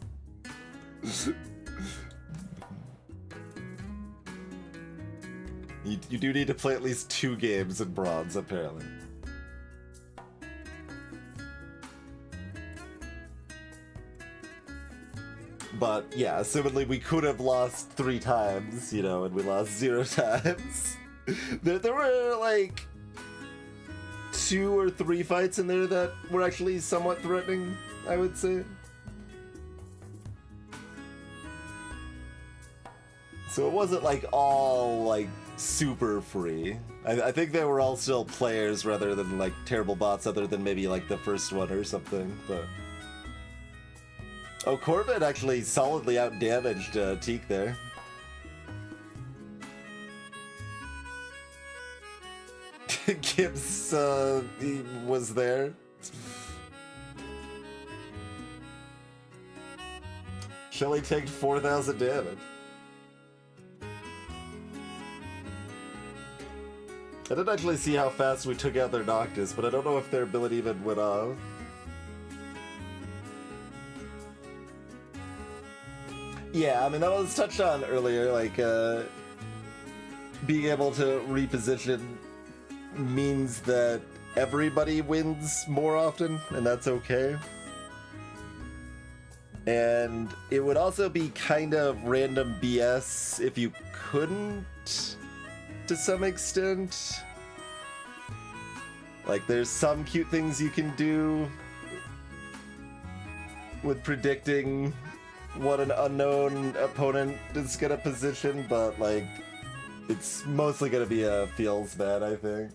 You do need to play at least 2 games in bronze, apparently. But yeah, assumedly we could have lost 3 times, you know, and we lost 0 times. There were like 2 or 3 fights in there that were actually somewhat threatening, I would say. So it wasn't like all like super free. I think they were all still players rather than like terrible bots, other than maybe like the first one or something, but... Oh, Corbin actually solidly outdamaged Teak there. Gibbs he was there. Shelly tanked 4,000 damage. I didn't actually see how fast we took out their Noctis, but I don't know if their ability even went off. Yeah, I mean, that was touched on earlier, like, being able to reposition means that everybody wins more often, and that's okay. And it would also be kind of random BS if you couldn't to some extent. Like, there's some cute things you can do with predicting what an unknown opponent is gonna position, but, like, it's mostly gonna be a feels bad, I think.